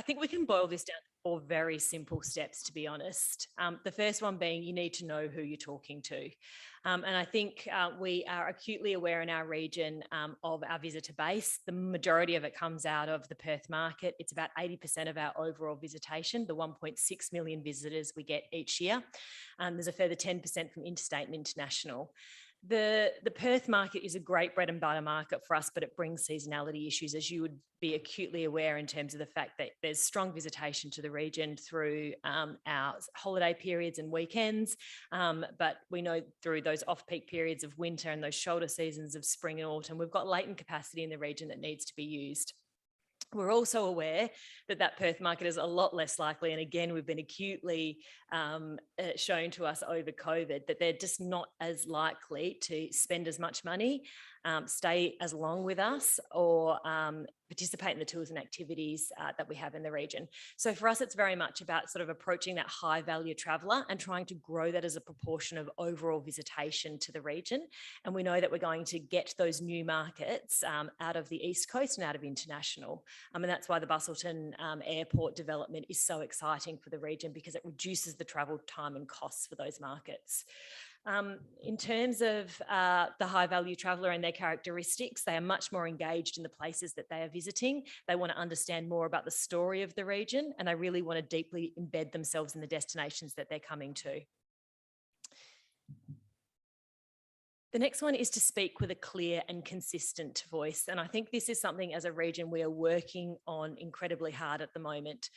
think we can boil this down to four very simple steps, to be honest. The first one being you need to know who you're talking to. And I think we are acutely aware in our region of our visitor base. The majority of it comes out of the Perth market. It's about 80% of our overall visitation, the 1.6 million visitors we get each year. There's a further 10% from interstate and international. The Perth market is a great bread and butter market for us, but it brings seasonality issues, as you would be acutely aware, in terms of the fact that there's strong visitation to the region through our holiday periods and weekends. But we know through those off-peak periods of winter and those shoulder seasons of spring and autumn, we've got latent capacity in the region that needs to be used. We're also aware that that Perth market is a lot less likely, and again, we've been acutely shown to us over COVID that they're just not as likely to spend as much money, stay as long with us, or participate in the tours and activities that we have in the region. So for us, it's very much about sort of approaching that high value traveller and trying to grow that as a proportion of overall visitation to the region. And we know that we're going to get those new markets out of the East Coast and out of international. And that's why the Busselton airport development is so exciting for the region, because it reduces the travel time and costs for those markets. In terms of the high value traveller and their characteristics, they are much more engaged in the places that they are visiting. They want to understand more about the story of the region, and they really want to deeply embed themselves in the destinations that they're coming to. The next one is to speak with a clear and consistent voice. And I think this is something as a region we are working on incredibly hard at the moment.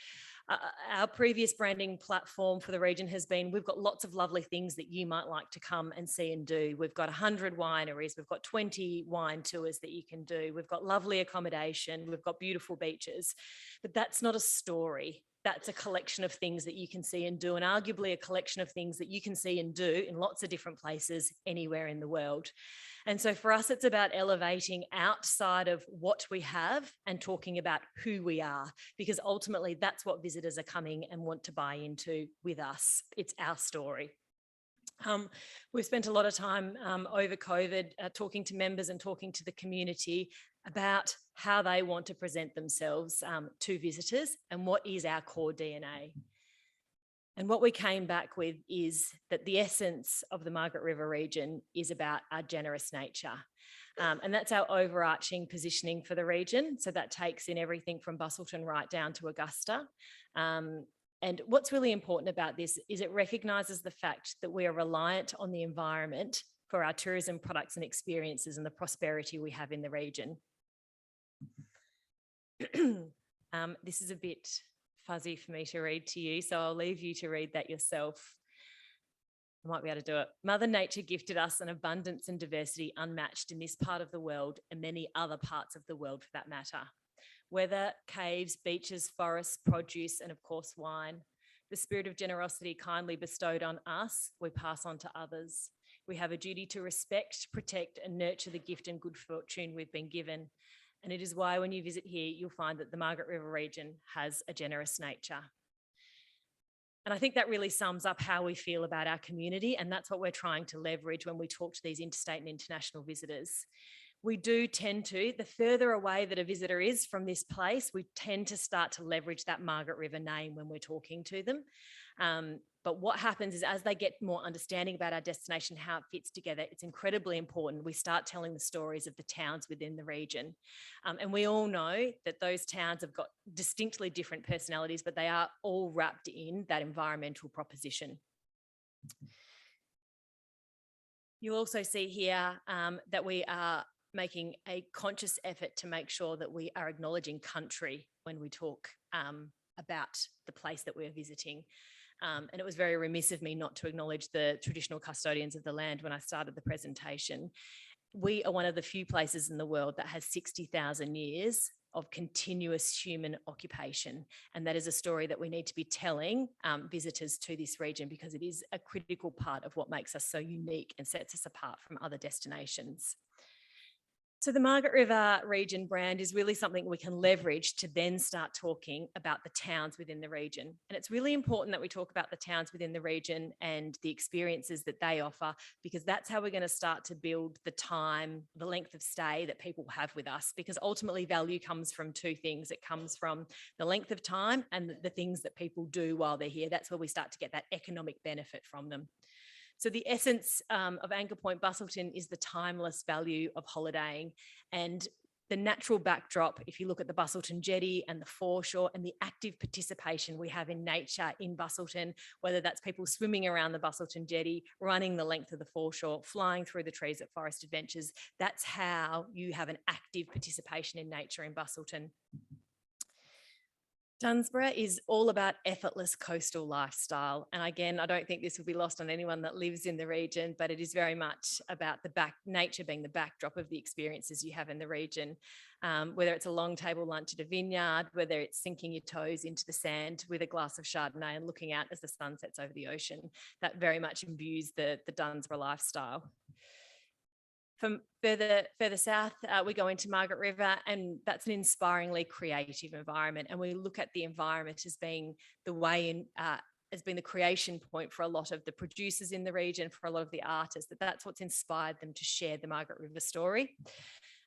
Our previous branding platform for the region has been, we've got lots of lovely things that you might like to come and see and do. We've got 100 wineries, we've got 20 wine tours that you can do. We've got lovely accommodation, we've got beautiful beaches, but that's not a story. That's a collection of things that you can see and do, and arguably a collection of things that you can see and do in lots of different places anywhere in the world. And so for us, it's about elevating outside of what we have and talking about who we are, because ultimately that's what visitors are coming and want to buy into with us. It's our story. We've spent a lot of time over COVID talking to members and talking to the community about how they want to present themselves to visitors and what is our core DNA. And what we came back with is that the essence of the Margaret River region is about our generous nature. And that's our overarching positioning for the region. So that takes in everything from Busselton right down to Augusta. And what's really important about this is it recognises the fact that we are reliant on the environment for our tourism products and experiences and the prosperity we have in the region. This is a bit fuzzy for me to read to you, so I'll leave you to read that yourself. I might be able to do it. Mother Nature gifted us an abundance and diversity unmatched in this part of the world and many other parts of the world for that matter. Weather, caves, beaches, forests, produce, and of course wine. The spirit of generosity kindly bestowed on us, we pass on to others. We have a duty to respect, protect, and nurture the gift and good fortune we've been given. And it is why when you visit here, you'll find that the Margaret River region has a generous nature. And I think that really sums up how we feel about our community, and that's what we're trying to leverage when we talk to these interstate and international visitors. We do tend to, the further away that a visitor is from this place, we tend to start to leverage that Margaret River name when we're talking to them. But what happens is as they get more understanding about our destination, how it fits together, it's incredibly important. We start telling the stories of the towns within the region. And we all know that those towns have got distinctly different personalities, but they are all wrapped in that environmental proposition. You'll also see here that we are making a conscious effort to make sure that we are acknowledging country when we talk about the place that we're visiting. And it was very remiss of me not to acknowledge the traditional custodians of the land when I started the presentation. We are one of the few places in the world that has 60,000 years of continuous human occupation. And that is a story that we need to be telling visitors to this region, because it is a critical part of what makes us so unique and sets us apart from other destinations. So the Margaret River region brand is really something we can leverage to then start talking about the towns within the region. And it's really important that we talk about the towns within the region and the experiences that they offer, because that's how we're going to start to build the time, the length of stay that people have with us. Because ultimately value comes from two things. It comes from the length of time and the things that people do while they're here. That's where we start to get that economic benefit from them. So the essence of Anchor Point Busselton is the timeless value of holidaying, and the natural backdrop, if you look at the Busselton Jetty and the foreshore and the active participation we have in nature in Busselton, whether that's people swimming around the Busselton Jetty, running the length of the foreshore, flying through the trees at Forest Adventures, that's how you have an active participation in nature in Busselton. Dunsborough is all about effortless coastal lifestyle. And again, I don't think this will be lost on anyone that lives in the region, but it is very much about nature being the backdrop of the experiences you have in the region. Whether it's a long table lunch at a vineyard, whether it's sinking your toes into the sand with a glass of Chardonnay and looking out as the sun sets over the ocean, that very much imbues the Dunsborough lifestyle. From further south, we go into Margaret River, and that's an inspiringly creative environment. And we look at the environment as being the way in, has been the creation point for a lot of the producers in the region, for a lot of the artists, that's what's inspired them to share the Margaret River story.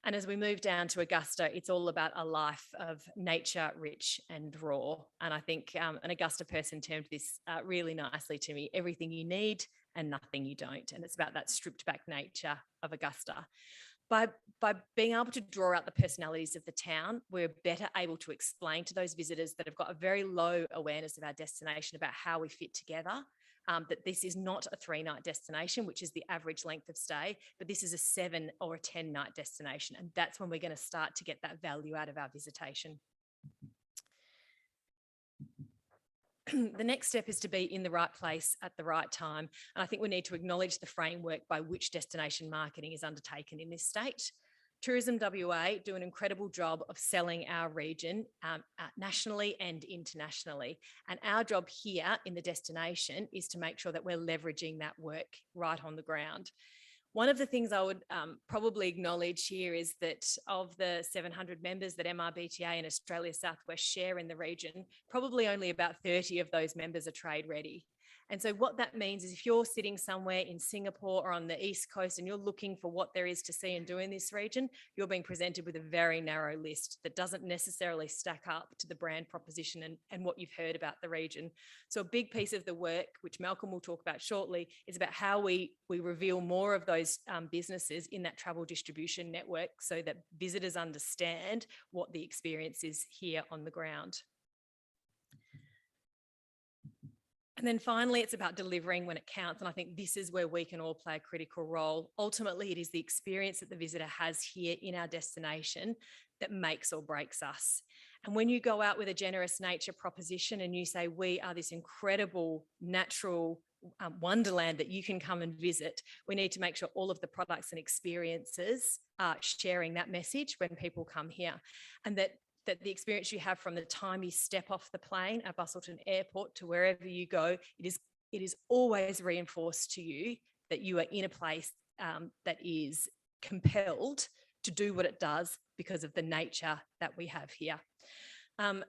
And as we move down to Augusta, it's all about a life of nature, rich and raw. And I think an Augusta person termed this really nicely to me: everything you need and nothing you don't. And it's about that stripped back nature of Augusta. By being able to draw out the personalities of the town, we're better able to explain to those visitors that have got a very low awareness of our destination about how we fit together, that this is not a 3-night destination, which is the average length of stay, but this is a 7 or a 10-night destination. And that's when we're going to start to get that value out of our visitation. The next step is to be in the right place at the right time. And I think we need to acknowledge the framework by which destination marketing is undertaken in this state. Tourism WA do an incredible job of selling our region nationally and internationally. And our job here in the destination is to make sure that we're leveraging that work right on the ground. One of the things I would probably acknowledge here is that of the 700 members that MRBTA and Australia Southwest share in the region, probably only about 30 of those members are trade ready. And so what that means is if you're sitting somewhere in Singapore or on the East Coast and you're looking for what there is to see and do in this region, you're being presented with a very narrow list that doesn't necessarily stack up to the brand proposition and what you've heard about the region. So a big piece of the work, which Malcolm will talk about shortly, is about how we reveal more of those businesses in that travel distribution network so that visitors understand what the experience is here on the ground. And then finally, it's about delivering when it counts. And I think this is where we can all play a critical role. Ultimately, it is the experience that the visitor has here in our destination that makes or breaks us. And when you go out with a generous nature proposition and you say, we are this incredible natural wonderland that you can come and visit, we need to make sure all of the products and experiences are sharing that message when people come here. And that the experience you have from the time you step off the plane at Busselton Airport to wherever you go, it is always reinforced to you that you are in a place that is compelled to do what it does because of the nature that we have here. And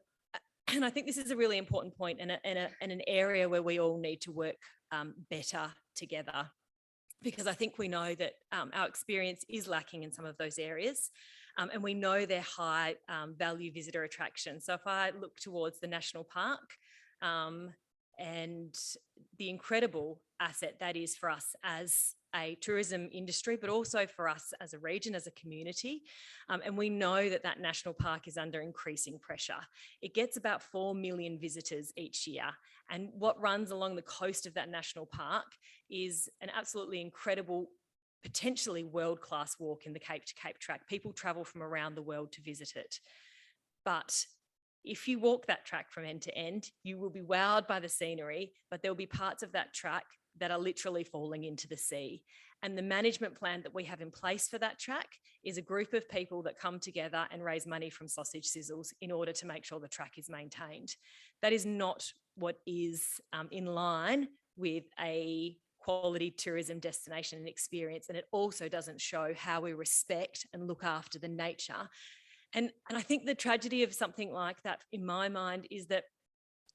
I think this is a really important point and an area where we all need to work better together, because I think we know that our experience is lacking in some of those areas. And we know they're high value visitor attractions. So if I look towards the national park and the incredible asset that is for us as a tourism industry, but also for us as a region, as a community. And we know that that national park is under increasing pressure. It gets about 4 million visitors each year. And what runs along the coast of that national park is an absolutely incredible, potentially world-class walk in the Cape to Cape track. People travel from around the world to visit it. But if you walk that track from end to end, you will be wowed by the scenery, but there'll be parts of that track that are literally falling into the sea. And the management plan that we have in place for that track is a group of people that come together and raise money from sausage sizzles in order to make sure the track is maintained. That is not what is in line with a quality tourism destination and experience. And it also doesn't show how we respect and look after the nature. And I think the tragedy of something like that, in my mind, is that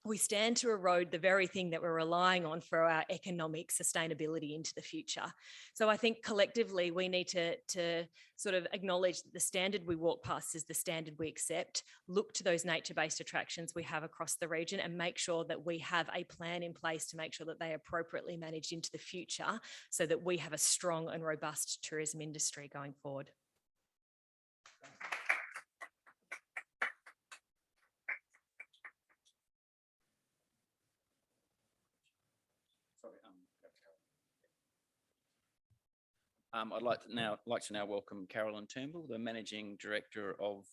we stand to erode the very thing that we're relying on for our economic sustainability into the future. So I think collectively we need to sort of acknowledge that the standard we walk past is the standard we accept, look to those nature-based attractions we have across the region and make sure that we have a plan in place to make sure that they are appropriately managed into the future so that we have a strong and robust tourism industry going forward. I'd like to now welcome Carolyn Turnbull, the Managing Director of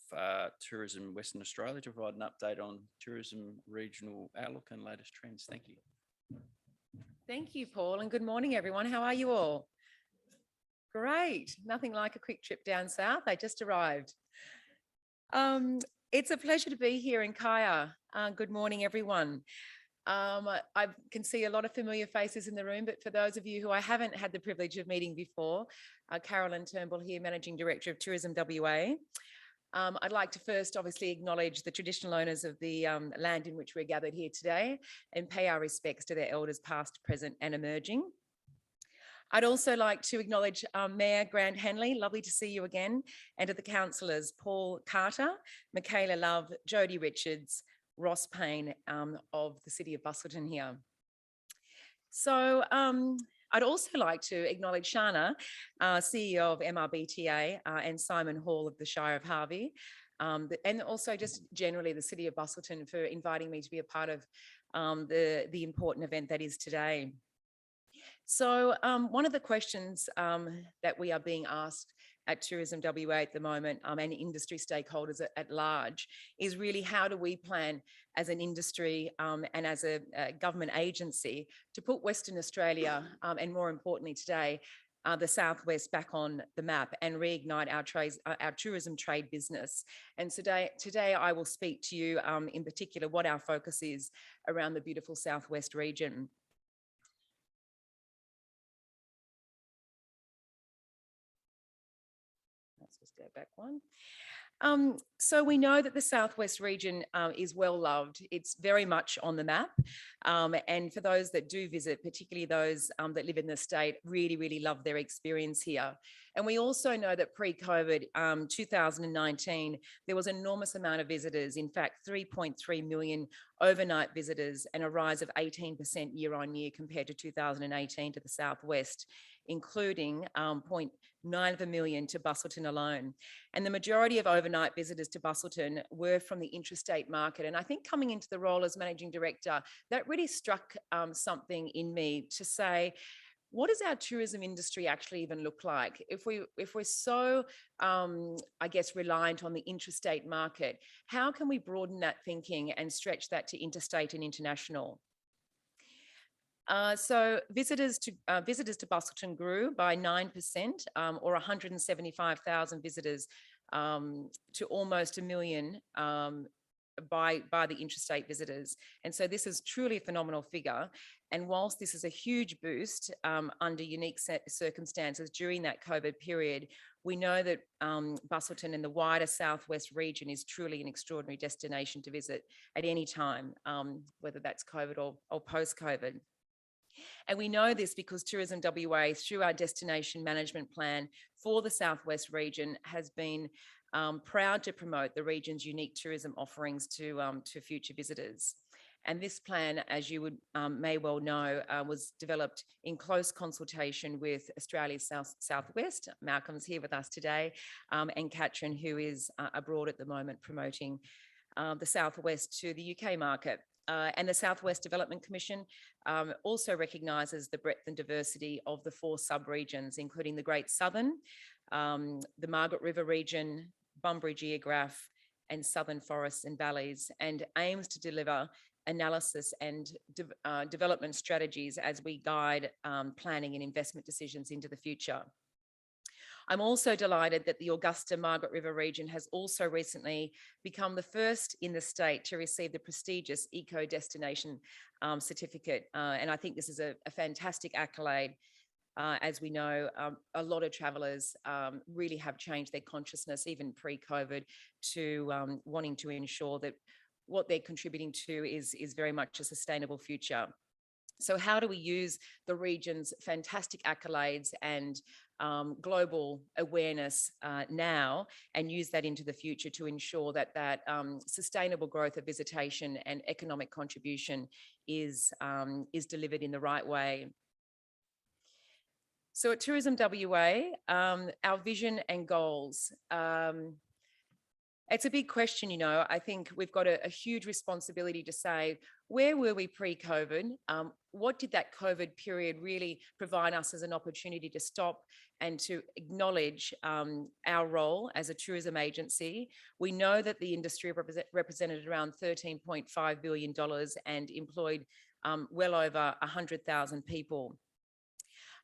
Tourism Western Australia, to provide an update on tourism regional outlook and latest trends. Thank you. Thank you, Paul, and good morning, everyone. How are you all? Great. Nothing like a quick trip down south. I just arrived. It's a pleasure to be here in Kaya. Good morning, everyone. I can see a lot of familiar faces in the room, but for those of you who I haven't had the privilege of meeting before, Carolyn Turnbull here, Managing Director of Tourism WA. I'd like to first obviously acknowledge the traditional owners of the land in which we're gathered here today and pay our respects to their elders past, present and emerging. I'd also like to acknowledge Mayor Grant Henley, lovely to see you again, and to the councillors Paul Carter, Michaela Love, Jodie Richards, Ross Payne of the City of Busselton here. So I'd also like to acknowledge Shana, CEO of MRBTA, and Simon Hall of the Shire of Harvey, and also just generally the City of Busselton for inviting me to be a part of the important event that is today. So one of the questions that we are being asked at Tourism WA at the moment and industry stakeholders at large is really how do we plan as an industry and as a government agency to put Western Australia and more importantly today, the Southwest back on the map and reignite our tourism trade business. And today I will speak to you in particular what our focus is around the beautiful Southwest region. Let's just go back one. So we know that the Southwest region is well loved. It's very much on the map. And for those that do visit, particularly those that live in the state, really, really love their experience here. And we also know that pre-COVID, 2019, there was an enormous amount of visitors, in fact, 3.3 million overnight visitors and a rise of 18% year on year compared to 2018 to the Southwest, including 0.9 million to Busselton alone. And the majority of overnight visitors to Busselton were from the intrastate market. And I think coming into the role as Managing Director, that really struck something in me to say, what does our tourism industry actually even look like? If we're so, I guess, reliant on the intrastate market, how can we broaden that thinking and stretch that to interstate and international? So visitors to Busselton grew by 9%, or 175,000 visitors to almost 1 million by the interstate visitors. And so this is truly a phenomenal figure. And whilst this is a huge boost under unique circumstances during that COVID period, we know that Busselton and the wider Southwest region is truly an extraordinary destination to visit at any time, whether that's COVID or post-COVID. And we know this because Tourism WA, through our destination management plan for the Southwest region, has been proud to promote the region's unique tourism offerings to future visitors. And this plan, as you may well know, was developed in close consultation with Australia's Southwest. Malcolm's here with us today, and Katrin, who is abroad at the moment promoting the Southwest to the UK market. And the Southwest Development Commission also recognises the breadth and diversity of the 4 sub-regions, including the Great Southern, the Margaret River region, Bunbury Geograph, and Southern Forests and Valleys, and aims to deliver analysis and development strategies as we guide planning and investment decisions into the future. I'm also delighted that the Augusta Margaret River region has also recently become the first in the state to receive the prestigious Eco Destination certificate. And I think this is a fantastic accolade. As we know, a lot of travellers really have changed their consciousness, even pre-COVID, to wanting to ensure that what they're contributing to is very much a sustainable future. So how do we use the region's fantastic accolades and global awareness now and use that into the future to ensure that sustainable growth of visitation and economic contribution is delivered in the right way? So at Tourism WA, our vision and goals. It's a big question, you know. I think we've got a huge responsibility to say, where were we pre-COVID? What did that COVID period really provide us as an opportunity to stop and to acknowledge our role as a tourism agency? We know that the industry represented around $13.5 billion and employed well over 100,000 people.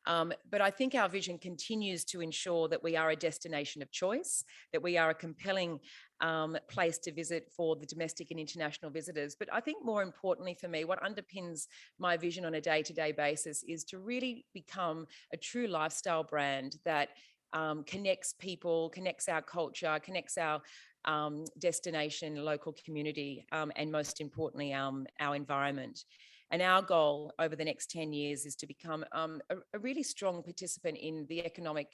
But I think our vision continues to ensure that we are a destination of choice, that we are a compelling place to visit for the domestic and international visitors. But I think more importantly for me, what underpins my vision on a day-to-day basis is to really become a true lifestyle brand that connects people, connects our culture, connects our destination, local community, and most importantly, our environment. And our goal over the next 10 years is to become a really strong participant in the economic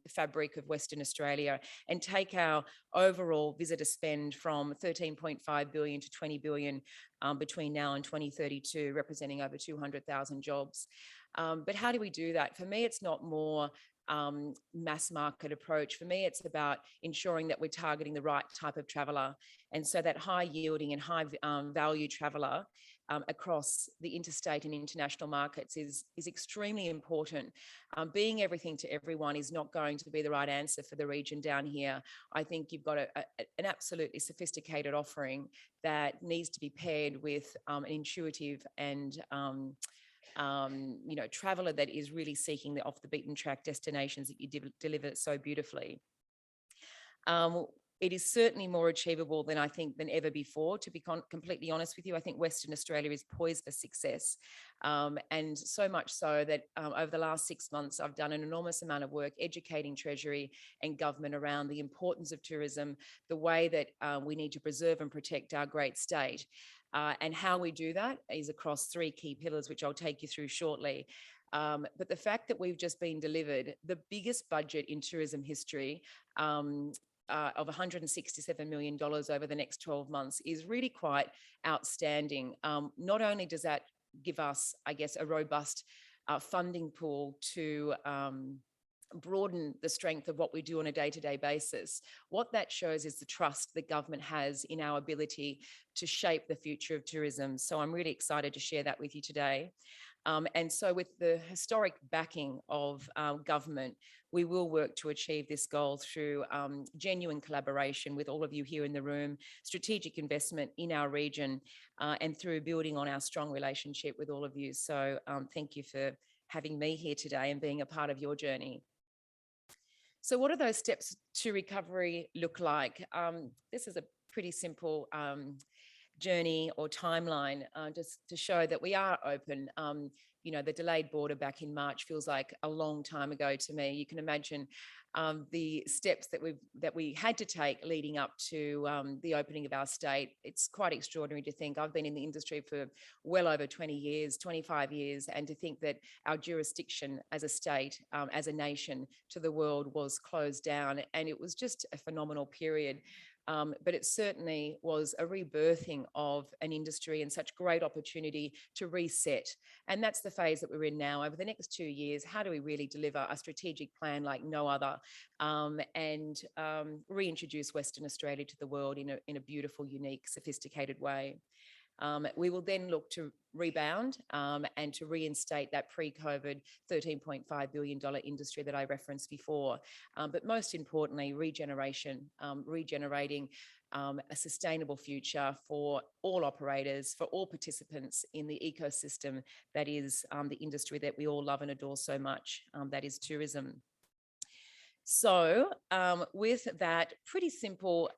fabric of Western Australia and take our overall visitor spend from 13.5 billion to 20 billion between now and 2032, representing over 200,000 jobs. But how do we do that? For me, it's not more mass market approach. For me, it's about ensuring that we're targeting the right type of traveller. And so that high yielding and high value traveller across the interstate and international markets is extremely important. Being everything to everyone is not going to be the right answer for the region down here. I think you've got an absolutely sophisticated offering that needs to be paired with an intuitive and traveller that is really seeking the off the beaten track destinations that you deliver so beautifully. It is certainly more achievable than I think than ever before. To be completely honest with you, I think Western Australia is poised for success. And so much so that over the last 6 months, I've done an enormous amount of work educating Treasury and government around the importance of tourism, the way that we need to preserve and protect our great state. And how we do that is across 3 key pillars, which I'll take you through shortly. But the fact that we've just been delivered the biggest budget in tourism history of $167 million over the next 12 months is really quite outstanding. Not only does that give us, I guess, a robust funding pool to broaden the strength of what we do on a day-to-day basis, what that shows is the trust that government has in our ability to shape the future of tourism. So I'm really excited to share that with you today. And so with the historic backing of government, we will work to achieve this goal through genuine collaboration with all of you here in the room, strategic investment in our region, and through building on our strong relationship with all of you. So thank you for having me here today and being a part of your journey. So what do those steps to recovery look like? This is a pretty simple journey or timeline just to show that we are open. The delayed border back in March feels like a long time ago to me. You can imagine the steps that we had to take leading up to the opening of our state. It's quite extraordinary to think. I've been in the industry for well over 20 years, 25 years, and to think that our jurisdiction as a state, as a nation to the world was closed down. And it was just a phenomenal period. But it certainly was a rebirthing of an industry and such great opportunity to reset. And that's the phase that we're in now. Over the next 2 years, how do we really deliver a strategic plan like no other and reintroduce Western Australia to the world in a beautiful, unique, sophisticated way? We will then look to rebound and to reinstate that pre-COVID $13.5 billion industry that I referenced before. But most importantly, regeneration, regenerating a sustainable future for all operators, for all participants in the ecosystem that is the industry that we all love and adore so much, that is tourism. So with that pretty simple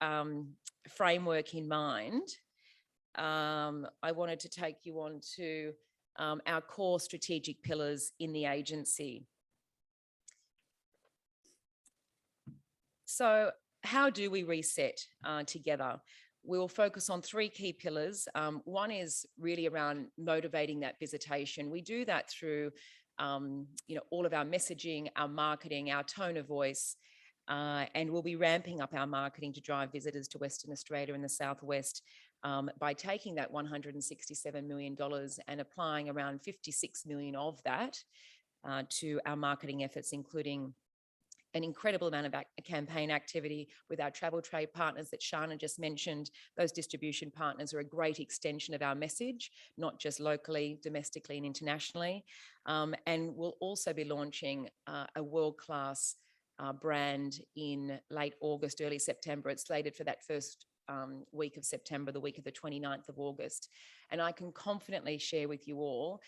framework in mind, I wanted to take you on to our core strategic pillars in the agency. So how do we reset together? We will focus on three key pillars. One is really around motivating that visitation. We do that through all of our messaging, our marketing, our tone of voice, and we'll be ramping up our marketing to drive visitors to Western Australia and the Southwest by taking that $167 million and applying around 56 million of that to our marketing efforts, including an incredible amount of campaign activity with our travel trade partners that Shana just mentioned. Those distribution partners are a great extension of our message, not just locally, domestically and internationally. And we'll also be launching a world-class brand in late August, early September. It's slated for that first week of September, the week of the 29th of August. And I can confidently share with you all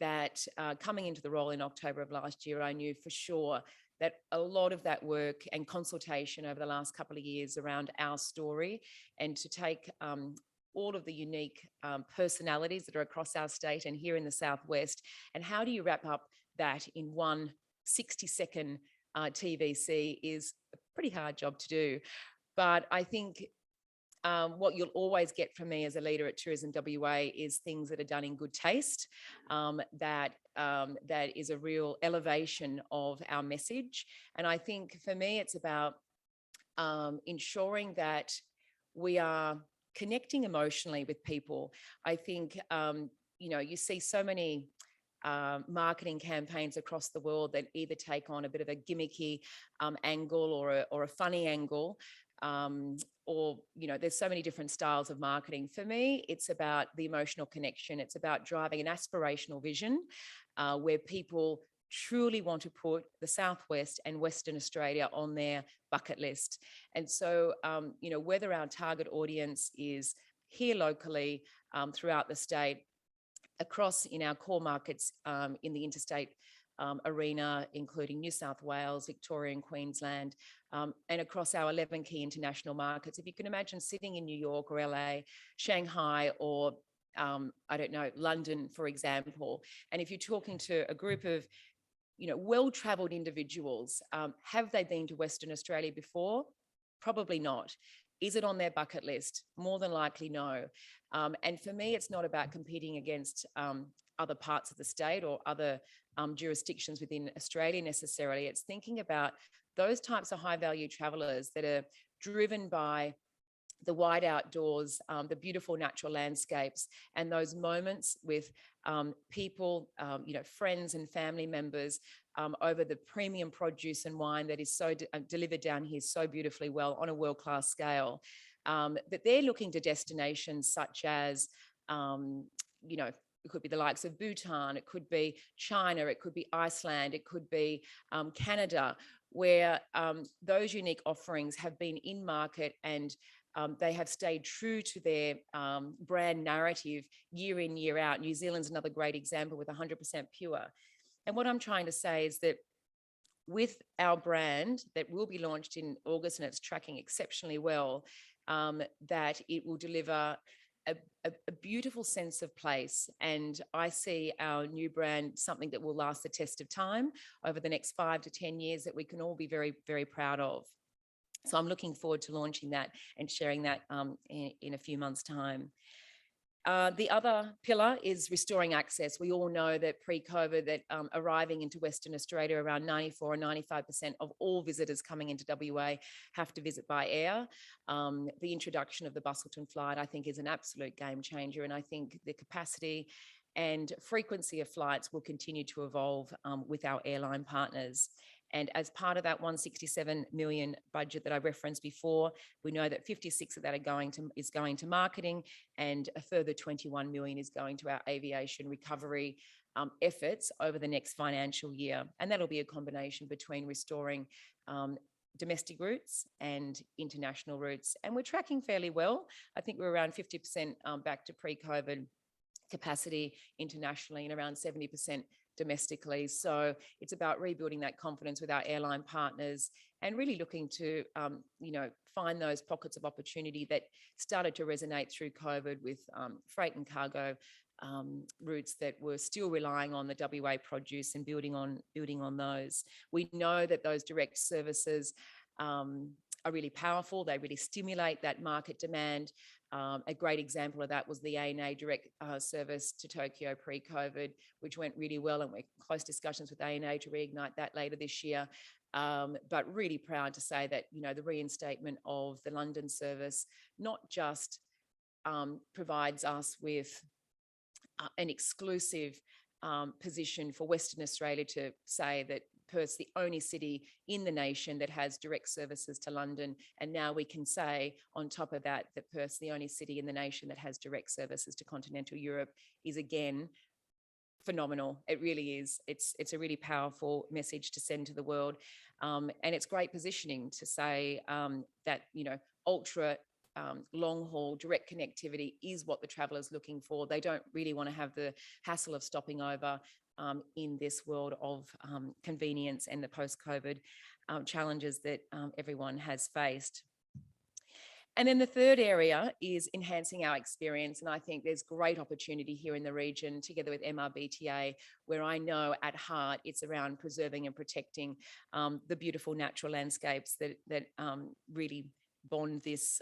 that coming into the role in October of last year, I knew for sure that a lot of that work and consultation over the last couple of years around our story, and to take all of the unique personalities that are across our state and here in the Southwest, and how do you wrap up that in one 60-second TVC is a pretty hard job to do. But I think what you'll always get from me as a leader at Tourism WA is things that are done in good taste, that is a real elevation of our message. And I think for me, it's about ensuring that we are connecting emotionally with people. I think, you see so many marketing campaigns across the world that either take on a bit of a gimmicky angle or a funny angle. There's so many different styles of marketing. For me, it's about the emotional connection. It's about driving an aspirational vision where people truly want to put the Southwest and Western Australia on their bucket list. And so, whether our target audience is here locally, throughout the state, across in our core markets in the interstate arena, including New South Wales, Victoria and Queensland, and across our 11 key international markets. If you can imagine sitting in New York or LA, Shanghai, or London, for example, and if you're talking to a group of well-traveled individuals, have they been to Western Australia before? Probably not. Is it on their bucket list? More than likely, no. And for me, it's not about competing against other parts of the state or other jurisdictions within Australia necessarily. It's thinking about those types of high-value travellers that are driven by the wide outdoors, the beautiful natural landscapes, and those moments with people, friends and family members over the premium produce and wine that is so delivered down here so beautifully well on a world-class scale. That they're looking to destinations such as, it could be the likes of Bhutan, it could be China, it could be Iceland, it could be Canada, where those unique offerings have been in market and they have stayed true to their brand narrative year in, year out. New Zealand's another great example with 100% pure. And what I'm trying to say is that with our brand that will be launched in August, and it's tracking exceptionally well, that it will deliver a beautiful sense of place. And I see our new brand something that will last the test of time over the next 5 to 10 years that we can all be very, very proud of. So I'm looking forward to launching that and sharing that in a few months' time. The other pillar is restoring access. We all know that pre-COVID that arriving into Western Australia, around 94 or 95% of all visitors coming into WA have to visit by air. The introduction of the Busselton flight, I think, is an absolute game changer. And I think the capacity and frequency of flights will continue to evolve with our airline partners. And as part of that 167 million budget that I referenced before, we know that 56 of that is going to marketing, and a further 21 million is going to our aviation recovery efforts over the next financial year. And that'll be a combination between restoring domestic routes and international routes. And we're tracking fairly well. I think we're around 50% back to pre-COVID capacity internationally and around 70% domestically. So it's about rebuilding that confidence with our airline partners and really looking to, find those pockets of opportunity that started to resonate through COVID with freight and cargo routes that were still relying on the WA produce and building on those. We know that those direct services are really powerful. They really stimulate that market demand. A great example of that was the ANA direct service to Tokyo pre-COVID, which went really well, and we're in close discussions with ANA to reignite that later this year. But really proud to say that, the reinstatement of the London service not just provides us with an exclusive position for Western Australia to say that Perth's the only city in the nation that has direct services to London. And now we can say on top of that, that Perth's the only city in the nation that has direct services to continental Europe is again phenomenal. It really is. It's a really powerful message to send to the world. And it's great positioning to say that, ultra long haul direct connectivity is what the traveller is looking for. They don't really want to have the hassle of stopping over in this world of convenience and the post-COVID challenges that everyone has faced. And then the third area is enhancing our experience. And I think there's great opportunity here in the region together with MRBTA, where I know at heart it's around preserving and protecting the beautiful natural landscapes that really bond this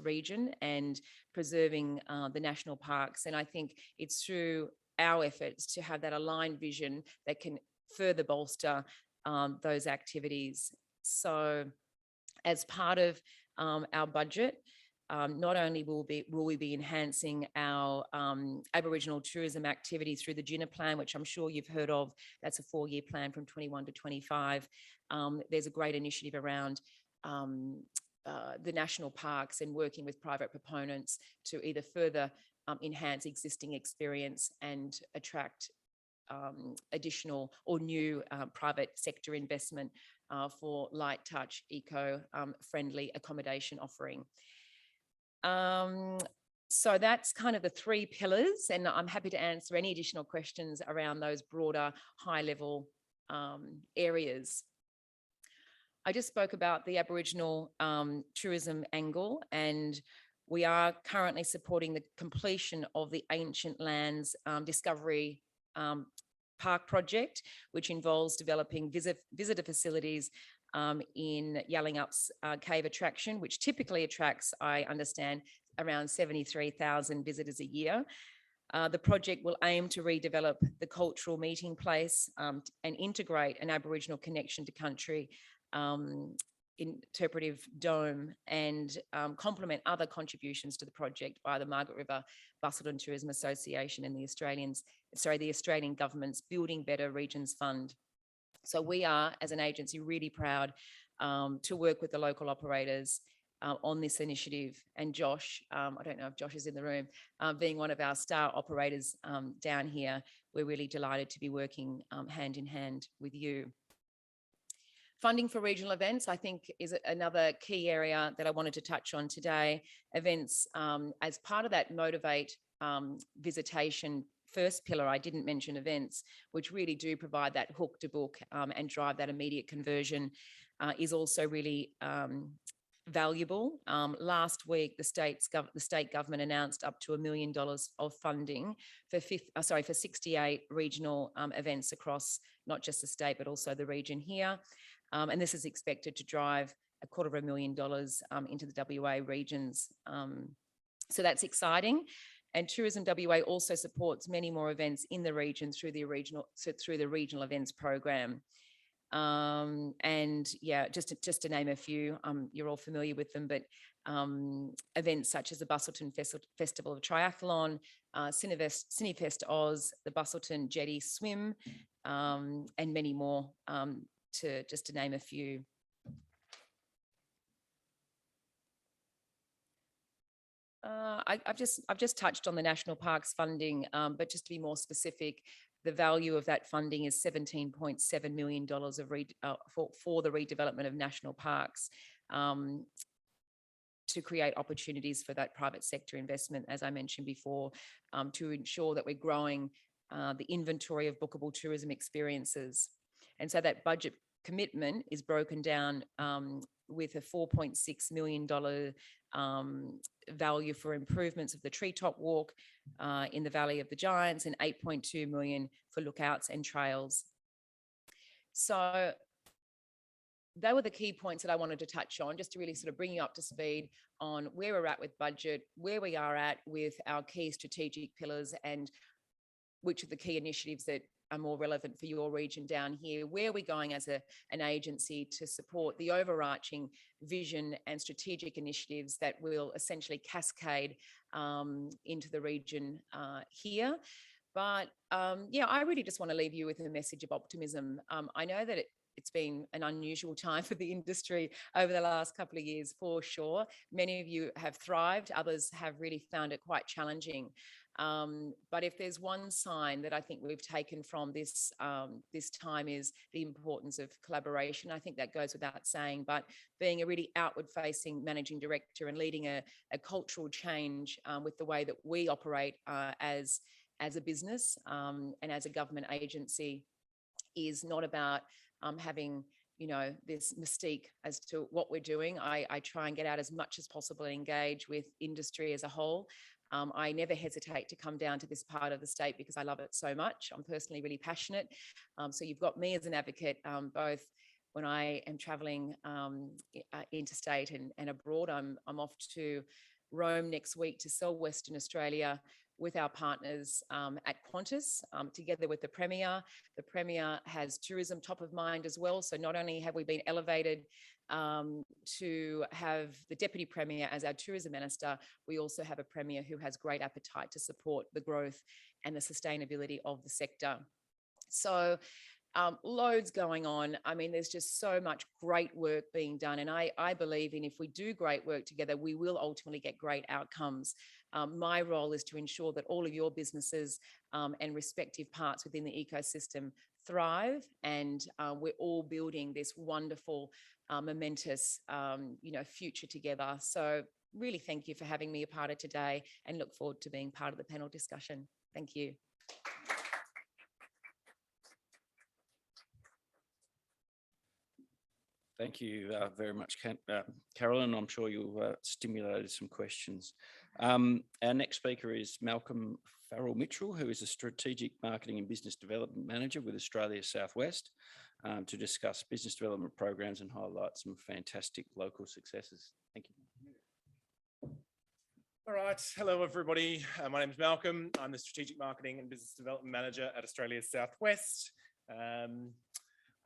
region and preserving the national parks. And I think it's through our efforts to have that aligned vision that can further bolster those activities. So as part of our budget, not only will we be enhancing our Aboriginal tourism activity through the GINA plan, which I'm sure you've heard of. That's a 4-year plan from 21 to 25. There's a great initiative around the national parks and working with private proponents to either further enhance existing experience and attract additional or new private sector investment for light touch, eco-friendly accommodation offering. So that's kind of the 3 pillars, and I'm happy to answer any additional questions around those broader high level areas. I just spoke about the Aboriginal tourism angle, and we are currently supporting the completion of the Ancient Lands Discovery Park project, which involves developing visitor facilities in Yallingup's cave attraction, which typically attracts, I understand, around 73,000 visitors a year. The project will aim to redevelop the cultural meeting place and integrate an Aboriginal connection to country interpretive dome and complement other contributions to the project by the Margaret River Busselton Tourism Association and the Australian government's Building Better Regions Fund. So we are, as an agency, really proud to work with the local operators on this initiative. And Josh, I don't know if Josh is in the room, being one of our star operators down here, we're really delighted to be working hand in hand with you. Funding for regional events, I think, is another key area that I wanted to touch on today. Events, as part of that Motivate visitation first pillar, I didn't mention events, which really do provide that hook to book and drive that immediate conversion, is also really valuable. Last week, the state government announced up to $1 million of funding for 68 regional events across not just the state, but also the region here. And this is expected to drive $250,000 into the WA regions. So that's exciting. And Tourism WA also supports many more events in the region through the regional events program. And yeah, just to name a few, you're all familiar with them, but events such as the Busselton Festival of Triathlon, Cinefest Oz, the Busselton Jetty Swim, and many more, just to name a few. I've just touched on the national parks funding, but just to be more specific, the value of that funding is $17.7 million for the redevelopment of national parks, to create opportunities for that private sector investment, as I mentioned before, to ensure that we're growing the inventory of bookable tourism experiences. And so that budget commitment is broken down with a $4.6 million value for improvements of the Treetop Walk in the Valley of the Giants and $8.2 million for lookouts and trails. So they were the key points that I wanted to touch on, just to really sort of bring you up to speed on where we're at with budget, where we are at with our key strategic pillars, and which are the key initiatives that are more relevant for your region down here, where we're going as an agency to support the overarching vision and strategic initiatives that will essentially cascade into the region here. But yeah, I really just want to leave you with a message of optimism. I know that it's been an unusual time for the industry over the last couple of years, for sure. Many of you have thrived, others have really found it quite challenging. But if there's one sign that I think we've taken from this time is the importance of collaboration. I think that goes without saying, but being a really outward-facing managing director and leading a cultural change with the way that we operate as a business and as a government agency is not about having, you know, this mystique as to what we're doing. I try and get out as much as possible and engage with industry as a whole. I never hesitate to come down to this part of the state because I love it so much. I'm personally really passionate. So you've got me as an advocate, both when I am traveling interstate and abroad. I'm off to Rome next week to sell Western Australia with our partners at Qantas, together with the Premier. The Premier has tourism top of mind as well. So not only have we been elevated to have the Deputy Premier as our Tourism Minister, we also have a Premier who has great appetite to support the growth and the sustainability of the sector. So loads going on. I mean, there's just so much great work being done. And I believe in if we do great work together, we will ultimately get great outcomes. My role is to ensure that all of your businesses and respective parts within the ecosystem thrive, and we're all building this wonderful, momentous, future together. So really thank you for having me a part of today, and look forward to being part of the panel discussion. Thank you. Thank you very much, Carolyn. I'm sure you've stimulated some questions. Our next speaker is Malcolm Farrell-Mitchell, who is a Strategic Marketing and Business Development Manager with Australia South West, to discuss business development programs and highlight some fantastic local successes. Thank you. All right. Hello, everybody. My name is Malcolm. I'm the Strategic Marketing and Business Development Manager at Australia South West.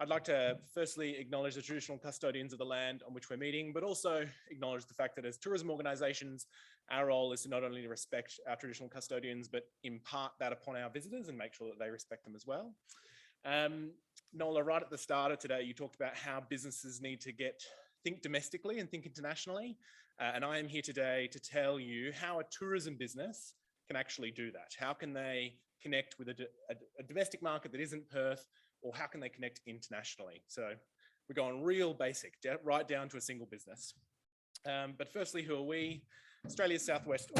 I'd like to firstly acknowledge the traditional custodians of the land on which we're meeting, but also acknowledge the fact that as tourism organisations, our role is to not only respect our traditional custodians, but impart that upon our visitors and make sure that they respect them as well. Nola, right at the start of today, you talked about how businesses need to think domestically and think internationally. And I am here today to tell you how a tourism business can actually do that. How can they connect with a domestic market that isn't Perth, or how can they connect internationally? So we're going real basic, right down to a single business. But firstly, who are we? Australia South West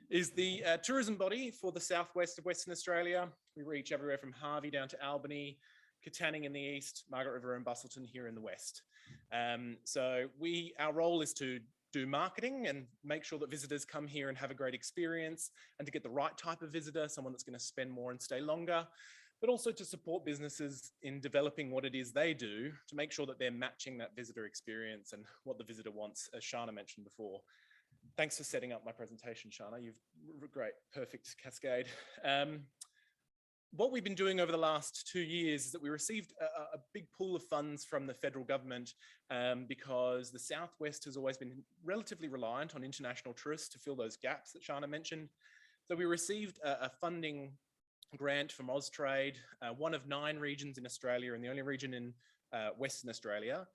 is the tourism body for the southwest of Western Australia. We reach everywhere from Harvey down to Albany, Katanning in the east, Margaret River and Busselton here in the west. So our role is to do marketing and make sure that visitors come here and have a great experience, and to get the right type of visitor, someone that's going to spend more and stay longer, but also to support businesses in developing what it is they do to make sure that they're matching that visitor experience and what the visitor wants, as Shana mentioned before. Thanks for setting up my presentation, Shana. You've great, perfect cascade. What we've been doing over the last 2 years is that we received a big pool of funds from the federal government because the Southwest has always been relatively reliant on international tourists to fill those gaps that Shana mentioned. So we received a funding grant from Austrade, one of 9 regions in Australia and the only region in Western Australia,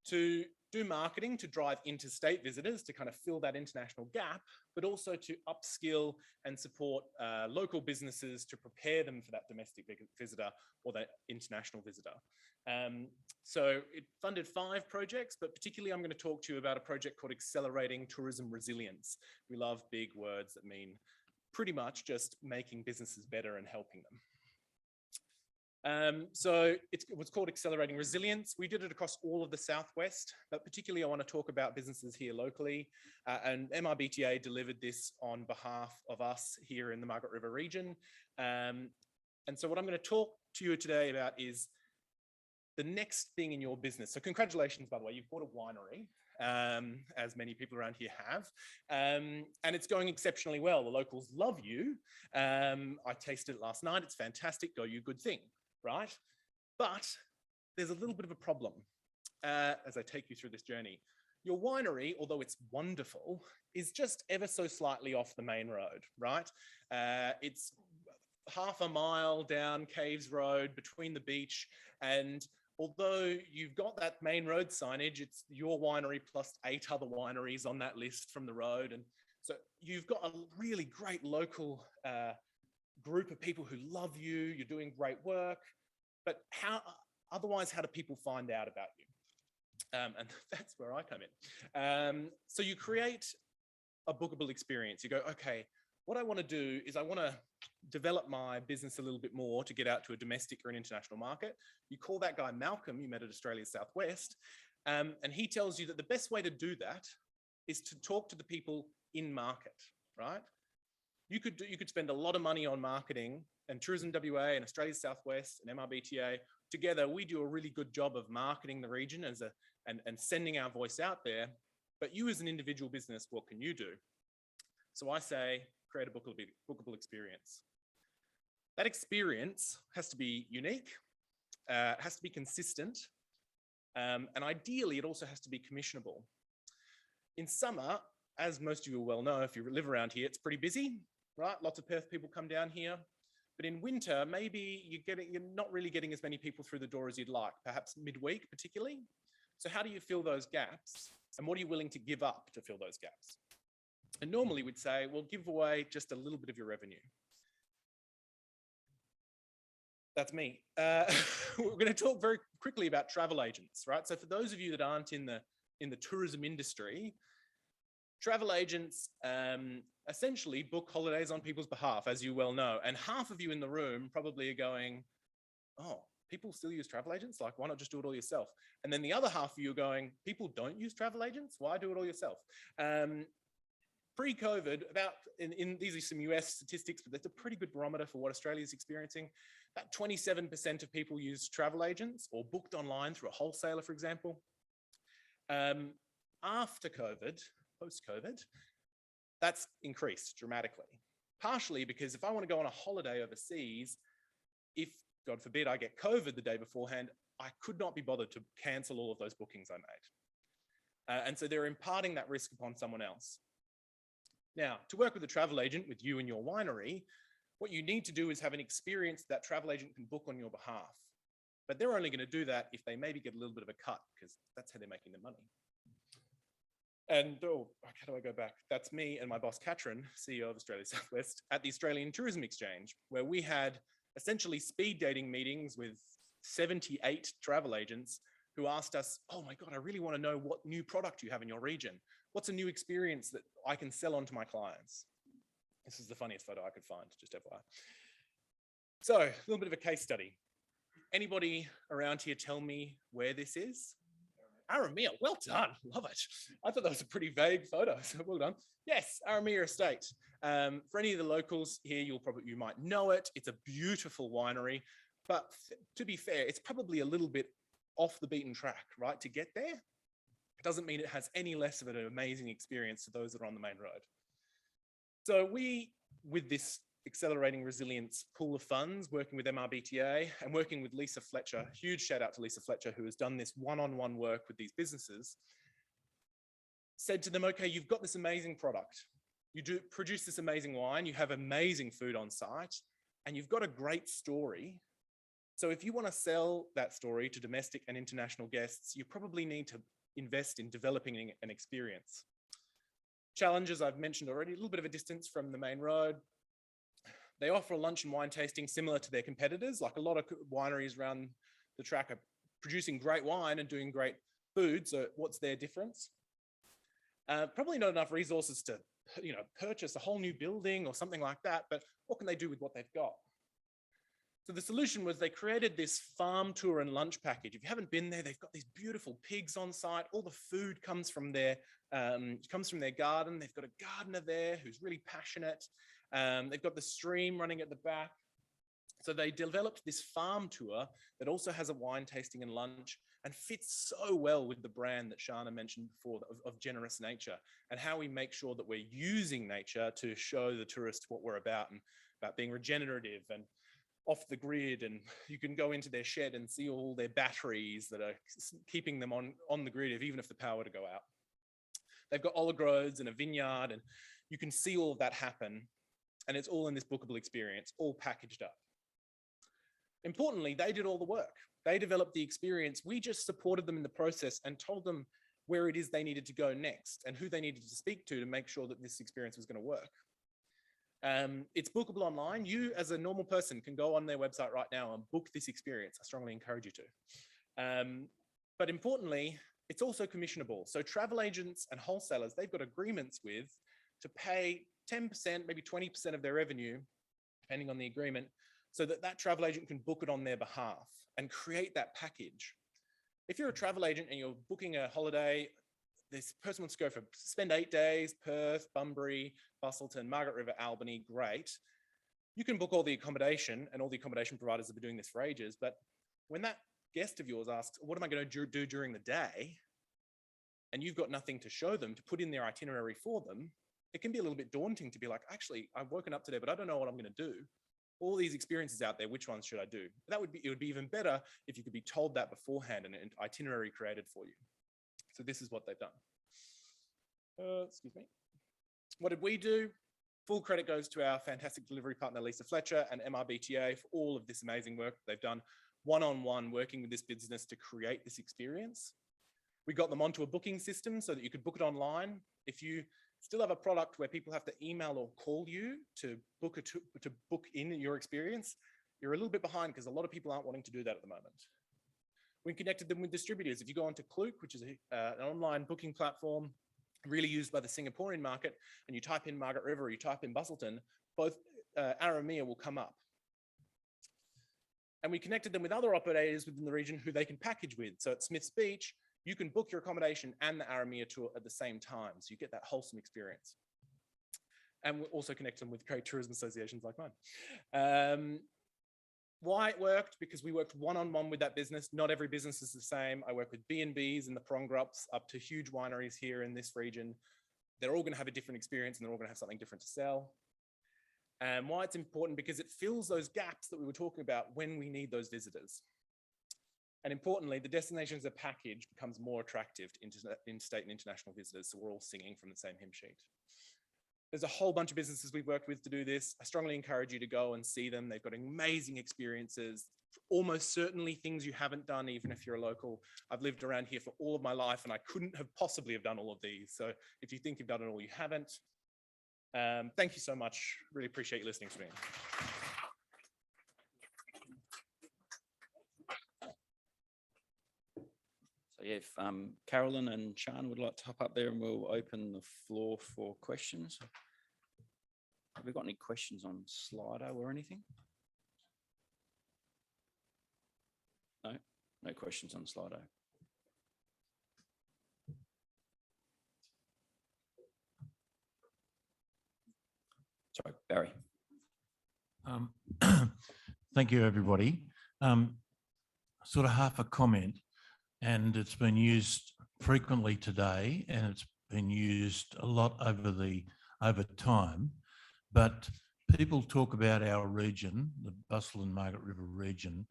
to do marketing to drive interstate visitors to kind of fill that international gap, but also to upskill and support local businesses to prepare them for that domestic visitor or that international visitor. So it funded 5 projects, but particularly I'm going to talk to you about a project called Accelerating Tourism Resilience. We love big words that mean pretty much just making businesses better and helping them. So it was called Accelerating Resilience. We did it across all of the Southwest, but particularly I want to talk about businesses here locally. And MRBTA delivered this on behalf of us here in the Margaret River region. And so what I'm going to talk to you today about is the next thing in your business. So congratulations, by the way, you've bought a winery, as many people around here have, and it's going exceptionally well. The locals love you. I tasted it last night. It's fantastic. Go you, good thing. Right? But there's a little bit of a problem as I take you through this journey. Your winery, although it's wonderful, is just ever so slightly off the main road, right? It's half a mile down Caves Road between the beach. And although you've got that main road signage, it's your winery plus 8 other wineries on that list from the road. And so you've got a really great local group of people who love you, you're doing great work, but otherwise, how do people find out about you? And that's where I come in. So you create a bookable experience. You go, okay, what I want to do is I want to develop my business a little bit more to get out to a domestic or an international market. You call that guy Malcolm, you met at Australia's Southwest, and he tells you that the best way to do that is to talk to the people in market, right? You could spend a lot of money on marketing, and Tourism WA and Australia's Southwest and MRBTA together, we do a really good job of marketing the region and sending our voice out there. But you as an individual business, what can you do? So I say, create a bookable experience. That experience has to be unique, has to be consistent, and ideally it also has to be commissionable. In summer, as most of you will well know, if you live around here, it's pretty busy, right? Lots of Perth people come down here. But in winter, maybe you're not really getting as many people through the door as you'd like, perhaps midweek particularly. So how do you fill those gaps? And what are you willing to give up to fill those gaps? And normally we'd say, well, give away just a little bit of your revenue. That's me. We're going to talk very quickly about travel agents, right? So for those of you that aren't in the tourism industry, travel agents essentially book holidays on people's behalf, as you well know. And half of you in the room probably are going, oh, people still use travel agents? Like, why not just do it all yourself? And then the other half of you are going, people don't use travel agents? Why do it all yourself? Pre-COVID, these are some US statistics, but that's a pretty good barometer for what Australia is experiencing. About 27% of people use travel agents or booked online through a wholesaler, for example. After COVID, post-COVID, that's increased dramatically. Partially because if I want to go on a holiday overseas, if, God forbid, I get COVID the day beforehand, I could not be bothered to cancel all of those bookings I made. And so they're imparting that risk upon someone else. Now, to work with a travel agent, with you and your winery, what you need to do is have an experience that travel agent can book on your behalf. But they're only going to do that if they maybe get a little bit of a cut, because that's how they're making their money. And how do I go back? That's me and my boss, Katrin, CEO of Australia Southwest, at the Australian Tourism Exchange, where we had essentially speed dating meetings with 78 travel agents who asked us, oh my God, I really want to know what new product you have in your region. What's a new experience that I can sell on to my clients? This is the funniest photo I could find, just FYI. So a little bit of a case study. Anybody around here tell me where this is? Aramea, well done, love it. I thought that was a pretty vague photo, so well done. Yes, Aramea Estate. For any of the locals here, you might know it. It's a beautiful winery, but to be fair, it's probably a little bit off the beaten track, right? To get there, doesn't mean it has any less of an amazing experience to those that are on the main road. So we, with this Accelerating Resilience pool of funds, working with MRBTA and working with Lisa Fletcher, huge shout out to Lisa Fletcher, who has done this one-on-one work with these businesses, said to them, okay, you've got this amazing product. You do produce this amazing wine, you have amazing food on site, and you've got a great story. So if you want to sell that story to domestic and international guests, you probably need to invest in developing an experience. Challenges I've mentioned already, a little bit of a distance from the main road. They offer a lunch and wine tasting similar to their competitors. Like a lot of wineries around the track are producing great wine and doing great food. So what's their difference? Probably not enough resources to purchase a whole new building or something like that, but what can they do with what they've got? So the solution was they created this farm tour and lunch package. If you haven't been there, they've got these beautiful pigs on site. All the food comes from their garden. They've got a gardener there who's really passionate. They've got the stream running at the back. So they developed this farm tour that also has a wine tasting and lunch and fits so well with the brand that Shana mentioned before of Generous Nature, and how we make sure that we're using nature to show the tourists what we're about, and about being regenerative and off the grid. And you can go into their shed and see all their batteries that are keeping them on the grid, even if the power were to go out. They've got olive groves and a vineyard, and you can see all of that happen. And it's all in this bookable experience, all packaged up. Importantly, they did all the work. They developed the experience. We just supported them in the process and told them where it is they needed to go next and who they needed to speak to make sure that this experience was going to work. It's bookable online. You, as a normal person, can go on their website right now and book this experience. I strongly encourage you to. But importantly, it's also commissionable. So travel agents and wholesalers, they've got agreements with to pay 10%, maybe 20% of their revenue, depending on the agreement, so that that travel agent can book it on their behalf and create that package. If you're a travel agent and you're booking a holiday, this person wants to spend 8 days, Perth, Bunbury, Busselton, Margaret River, Albany, great. You can book all the accommodation, and all the accommodation providers have been doing this for ages, but when that guest of yours asks, what am I going to do during the day? And you've got nothing to show them, to put in their itinerary for them, it can be a little bit daunting to be like, actually, I've woken up today, but I don't know what I'm going to do. All these experiences out there, which ones should I do? It would be even better if you could be told that beforehand and an itinerary created for you. So this is what they've done. Excuse me. What did we do? Full credit goes to our fantastic delivery partner, Lisa Fletcher, and MRBTA for all of this amazing work they've done one-on-one working with this business to create this experience. We got them onto a booking system so that you could book it online. If you still have a product where people have to email or call you to book in your experience, you're a little bit behind, because a lot of people aren't wanting to do that at the moment. We connected them with distributors. If you go onto Klook, which is an online booking platform really used by the Singaporean market, and you type in Margaret River or you type in Busselton, both Aramea will come up. And we connected them with other operators within the region who they can package with. So at Smith's Beach, you can book your accommodation and the Aramea tour at the same time. So you get that wholesome experience. And we'll also connect them with great tourism associations like mine. Why it worked? Because we worked one-on-one with that business. Not every business is the same. I work with B&Bs and the Prongrups up to huge wineries here in this region. They're all going to have a different experience, and they're all going to have something different to sell. And why it's important, because it fills those gaps that we were talking about when we need those visitors. And importantly, the destination as a package becomes more attractive to interstate and international visitors, so we're all singing from the same hymn sheet. There's a whole bunch of businesses we've worked with to do this. I strongly encourage you to go and see them. They've got amazing experiences, almost certainly things you haven't done, even if you're a local. I've lived around here for all of my life, and I couldn't have possibly have done all of these. So if you think you've done it all, you haven't. Thank you so much. Really appreciate you listening to me. So yeah, if Carolyn and Sean would like to hop up there, and we'll open the floor for questions. Have we got any questions on Slido or anything? No, no questions on Slido. Sorry, Barry. Thank you, everybody. Sort of half a comment, and it's been used frequently today, and it's been used a lot over time. But people talk about our region, the Busselton and Margaret River region,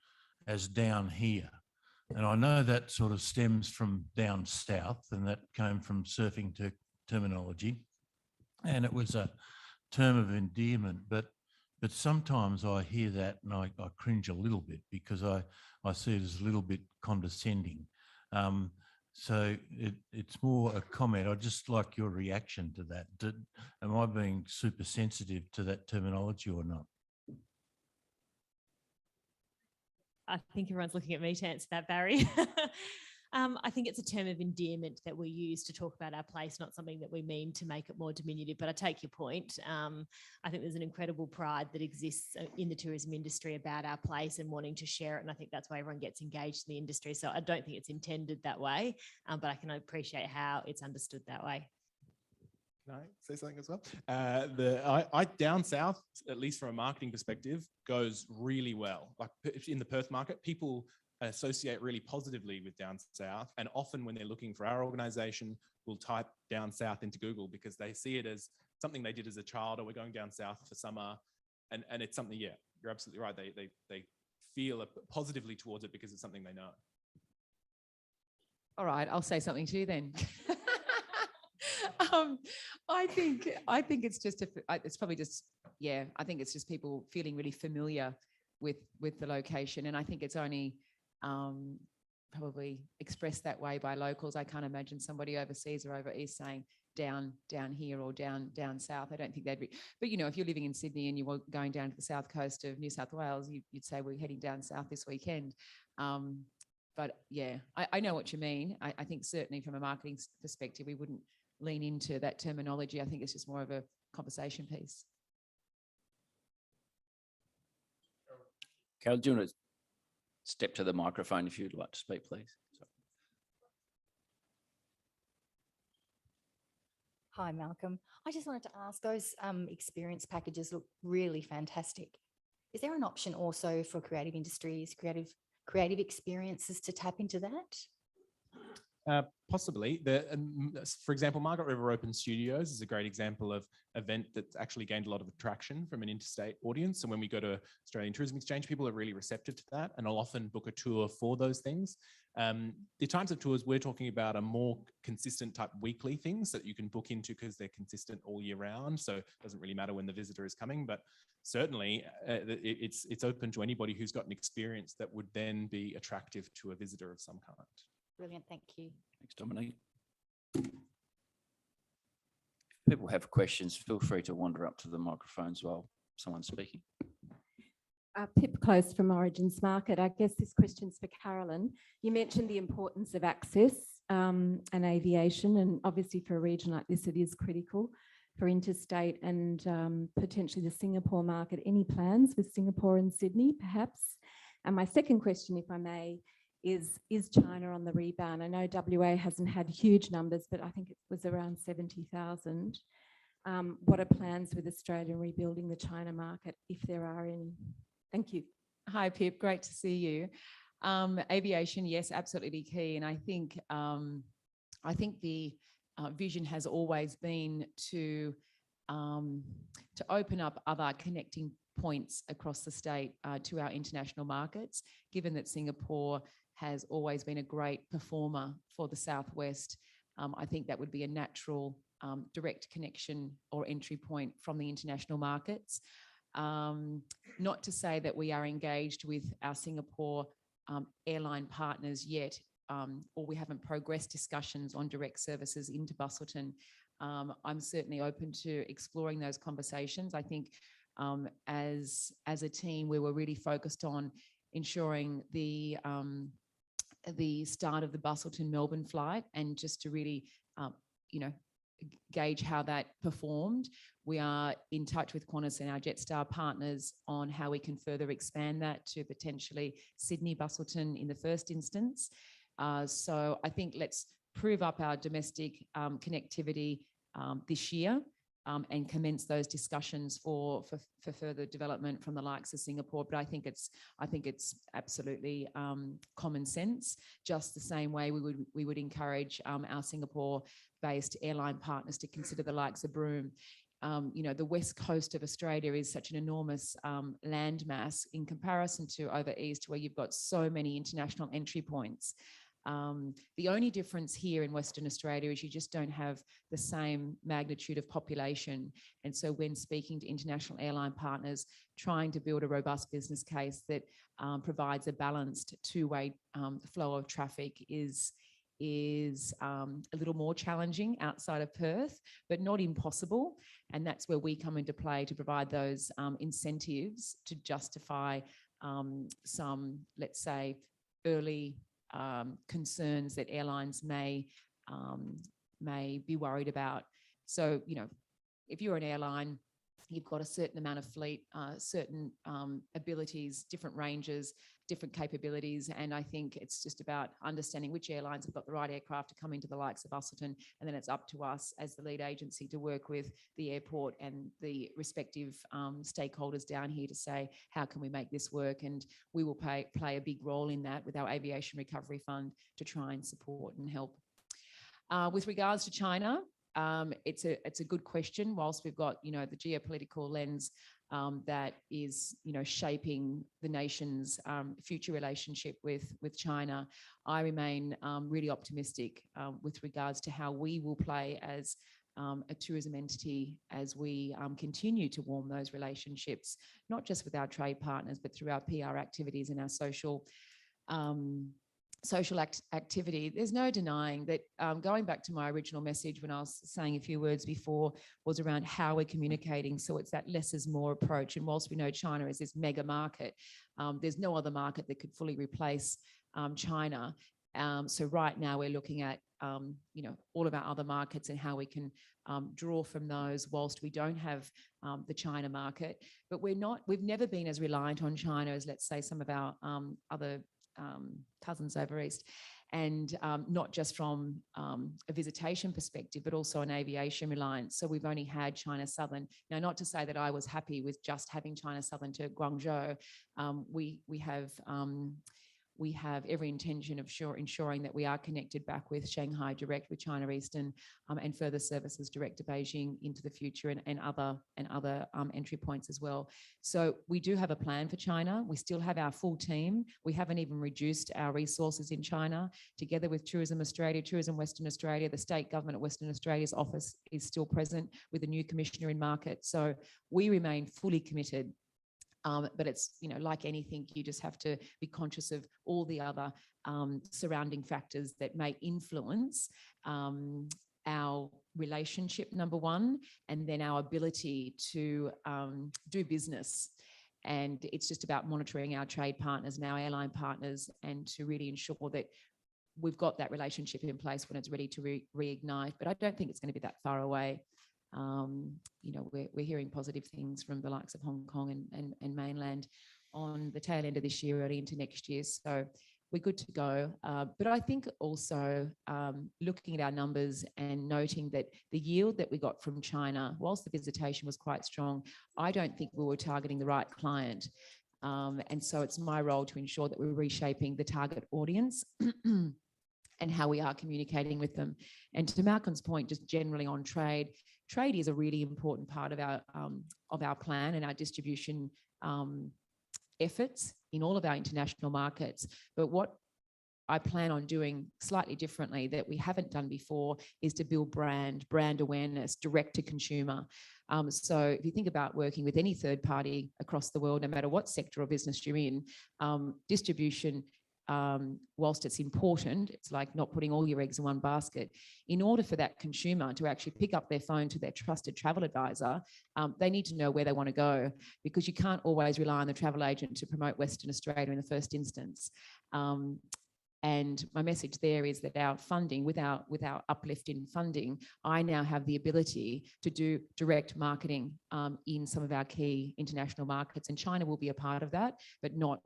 as down here. And I know that sort of stems from down south, and that came from surfing terminology. And it was a term of endearment, but sometimes I hear that and I cringe a little bit, because I see it as a little bit condescending. So it's more a comment. I'd just like your reaction to that. Am I being super sensitive to that terminology or not? I think everyone's looking at me to answer that, Barry. I think it's a term of endearment that we use to talk about our place, not something that we mean to make it more diminutive. But I take your point. I think there's an incredible pride that exists in the tourism industry about our place and wanting to share it. And I think that's why everyone gets engaged in the industry. So I don't think it's intended that way, but I can appreciate how it's understood that way. Can I say something as well? I down south, at least from a marketing perspective, goes really well. Like in the Perth market, people associate really positively with down south, and often when they're looking for our organisation, will type down south into Google because they see it as something they did as a child, or we're going down south for summer, and it's something. Yeah, you're absolutely right. They feel positively towards it because it's something they know. All right, I'll say something to you then. I think it's just it's probably just, yeah, I think it's just people feeling really familiar with the location, and I think it's only probably expressed that way by locals. I can't imagine somebody overseas or over east saying down here or down south. I don't think they'd be, but you know, if you're living in Sydney and you were going down to the south coast of New South Wales, you'd say we're heading down south this weekend. But yeah, I know what you mean. I think certainly from a marketing perspective, we wouldn't lean into that terminology. I think it's just more of a conversation piece. Carol, do you want to step to the microphone if you'd like to speak, please? Hi, Malcolm. I just wanted to ask, those experience packages look really fantastic. Is there an option also for creative industries, creative experiences to tap into that? Possibly. For example, Margaret River Open Studios is a great example of an event that's actually gained a lot of attraction from an interstate audience. And when we go to Australian Tourism Exchange, people are really receptive to that, and I'll often book a tour for those things. The types of tours we're talking about are more consistent type weekly things that you can book into because they're consistent all year round. So it doesn't really matter when the visitor is coming, but certainly it's open to anybody who's got an experience that would then be attractive to a visitor of some kind. Brilliant, thank you. Thanks, Dominique. If people have questions, feel free to wander up to the microphones while someone's speaking. Pip Close from Origins Market. I guess this question's for Carolyn. You mentioned the importance of access and aviation, and obviously for a region like this, it is critical for interstate and potentially the Singapore market. Any plans with Singapore and Sydney, perhaps? And my second question, if I may, is China on the rebound? I know WA hasn't had huge numbers, but I think it was around 70,000. What are plans with Australia rebuilding the China market, if there are any? Thank you. Hi, Pip. Great to see you. Aviation, yes, absolutely key. And I think the vision has always been to open up other connecting points across the state to our international markets, given that Singapore has always been a great performer for the Southwest. I think that would be a natural direct connection or entry point from the international markets. Not to say that we are engaged with our Singapore airline partners yet, or we haven't progressed discussions on direct services into Busselton. I'm certainly open to exploring those conversations. I think as a team, we were really focused on ensuring the start of the Busselton-Melbourne flight, and just to really, gauge how that performed. We are in touch with Qantas and our Jetstar partners on how we can further expand that to potentially Sydney, Busselton in the first instance. So I think let's prove up our domestic connectivity this year. And commence those discussions for further development from the likes of Singapore. But I think it's absolutely common sense. Just the same way we would encourage our Singapore-based airline partners to consider the likes of Broome. The west coast of Australia is such an enormous landmass in comparison to over east, where you've got so many international entry points. The only difference here in Western Australia is you just don't have the same magnitude of population. And so when speaking to international airline partners, trying to build a robust business case that provides a balanced two-way flow of traffic is a little more challenging outside of Perth, but not impossible. And that's where we come into play to provide those incentives to justify some, let's say, early concerns that airlines may be worried about. So, you know, if you're an airline, you've got a certain amount of fleet, certain abilities, different ranges, different capabilities. And I think it's just about understanding which airlines have got the right aircraft to come into the likes of Busselton. And then it's up to us as the lead agency to work with the airport and the respective stakeholders down here to say, how can we make this work? And we will play a big role in that with our Aviation Recovery Fund to try and support and help. With regards to China, it's a good question. Whilst we've got, you know, the geopolitical lens that is, you know, shaping the nation's future relationship with China, I remain really optimistic with regards to how we will play as a tourism entity as we continue to warm those relationships, not just with our trade partners, but through our PR activities and our social activity. There's no denying that going back to my original message when I was saying a few words before was around how we're communicating. So it's that less is more approach. And whilst we know China is this mega market, there's no other market that could fully replace China. So right now we're looking at, you know, all of our other markets and how we can draw from those whilst we don't have the China market. But we've never been as reliant on China as, let's say, some of our other cousins over east, and not just from a visitation perspective, but also an aviation reliance. So we've only had China Southern. Now, not to say that I was happy with just having China Southern to Guangzhou. We have every intention of ensuring that we are connected back with Shanghai direct, with China Eastern, and further services direct to Beijing into the future, and other entry points as well. So we do have a plan for China. We still have our full team. We haven't even reduced our resources in China. Together with Tourism Australia, Tourism Western Australia, the state government of Western Australia's office is still present with a new commissioner in market. So we remain fully committed. But it's, you know, like anything, you just have to be conscious of all the other surrounding factors that may influence our relationship, number one, and then our ability to do business. And it's just about monitoring our trade partners and our airline partners, and to really ensure that we've got that relationship in place when it's ready to reignite. But I don't think it's going to be that far away. You know, we're hearing positive things from the likes of Hong Kong and mainland on the tail end of this year, early into next year. So we're good to go. But I think also looking at our numbers and noting that the yield that we got from China, whilst the visitation was quite strong, I don't think we were targeting the right client. And so it's my role to ensure that we're reshaping the target audience and how we are communicating with them. And to Malcolm's point, just generally on trade is a really important part of our plan and our distribution efforts in all of our international markets. But what I plan on doing slightly differently that we haven't done before is to build brand awareness, direct to consumer. So if you think about working with any third party across the world, no matter what sector or business you're in, distribution, whilst it's important, it's like not putting all your eggs in one basket. In order for that consumer to actually pick up their phone to their trusted travel advisor, they need to know where they want to go, because you can't always rely on the travel agent to promote Western Australia in the first instance. And my message there is that our funding, with our uplift in funding, I now have the ability to do direct marketing in some of our key international markets, and China will be a part of that, but not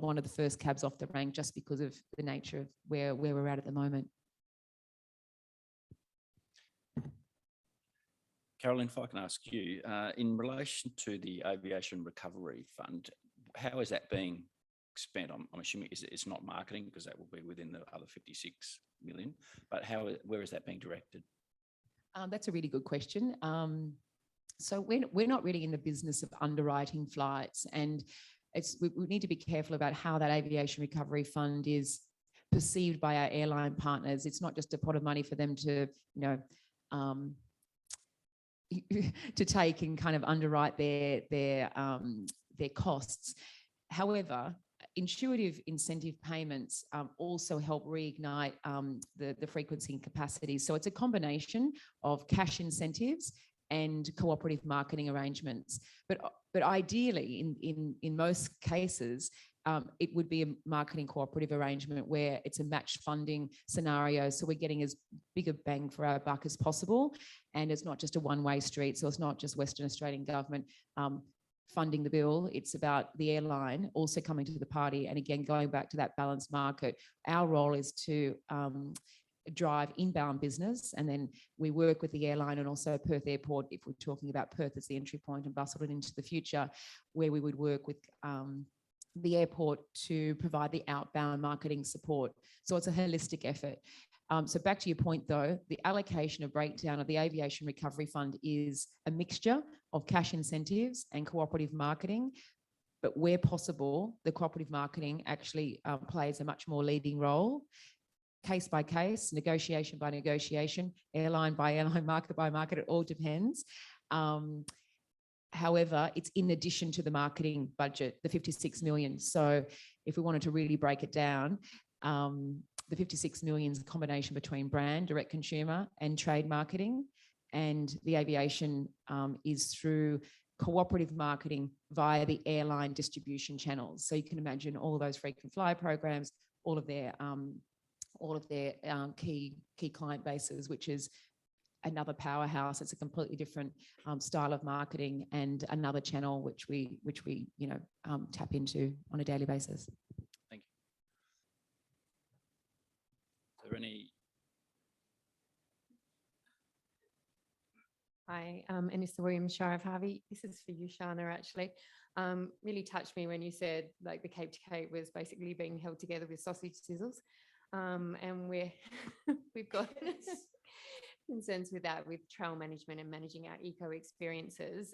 one of the first cabs off the rank, just because of the nature of where we're at the moment. Carolyn, if I can ask you, in relation to the Aviation Recovery Fund, how is that being spent? I'm assuming it's not marketing, because that will be within the other 56 million, but where is that being directed? That's a really good question. So we're not really in the business of underwriting flights, and we need to be careful about how that Aviation Recovery Fund is perceived by our airline partners. It's not just a pot of money for them to, you know, to take and kind of underwrite their costs. However, intuitive incentive payments also help reignite the frequency and capacity. So it's a combination of cash incentives and cooperative marketing arrangements. But ideally, in most cases, it would be a marketing cooperative arrangement where it's a matched funding scenario. So we're getting as big a bang for our buck as possible. And it's not just a one-way street. So it's not just Western Australian government funding the bill. It's about the airline also coming to the party. And again, going back to that balanced market, our role is to drive inbound business, and then we work with the airline and also Perth Airport, if we're talking about Perth as the entry point and Busselton into the future, where we would work with the airport to provide the outbound marketing support. So it's a holistic effort. So back to your point though, the allocation of breakdown of the Aviation Recovery Fund is a mixture of cash incentives and cooperative marketing. But where possible, the cooperative marketing actually plays a much more leading role. Case by case, negotiation by negotiation, airline by airline, market by market, it all depends. However, it's in addition to the marketing budget, the 56 million. So if we wanted to really break it down, the 56 million is a combination between brand, direct consumer and trade marketing. And the aviation is through cooperative marketing via the airline distribution channels. So you can imagine all of those frequent flyer programs, all of their key client bases, which is another powerhouse. It's a completely different style of marketing and another channel which we tap into on a daily basis. Thank you. Is there any? Hi, Anissa Williams, Shire of Harvey. This is for you, Shana, actually. Really touched me when you said like the Cape to Cape was basically being held together with sausage sizzles. And we've got concerns with that, with trail management and managing our eco experiences.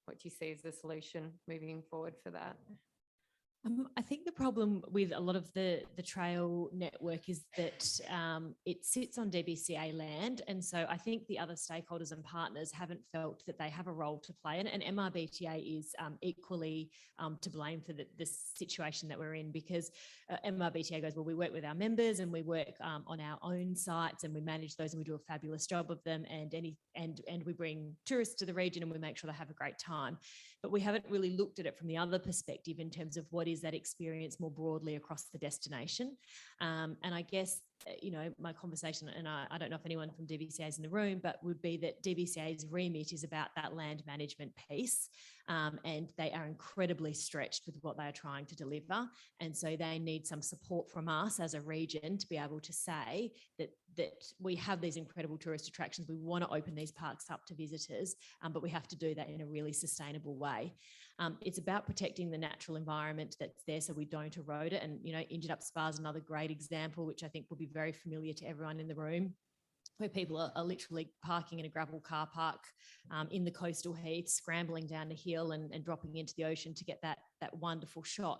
What do you see as the solution moving forward for that? I think the problem with a lot of the trail network is that it sits on DBCA land. And so I think the other stakeholders and partners haven't felt that they have a role to play in it. And MRBTA is equally to blame for the situation that we're in, because MRBTA goes, well, we work with our members and we work on our own sites and we manage those and we do a fabulous job of them, and we bring tourists to the region and we make sure they have a great time. But we haven't really looked at it from the other perspective in terms of what is that experience more broadly across the destination. And I guess, my conversation, and I don't know if anyone from DBCA is in the room, but would be that DBCA's remit is about that land management piece. And they are incredibly stretched with what they are trying to deliver. And so they need some support from us as a region to be able to say that we have these incredible tourist attractions. We want to open these parks up to visitors, but we have to do that in a really sustainable way. It's about protecting the natural environment that's there so we don't erode it. And, Injured Up Spa is another great example, which I think will be very familiar to everyone in the room, where people are literally parking in a gravel car park in the coastal heath, scrambling down a hill and dropping into the ocean to get that wonderful shot.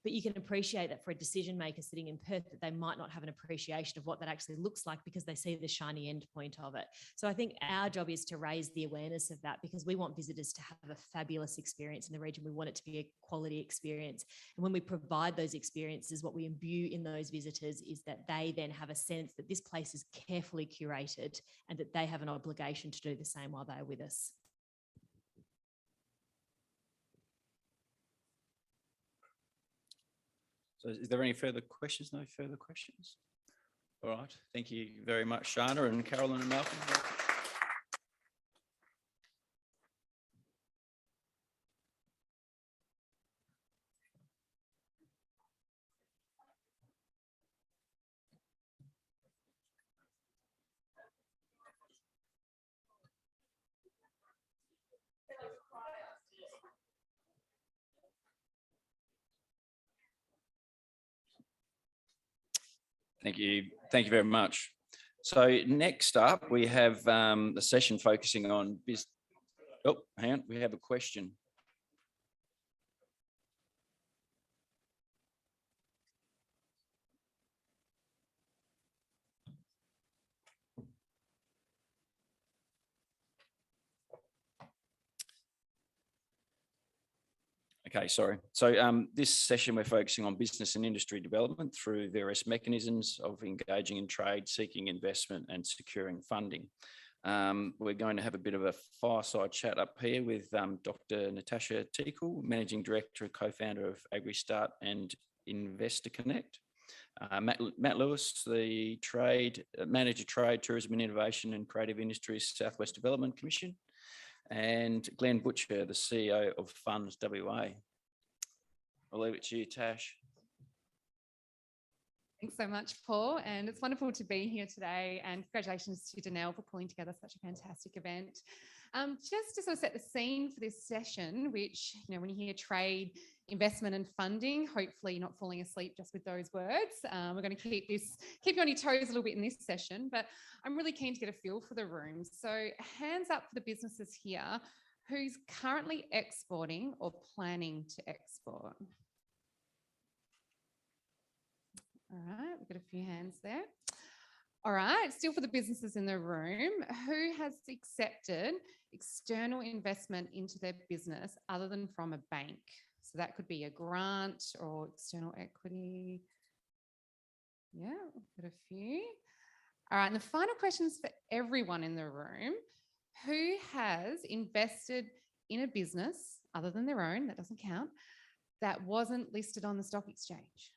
But you can appreciate that for a decision maker sitting in Perth, that they might not have an appreciation of what that actually looks like because they see the shiny end point of it. So I think our job is to raise the awareness of that, because we want visitors to have a fabulous experience in the region. We want it to be a quality experience. And when we provide those experiences, what we imbue in those visitors is that they then have a sense that this place is carefully curated and that they have an obligation to do the same while they are with us. So is there any further questions? No further questions? All right. Thank you very much, Shana and Carolyn and Malcolm. Thank you. Thank you very much. So next up, we have the session focusing on business. Oh, hang on. We have a question. Okay, sorry. So this session, we're focusing on business and industry development through various mechanisms of engaging in trade, seeking investment and securing funding. We're going to have a bit of a fireside chat up here with Dr. Natasha Tickle, Managing Director and Co-founder of AgriStart and Investor Connect. Matt Lewis, the Manager Trade, Tourism and Innovation and Creative Industries Southwest Development Commission, and Glenn Butcher, the CEO of Funds WA. I'll leave it to you, Tash. Thanks so much, Paul. And it's wonderful to be here today. And congratulations to Danelle for pulling together such a fantastic event. Just to sort of set the scene for this session, which, you know, when you hear trade, investment and funding, hopefully you're not falling asleep just with those words. We're going to keep you on your toes a little bit in this session, but I'm really keen to get a feel for the room. So hands up for the businesses here who's currently exporting or planning to export. All right, we've got a few hands there. All right, still for the businesses in the room, who has accepted external investment into their business other than from a bank? So that could be a grant or external equity. Yeah, we've got a few. All right, and the final questions for everyone in the room. Who has invested in a business other than their own, that doesn't count, that wasn't listed on the stock exchange?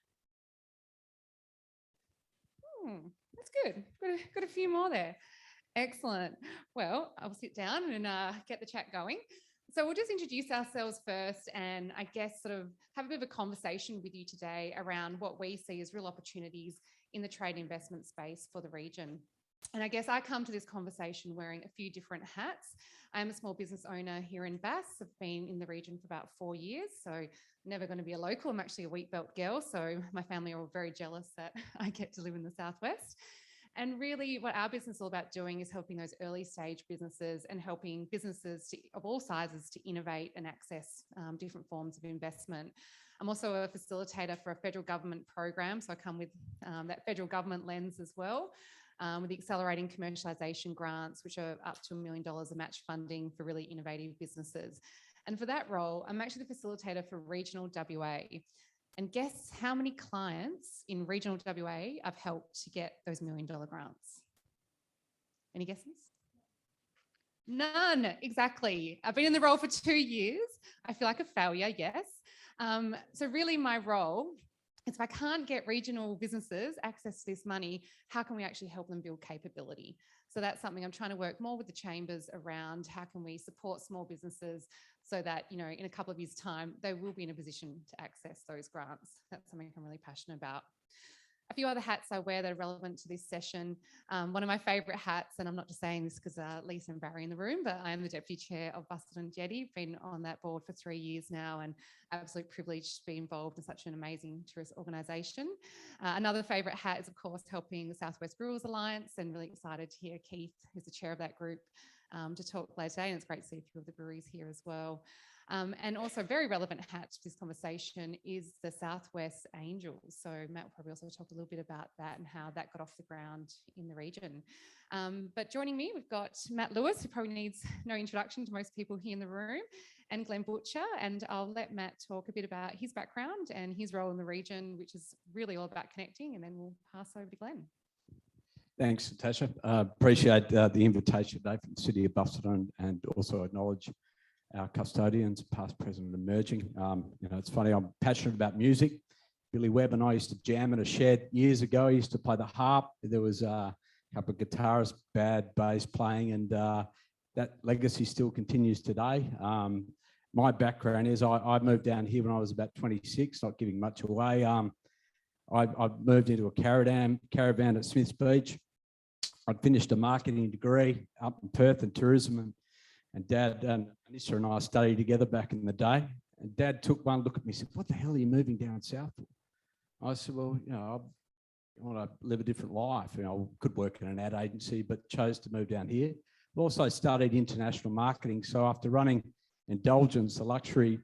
That's good. Got a few more there. Excellent. Well, I'll sit down and get the chat going. So we'll just introduce ourselves first and I guess sort of have a bit of a conversation with you today around what we see as real opportunities in the trade investment space for the region. And I guess I come to this conversation wearing a few different hats. I'm a small business owner here in Bass. I've been in the region for about 4 years, so never going to be a local. I'm actually a Wheatbelt girl, so my family are all very jealous that I get to live in the Southwest. And really what our business is all about doing is helping those early stage businesses and helping businesses of all sizes to innovate and access different forms of investment. I'm also a facilitator for a federal government program, so I come with that federal government lens as well. With the accelerating commercialisation grants, which are up to $1 million of match funding for really innovative businesses. And for that role, I'm actually the facilitator for regional WA. And guess how many clients in regional WA I've helped to get those $1 million grants? Any guesses? None, exactly. I've been in the role for 2 years. I feel like a failure, yes. So really my role, if I can't get regional businesses access to this money, how can we actually help them build capability? So that's something I'm trying to work more with the chambers around. How can we support small businesses so that, you know, in a couple of years' time, they will be in a position to access those grants? That's something I'm really passionate about. A few other hats I wear that are relevant to this session. One of my favourite hats, and I'm not just saying this because Lisa and Barry in the room, but I am the Deputy Chair of Busselton Jetty, been on that board for 3 years now and absolute privilege to be involved in such an amazing tourist organisation. Another favourite hat is, of course, helping the Southwest Brewers Alliance, and really excited to hear Keith, who's the chair of that group, to talk later today, and it's great to see a few of the breweries here as well. And also a very relevant hat to this conversation is the Southwest Angels. So Matt will probably also talk a little bit about that and how that got off the ground in the region. But joining me, we've got Matt Lewis, who probably needs no introduction to most people here in the room, and Glenn Butcher. And I'll let Matt talk a bit about his background and his role in the region, which is really all about connecting, and then we'll pass over to Glenn. Thanks, Natasha. Appreciate the invitation today from the City of Busselton, and also acknowledge our custodians, past, present, and emerging. You know, it's funny, I'm passionate about music. Billy Webb and I used to jam in a shed years ago. He used to play the harp. There was a couple of guitarists, bad bass playing, and that legacy still continues today. My background is I moved down here when I was about 26, not giving much away. I moved into a caravan at Smiths Beach. I'd finished a marketing degree up in Perth in tourism, and Dad and Anissa and I studied together back in the day. And Dad took one look at me and said, "What the hell are you moving down south for?" I said, "Well, you know, I want to live a different life. You know, I could work in an ad agency, but chose to move down here." I also studied international marketing. So after running Indulgence, the luxury,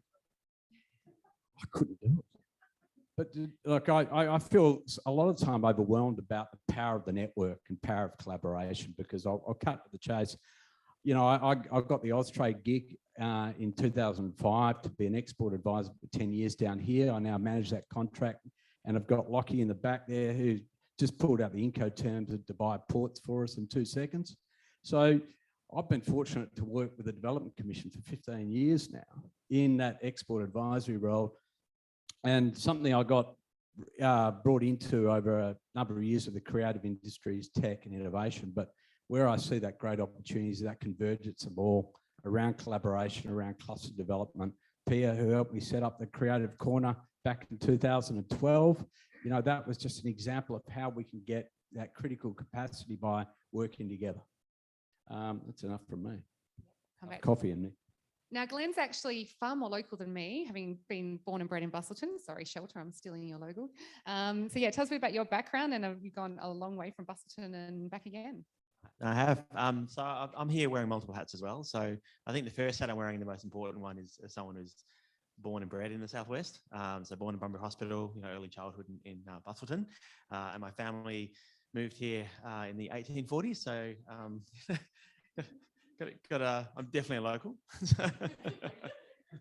I couldn't do it. But look, I feel a lot of the time overwhelmed about the power of the network and power of collaboration, because I'll cut to the chase. You know, I got the Austrade gig in 2005 to be an export advisor for 10 years down here. I now manage that contract, and I've got Lockie in the back there who just pulled out the Incoterms of Dubai ports for us in 2 seconds. So I've been fortunate to work with the Development Commission for 15 years now in that export advisory role. And something I got brought into over a number of years of the creative industries, tech and innovation. But where I see that great opportunity is that convergence of all around collaboration, around cluster development. Pia, who helped me set up the Creative Corner back in 2012, you know, that was just an example of how we can get that critical capacity by working together. That's enough from me. Come back. Coffee and me. Now, Glenn's actually far more local than me, having been born and bred in Bustleton. Sorry, Shelter, I'm stealing your logo. So yeah, tell us a bit about your background, and have you gone a long way from Bustleton and back again? I have. So I'm here wearing multiple hats as well. So I think the first hat I'm wearing, the most important one, is as someone who's born and bred in the Southwest. So born in Bunbury Hospital, you know, early childhood in Bustleton. And my family moved here in the 1840s. So I'm definitely a local. I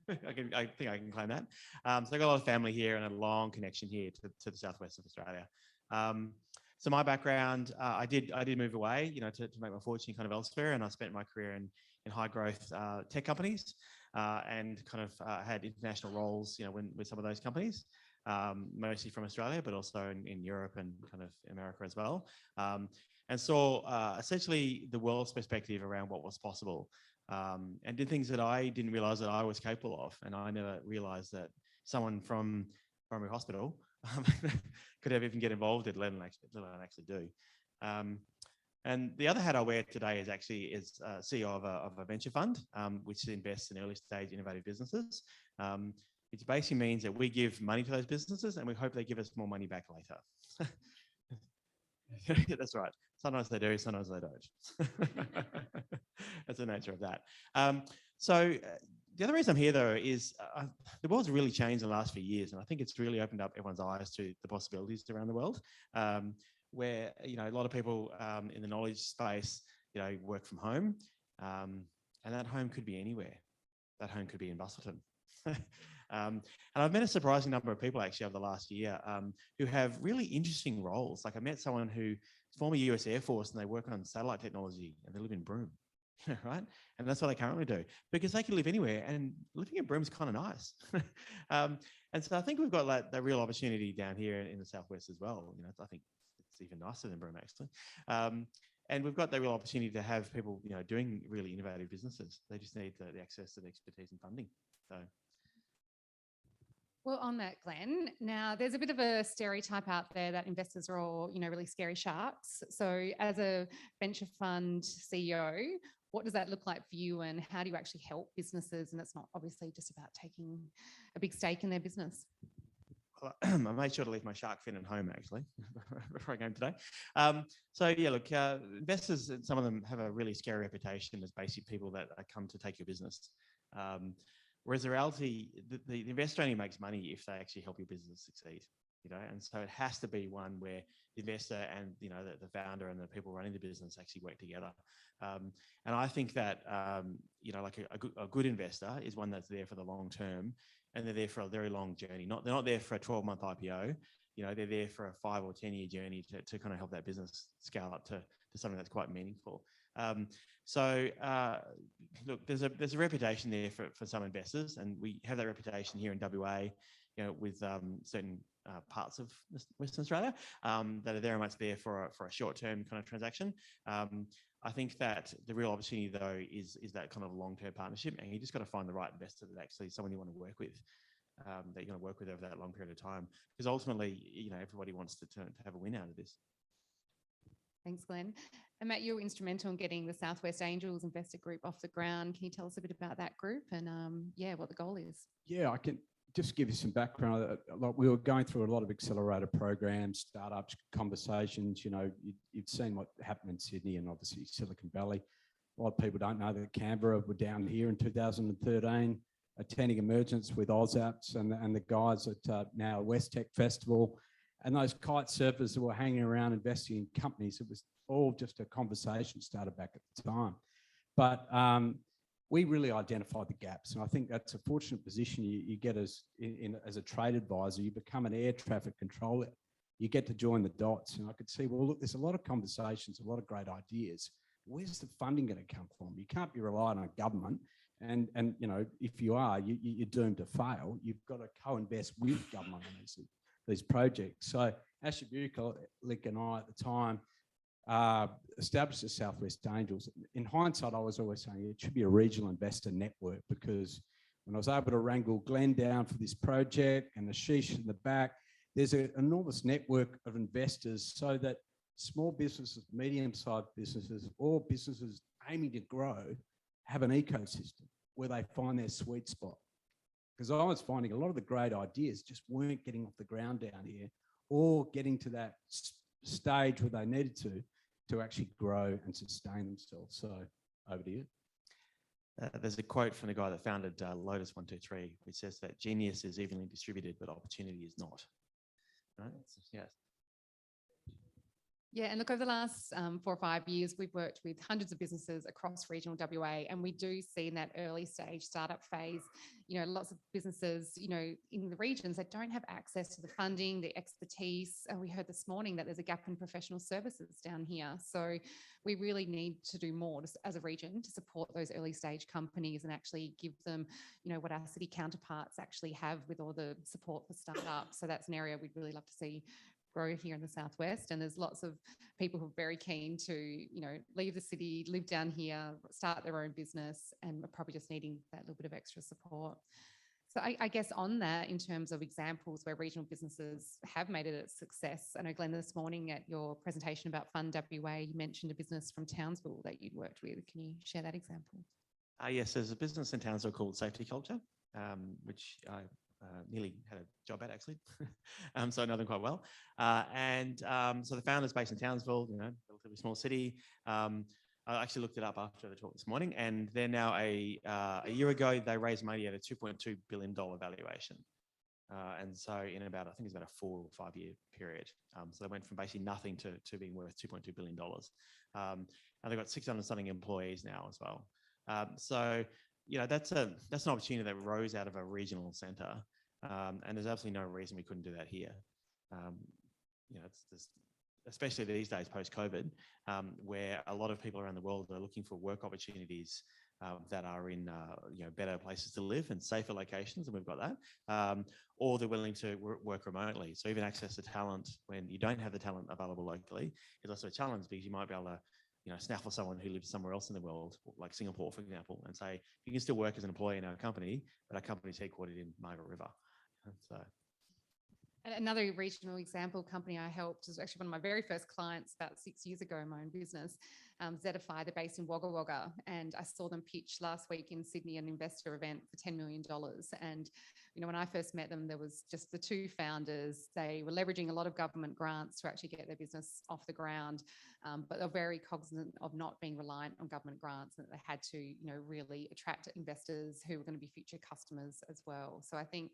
think I can claim that. So I got a lot of family here and a long connection here to the Southwest of Australia. So my background, I did move away, you know, to make my fortune kind of elsewhere, and I spent my career in high growth tech companies, and kind of had international roles, you know, with some of those companies, mostly from Australia, but also in Europe and kind of America as well, and saw essentially the world's perspective around what was possible, and did things that I didn't realize that I was capable of, and I never realized that someone from Bunbury Hospital could ever even get involved in, let alone actually do. And the other hat I wear today is actually CEO of a venture fund, which invests in early stage innovative businesses. It basically means that we give money to those businesses and we hope they give us more money back later. That's right. Sometimes they do, sometimes they don't. That's the nature of that. So the other reason I'm here, though, is the world's really changed in the last few years, and I think it's really opened up everyone's eyes to the possibilities around the world, where, you know, a lot of people in the knowledge space, you know, work from home, and that home could be anywhere. That home could be in Bustleton. And I've met a surprising number of people actually over the last year who have really interesting roles. Like I met someone who's former US Air Force and they work on satellite technology and they live in Broome, right? And that's what they currently do because they can live anywhere, and living in Broome is kind of nice. And so I think we've got like that real opportunity down here in the Southwest as well. You know, I think it's even nicer than Broome actually. And we've got that real opportunity to have people, you know, doing really innovative businesses. They just need the access to the expertise and funding. So. Well, on that, Glenn, now there's a bit of a stereotype out there that investors are all, you know, really scary sharks. So as a venture fund CEO, what does that look like for you, and how do you actually help businesses? And it's not obviously just about taking a big stake in their business. Well, I made sure to leave my shark fin at home actually before I came today. So yeah, look, investors, some of them have a really scary reputation as basically people that come to take your business. Whereas the reality, the investor only makes money if they actually help your business succeed, you know, and so it has to be one where the investor and, you know, the founder and the people running the business actually work together. And I think that, you know, like a good investor is one that's there for the long term, and they're there for a very long journey. They're not there for a 12-month IPO, you know, they're there for a 5 or 10-year journey to kind of help that business scale up to something that's quite meaningful. So look, there's a reputation there for some investors, and we have that reputation here in WA, you know, with certain parts of Western Australia that are very much there for a short-term kind of transaction. I think that the real opportunity though is that kind of long-term partnership, and you just got to find the right investor that actually someone you want to work with, that you're going to work with over that long period of time, because ultimately, you know, everybody wants to have a win out of this. Thanks, Glenn. And Matt, you were instrumental in getting the Southwest Angels Investor Group off the ground. Can you tell us a bit about that group and yeah, what the goal is? Yeah, I can just give you some background. Like we were going through a lot of accelerator programs, startups, conversations. You know, you've seen what happened in Sydney and obviously Silicon Valley. A lot of people don't know that Canberra were down here in 2013, attending Emergence with OzApps and the guys at now West Tech Festival. And those kite surfers that were hanging around investing in companies, it was all just a conversation started back at the time. But we really identified the gaps. And I think that's a fortunate position you get as a trade advisor. You become an air traffic controller. You get to join the dots. And I could see, well, look, there's a lot of conversations, a lot of great ideas, where's the funding going to come from? You can't be relying on government. And you know, if you are, you're doomed to fail. You've got to co-invest with government on these projects. So Ashley Bucolic and I at the time established the Southwest Angels. In hindsight, I was always saying it should be a regional investor network, because when I was able to wrangle Glenn down for this project and Ashish in the back, there's an enormous network of investors so that small businesses, medium-sized businesses, or businesses aiming to grow have an ecosystem where they find their sweet spot. Because I was finding a lot of the great ideas just weren't getting off the ground down here, or getting to that stage where they needed to actually grow and sustain themselves. So over to you. There's a quote from the guy that founded Lotus 123, which says that genius is evenly distributed, but opportunity is not. Right? Yes. Yeah, and look, over the last 4 or 5 years, we've worked with hundreds of businesses across regional WA, and we do see in that early stage startup phase, you know, lots of businesses, you know, in the regions that don't have access to the funding, the expertise. And we heard this morning that there's a gap in professional services down here. So we really need to do more as a region to support those early stage companies and actually give them, you know, what our city counterparts actually have with all the support for startups. So that's an area we'd really love to see grow here in the Southwest. And there's lots of people who are very keen to, you know, leave the city, live down here, start their own business, and are probably just needing that little bit of extra support. So I guess on that, in terms of examples where regional businesses have made it a success, I know, Glenn, this morning at your presentation about Fund WA, you mentioned a business from Townsville that you'd worked with. Can you share that example? Yes, there's a business in Townsville called Safety Culture, which I nearly had a job at, actually. So I know them quite well. So the founder's based in Townsville, you know, relatively small city. I actually looked it up after the talk this morning, and they're now a year ago, they raised money at a $2.2 billion valuation. And so in about, I think it's about a 4 or 5 year period. So they went from basically nothing to being worth $2.2 billion. And they've got 600 something employees now as well. So, you know, that's an opportunity that rose out of a regional centre. And there's absolutely no reason we couldn't do that here. You know, it's especially these days post-COVID, where a lot of people around the world are looking for work opportunities that are in you know, better places to live and safer locations, and we've got that. Or they're willing to work remotely. So even access to talent when you don't have the talent available locally is also a challenge, because you might be able to, you know, snaffle someone who lives somewhere else in the world, like Singapore, for example, and say, you can still work as an employee in our company, but our company's headquartered in Margaret River. So. And another regional example company I helped is actually one of my very first clients about 6 years ago in my own business, Zetify. They're based in Wagga Wagga, and I saw them pitch last week in Sydney, an investor event for $10 million. And, you know, when I first met them, there was just the two founders. They were leveraging a lot of government grants to actually get their business off the ground, but they're very cognizant of not being reliant on government grants, and that they had to, you know, really attract investors who were going to be future customers as well. So I think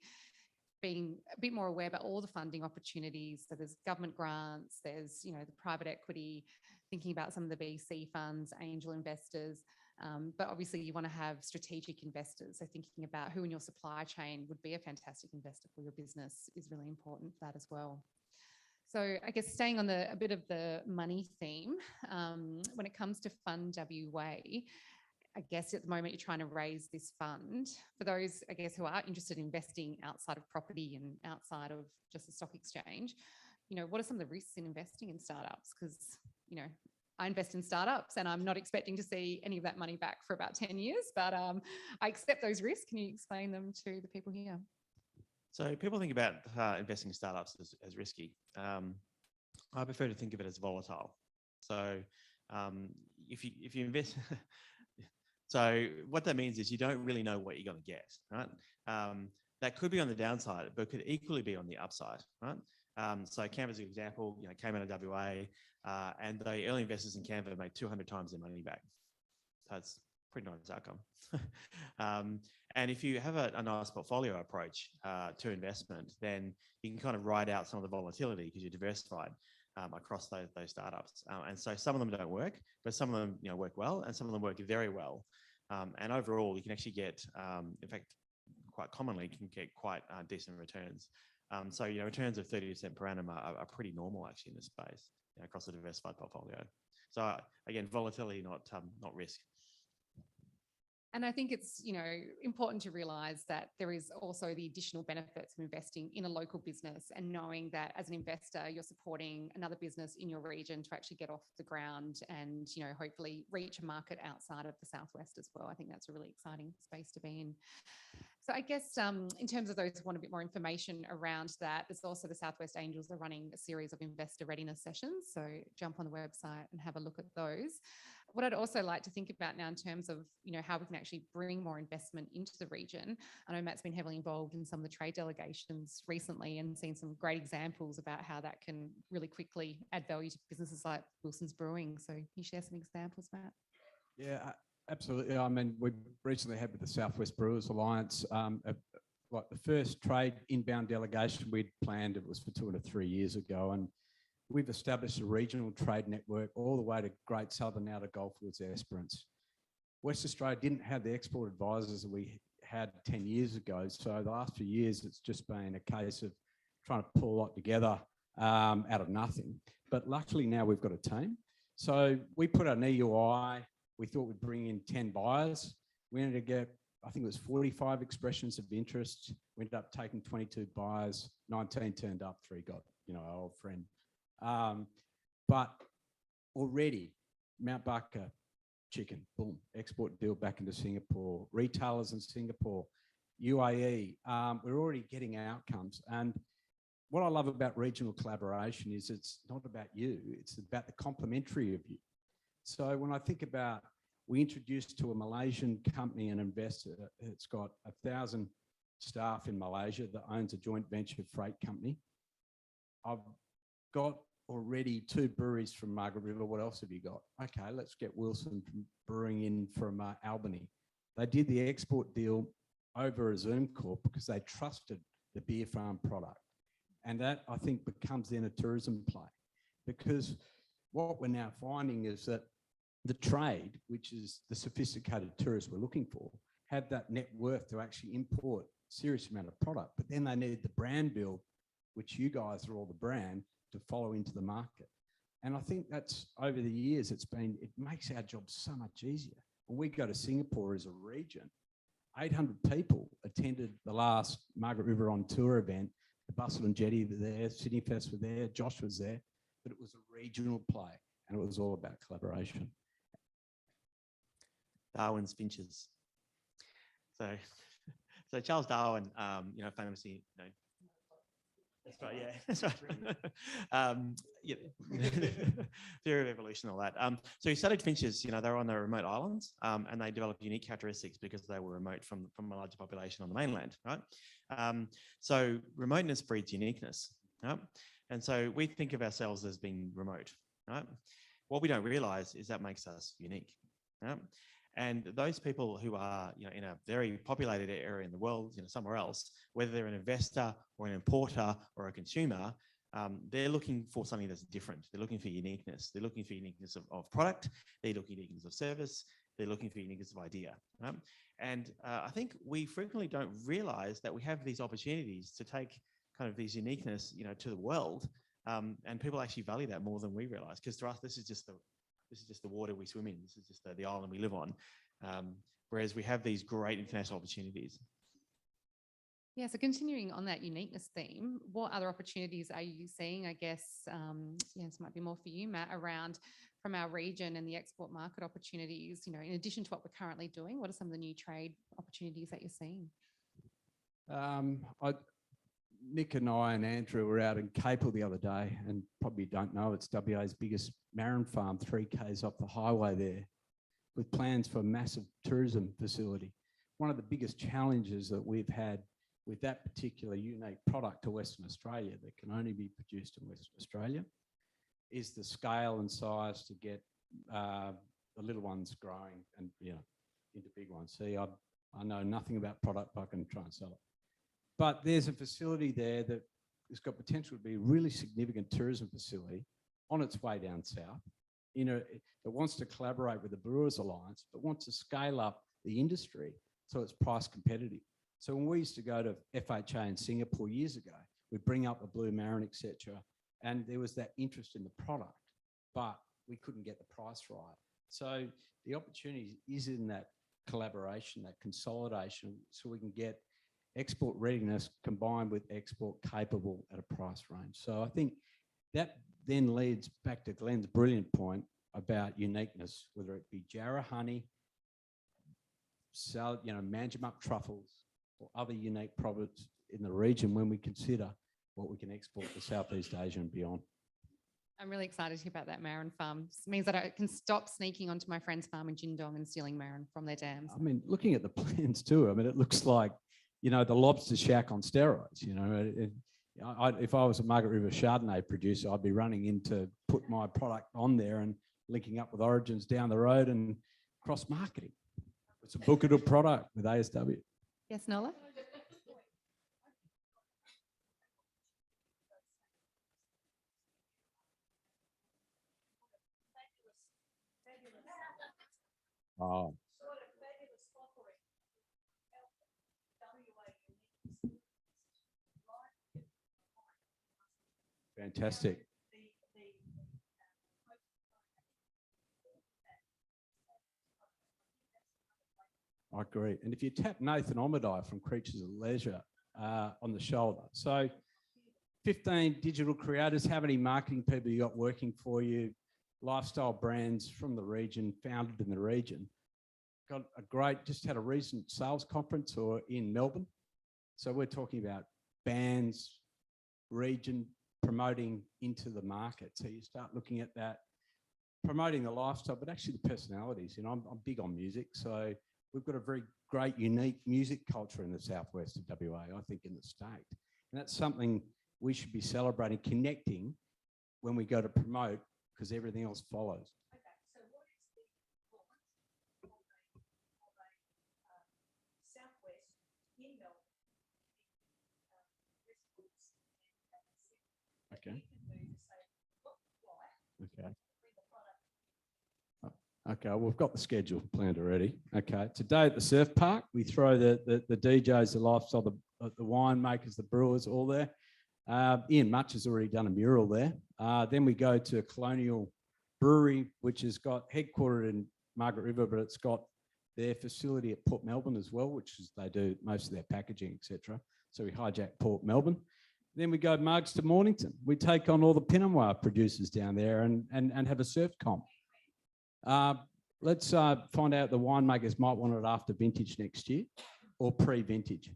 being a bit more aware about all the funding opportunities. So there's government grants, there's, you know, the private equity, thinking about some of the VC funds, angel investors, but obviously you want to have strategic investors. So thinking about who in your supply chain would be a fantastic investor for your business is really important for that as well. So I guess staying on a bit of the money theme, when it comes to Fund WA, I guess at the moment you're trying to raise this fund. For those, I guess, who are interested in investing outside of property and outside of just the stock exchange, you know, what are some of the risks in investing in startups? Because, you know, I invest in startups and I'm not expecting to see any of that money back for about 10 years, but I accept those risks. Can you explain them to the people here? So people think about investing in startups as risky. I prefer to think of it as volatile. So if you invest... So what that means is you don't really know what you're going to get, right? That could be on the downside, but could equally be on the upside, right? So Canva's an example, you know, came out of WA, and the early investors in Canva made 200 times their money back. So it's a pretty nice outcome. And if you have a nice portfolio approach to investment, then you can kind of ride out some of the volatility because you're diversified across those startups. And so some of them don't work, but some of them, you know, work well, and some of them work very well. And overall, you can actually get, in fact, quite commonly, you can get quite decent returns. So, you know, returns of 30% per annum are pretty normal actually in this space, you know, across a diversified portfolio. So again, volatility, not risk. And I think it's, important to realise that there is also the additional benefits of investing in a local business and knowing that as an investor, you're supporting another business in your region to actually get off the ground and, hopefully reach a market outside of the Southwest as well. I think that's a really exciting space to be in. So I guess in terms of those who want a bit more information around that, there's also the Southwest Angels are running a series of investor readiness sessions. So jump on the website and have a look at those. What I'd also like to think about now in terms of, how we can actually bring more investment into the region. I know Matt's been heavily involved in some of the trade delegations recently and seen some great examples about how that can really quickly add value to businesses like Wilson's Brewing. So can you share some examples, Matt? Yeah, absolutely. I mean, we recently had with the Southwest Brewers Alliance, like the first trade inbound delegation we'd planned, it was for 2 to 3 years ago. And we've established a regional trade network all the way to Great Southern, out of Goldfields, Esperance. West Australia didn't have the export advisors that we had 10 years ago. So the last few years, it's just been a case of trying to pull a lot together out of nothing. But luckily now we've got a team. So we put an EUI. We thought we'd bring in 10 buyers. We ended up get, I think it was 45 expressions of interest. We ended up taking 22 buyers, 19 turned up, 3 got, our old friend. But already Mount Barker chicken, boom, export deal back into Singapore, retailers in Singapore, UAE, we're already getting outcomes. And what I love about regional collaboration is it's not about you, it's about the complementary of you. So when I think about, we introduced to a Malaysian company, an investor, it's got 1,000 staff in Malaysia that owns a joint venture freight company. I've got already 2 breweries from Margaret River. What else have you got? Okay, let's get Wilson Brewing in from Albany. They did the export deal over a Zoom call because they trusted the Beer Farm product. And that, I think, becomes then a tourism play. Because what we're now finding is that the trade, which is the sophisticated tourists we're looking for, have that net worth to actually import a serious amount of product. But then they need the brand build, which you guys are all the brand, to follow into the market. And I think that's over the years, it makes our job so much easier. When we go to Singapore as a region, 800 people attended the last Margaret River on Tour event. The Bustle and Jetty were there, Sydney Fest were there, Josh was there, but it was a regional play and it was all about collaboration. Darwin's finches. So Charles Darwin, famously, that's right, yeah, that's right. Theory of evolution, all that. So he studied finches, they were on the remote islands and they developed unique characteristics because they were remote from a larger population on the mainland, right? So remoteness breeds uniqueness, right? And so we think of ourselves as being remote, right? What we don't realize is that makes us unique, right? And those people who are, in a very populated area in the world, somewhere else, whether they're an investor or an importer or a consumer, they're looking for something that's different. They're looking for uniqueness. They're looking for uniqueness of product. They're looking for uniqueness of service. They're looking for uniqueness of idea. Right? And I think we frequently don't realize that we have these opportunities to take kind of these uniqueness, to the world, and people actually value that more than we realize. Because to us, this is just the water we swim in. This is just the island we live on. Whereas we have these great international opportunities. Yeah, so continuing on that uniqueness theme, what other opportunities are you seeing? I guess, this might be more for you, Matt, around from our region and the export market opportunities, in addition to what we're currently doing, what are some of the new trade opportunities that you're seeing? Nick and I and Andrew were out in Capel the other day, and probably don't know, it's WA's biggest marron farm, 3 k's off the highway there, with plans for a massive tourism facility. One of the biggest challenges that we've had with that particular unique product to Western Australia that can only be produced in Western Australia is the scale and size to get the little ones growing and into big ones. See, I know nothing about product, but I can try and sell it. But there's a facility there that has got potential to be a really significant tourism facility on its way down south. It wants to collaborate with the Brewers Alliance, but wants to scale up the industry so it's price competitive. So when we used to go to FHA in Singapore years ago, we'd bring up the blue marron, etc., and there was that interest in the product, but we couldn't get the price right. So the opportunity is in that collaboration, that consolidation, so we can get export readiness combined with export capable at a price range. So I think that then leads back to Glenn's brilliant point about uniqueness, whether it be Jarrah honey, Manjimup truffles, or other unique products in the region when we consider what we can export to Southeast Asia and beyond. I'm really excited to hear about that Marron farm. It means that I can stop sneaking onto my friend's farm in Jindong and stealing Marron from their dams. I mean, looking at the plans too, I mean, it looks like, the lobster shack on steroids, if I was a Margaret River Chardonnay producer, I'd be running in to put my product on there and linking up with Origins down the road and cross-marketing. It's a bookable product with ASW. Yes, Nola? Oh. Fantastic. I agree. And if you tap Nathan Omidai from Creatures of Leisure on the shoulder, so 15 digital creators, how many marketing people you got working for you, lifestyle brands from the region, founded in the region. Got a great, just had a recent sales conference in Melbourne. So we're talking about bands, region, promoting into the market. So you start looking at that, promoting the lifestyle, but actually the personalities. I'm big on music. So we've got a very great, unique music culture in the southwest of WA, I think in the state. And that's something we should be celebrating, connecting when we go to promote, because everything else follows. Okay, so what is the performance of a southwest in Melbourne? Okay. Okay, we've got the schedule planned already. Okay, today at the surf park, we throw the DJs, the lifestyle, the winemakers, the brewers, all there. Ian Much has already done a mural there. Then we go to Colonial Brewery, which has got headquartered in Margaret River, but it's got their facility at Port Melbourne as well, which is they do most of their packaging, etc. So we hijack Port Melbourne. Then we go mugs to Mornington. We take on all the Pinot Noir producers down there and have a surf comp. Let's find out the winemakers might want it after vintage next year or pre-vintage.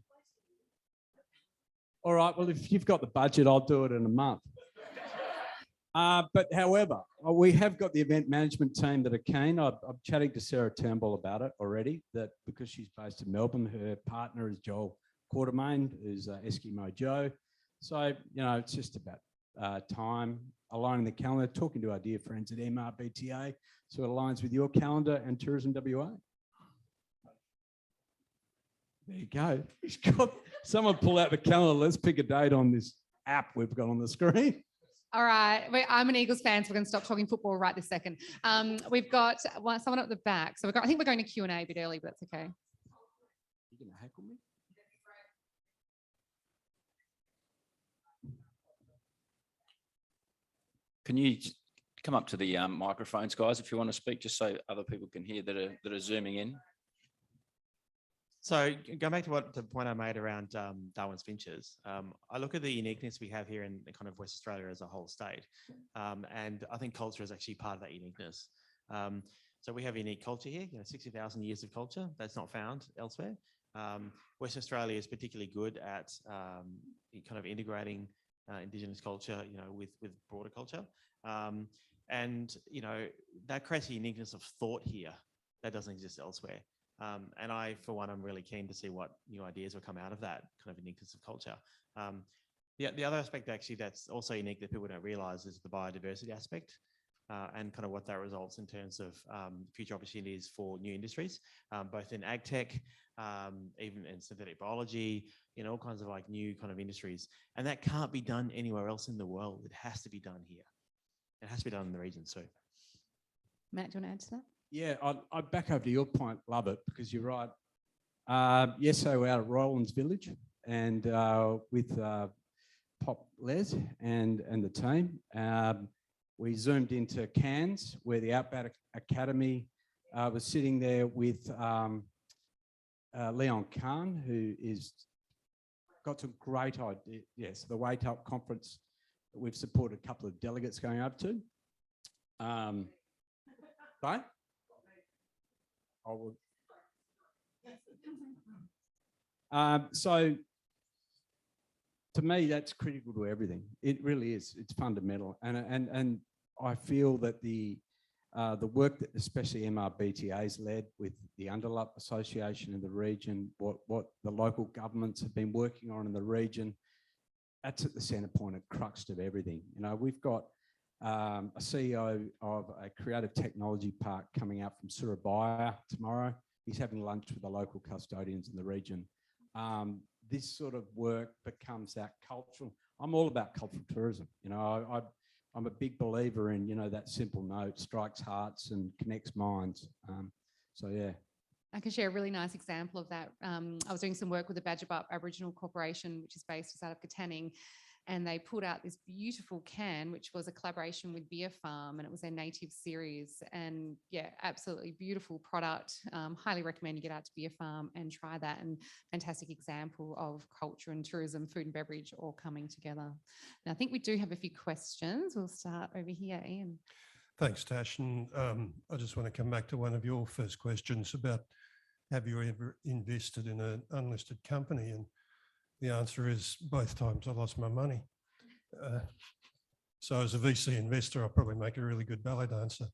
All right, well, if you've got the budget, I'll do it in a month. But however, we have got the event management team that are keen. I'm chatting to Sarah Turnbull about it already, that because she's based in Melbourne, her partner is Joel Quartermain, who's Eskimo Joe. So, it's just about time, aligning the calendar, talking to our dear friends at MRBTA, so it aligns with your calendar and Tourism WA. There you go. He's got someone pull out the calendar. Let's pick a date on this app we've got on the screen. All right. I'm an Eagles fan, so we're going to stop talking football right this second. We've got someone at the back. So I think we're going to Q&A a bit early, but that's okay. You're going to heckle me? Can you come up to the microphones, guys, if you want to speak, just so other people can hear that are zooming in? So going back to the point I made around Darwin's Finches, I look at the uniqueness we have here in kind of West Australia as a whole state. And I think culture is actually part of that uniqueness. So we have a unique culture here, 60,000 years of culture that's not found elsewhere. West Australia is particularly good at kind of integrating Indigenous culture, with broader culture. And that creates a uniqueness of thought here that doesn't exist elsewhere. And I, for one, I'm really keen to see what new ideas will come out of that kind of uniqueness of culture. The other aspect actually that's also unique that people don't realize is the biodiversity aspect and kind of what that results in terms of future opportunities for new industries, both in ag tech, even in synthetic biology, all kinds of like new kind of industries. And that can't be done anywhere else in the world. It has to be done here. It has to be done in the region too. Matt, do you want to add to that? Yeah, I'd back over to your point, love it, because you're right. So we're out at Rollins Village and with Pop Les and the team. we zoomed into Cairns, where the Outback Academy was sitting there with Leon Kahn, who is got some great ideas. Yes, the Wait Up conference that we've supported a couple of delegates going up to. Right? So to me, that's critical to everything. It really is. It's fundamental, and I feel that the work that especially MRBTA's led with the Underlup Association in the region, what the local governments have been working on in the region, that's at the centre point, a crux of everything. You know, we've got a CEO of a creative technology park coming out from Surabaya tomorrow. He's having lunch with the local custodians in the region. This sort of work becomes that cultural. I'm all about cultural tourism. You know, I'm a big believer in, you know, that simple note strikes hearts and connects minds. So, yeah. I can share a really nice example of that. I was doing some work with the Badgerbup Aboriginal Corporation, which is based just out of Katanning, and they put out this beautiful can, which was a collaboration with Beer Farm, and it was their native series. And yeah, absolutely beautiful product. Highly recommend you get out to Beer Farm and try that. And fantastic example of culture and tourism, food and beverage all coming together. Now, I think we do have a few questions. We'll start over here, Ian. Thanks, Tash. And I just want to come back to one of your first questions about, have you ever invested in an unlisted company? And the answer is both times I lost my money. So as a VC investor, I'll probably make a really good ballet dancer.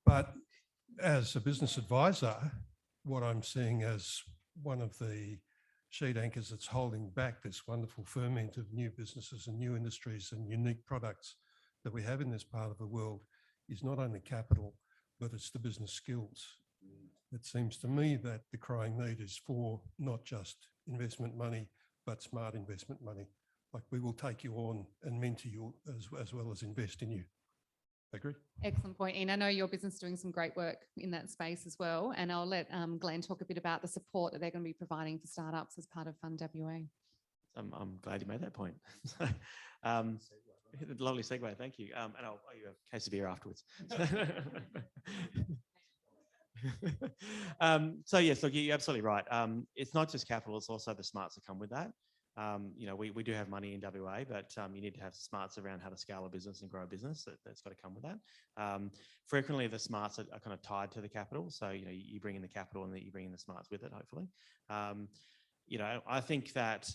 But as a business advisor, what I'm seeing as one of the sheet anchors that's holding back this wonderful ferment of new businesses and new industries and unique products that we have in this part of the world is not only capital, but it's the business skills. It seems to me that the crying need is for not just investment money, but smart investment money. Like, we will take you on and mentor you as well as invest in you. Agree? Excellent point, Ian. I know your business is doing some great work in that space as well. And I'll let Glenn talk a bit about the support that they're going to be providing for startups as part of Fund WA. I'm glad you made that point. Lovely segue, thank you. And I'll owe you a case of beer afterwards. So yes, look, you're absolutely right. It's not just capital, it's also the smarts that come with that. You know, we do have money in WA, but you need to have smarts around how to scale a business and grow a business. That's got to come with that. Frequently, the smarts are kind of tied to the capital. So, you know, you bring in the capital and then you bring in the smarts with it, hopefully. You know, I think that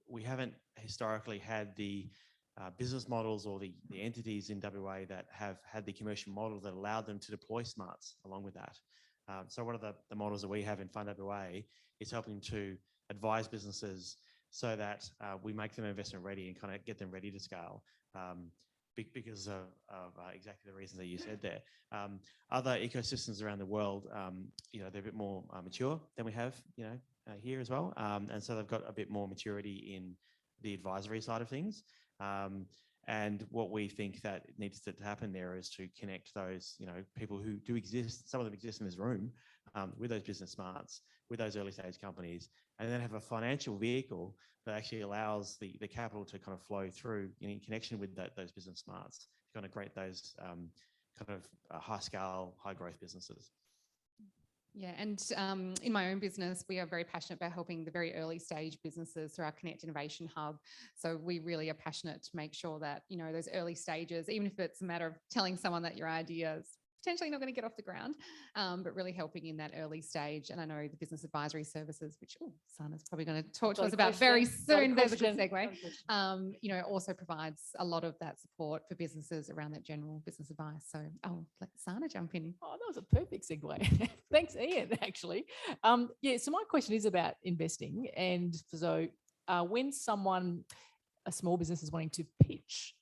we haven't historically had the business models or the entities in WA that have had the commercial model that allowed them to deploy smarts along with that. So one of the models that we have in Fund WA is helping to advise businesses so that we make them investment ready and kind of get them ready to scale because of exactly the reasons that you said there. Other ecosystems around the world, you know, they're a bit more mature than we have, you know, here as well. And so they've got a bit more maturity in the advisory side of things. And what we think that needs to happen there is to connect those, you know, people who do exist, some of them exist in this room, with those business smarts, with those early stage companies, and then have a financial vehicle that actually allows the capital to kind of flow through in connection with those business smarts to kind of create those kind of high scale, high growth businesses. Yeah, and in my own business, we are very passionate about helping the very early stage businesses through our Connect Innovation Hub. So we really are passionate to make sure that, you know, those early stages, even if it's a matter of telling someone that your idea is potentially not going to get off the ground, but really helping in that early stage. And I know the business advisory services, which Sana's probably going to talk to us about very soon. There's a good segue. You know, also provides a lot of that support for businesses around that general business advice. So I'll let Sana jump in. Oh, that was a perfect segue. Thanks, Ian, actually. Yeah, so my question is about investing. And so when a small business is wanting to pitch,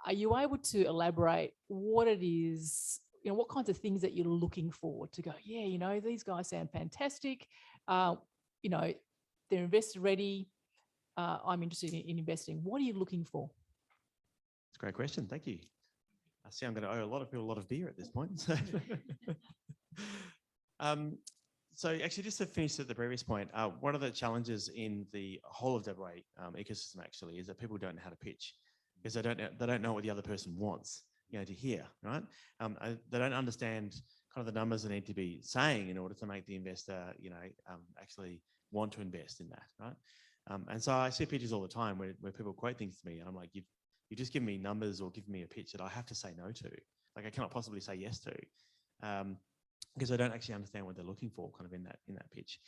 are you able to elaborate what it is, you know, what kinds of things that you're looking for to go, yeah, you know, these guys sound fantastic. You know, they're investor ready. I'm interested in investing. What are you looking for? It's a great question. Thank you. I see I'm going to owe a lot of people a lot of beer at this point. So actually, just to finish at the previous point, one of the challenges in the whole of WA ecosystem actually is that people don't know how to pitch because they don't know what the other person wants. to hear, right? They don't understand kind of the numbers they need to be saying in order to make the investor, actually want to invest in that, right? And so I see pitches all the time where people quote things to me, and I'm like, you just give me numbers or give me a pitch that I have to say no to. Like I cannot possibly say yes to, because I don't actually understand what they're looking for, kind of in that pitch.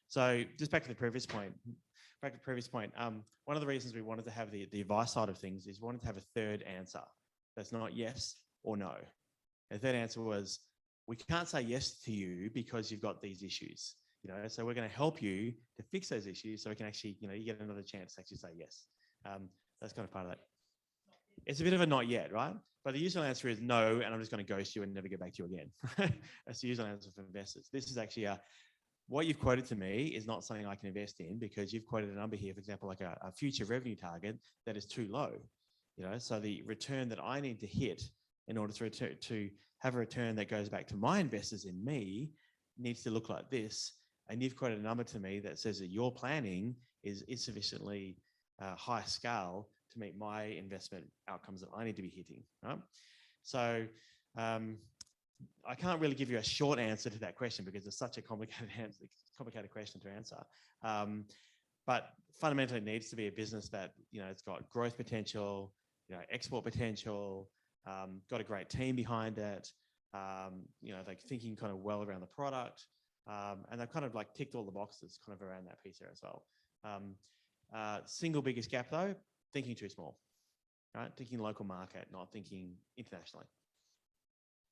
So just back to the previous point. One of the reasons we wanted to have the advice side of things is we wanted to have a third answer that's not yes or no. The third answer was, we can't say yes to you because you've got these issues. So we're going to help you to fix those issues so we can actually, you get another chance to actually say yes. That's kind of part of that. It's a bit of a not yet, right? But the usual answer is no, and I'm just going to ghost you and never get back to you again. That's the usual answer for investors. This is actually what you've quoted to me is not something I can invest in because you've quoted a number here, for example, like a future revenue target that is too low. So the return that I need to hit in order to have a return that goes back to my investors in me needs to look like this. And you've quoted a number to me that says that your planning is insufficiently high scale to meet my investment outcomes that I need to be hitting, right? So I can't really give you a short answer to that question because it's such a complicated question to answer. But fundamentally, it needs to be a business that it's got growth potential, export potential, got a great team behind it. Like thinking kind of well around the product, and they've kind of like ticked all the boxes kind of around that piece there as well. Single biggest gap though, thinking too small, right? Thinking local market, not thinking internationally.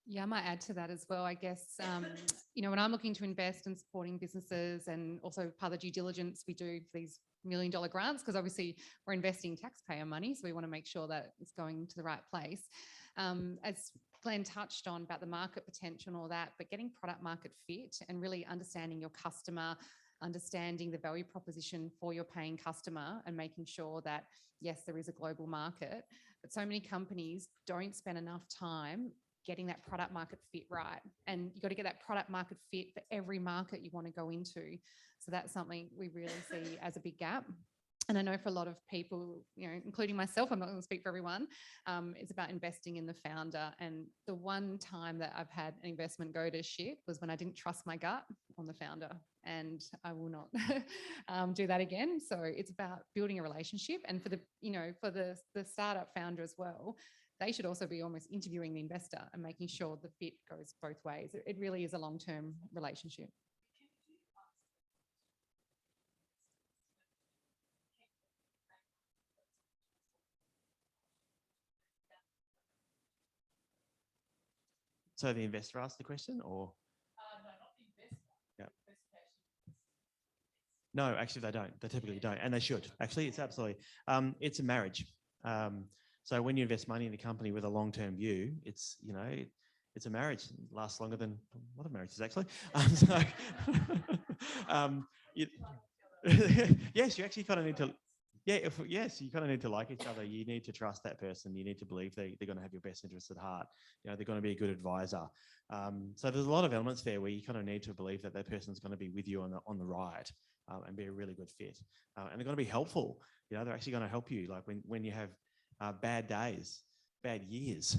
Yeah, I might add to that as well. I guess, when I'm looking to invest in supporting businesses, and also part of the due diligence we do for these $1 million grants, because obviously we're investing taxpayer money, so we want to make sure that it's going to the right place. As Glenn touched on about the market potential and all that, but getting product market fit and really understanding your customer, understanding the value proposition for your paying customer, and making sure that, yes, there is a global market, but so many companies don't spend enough time getting that product market fit right. And you've got to get that product market fit for every market you want to go into. So that's something we really see as a big gap. And I know for a lot of people, including myself, I'm not going to speak for everyone, it's about investing in the founder. And the one time that I've had an investment go to shit was when I didn't trust my gut on the founder, and I will not do that again. So it's about building a relationship. And for the startup founder as well, they should also be almost interviewing the investor and making sure the fit goes both ways. It really is a long-term relationship. So the investor asked the question, or? No, not the investor. Yeah. No, actually they don't. They typically don't, and they should. Actually, it's absolutely. It's a marriage. So when you invest money in a company with a long-term view, it's it's a marriage. It lasts longer than a lot of marriages, actually. Yes, you actually kind of need to. Yeah, yes, you kind of need to like each other. You need to trust that person. You need to believe they're going to have your best interests at heart. They're going to be a good advisor. So there's a lot of elements there where you kind of need to believe that that person's going to be with you on the ride and be a really good fit. And they're going to be helpful. They're actually going to help you. Like when you have bad days, bad years,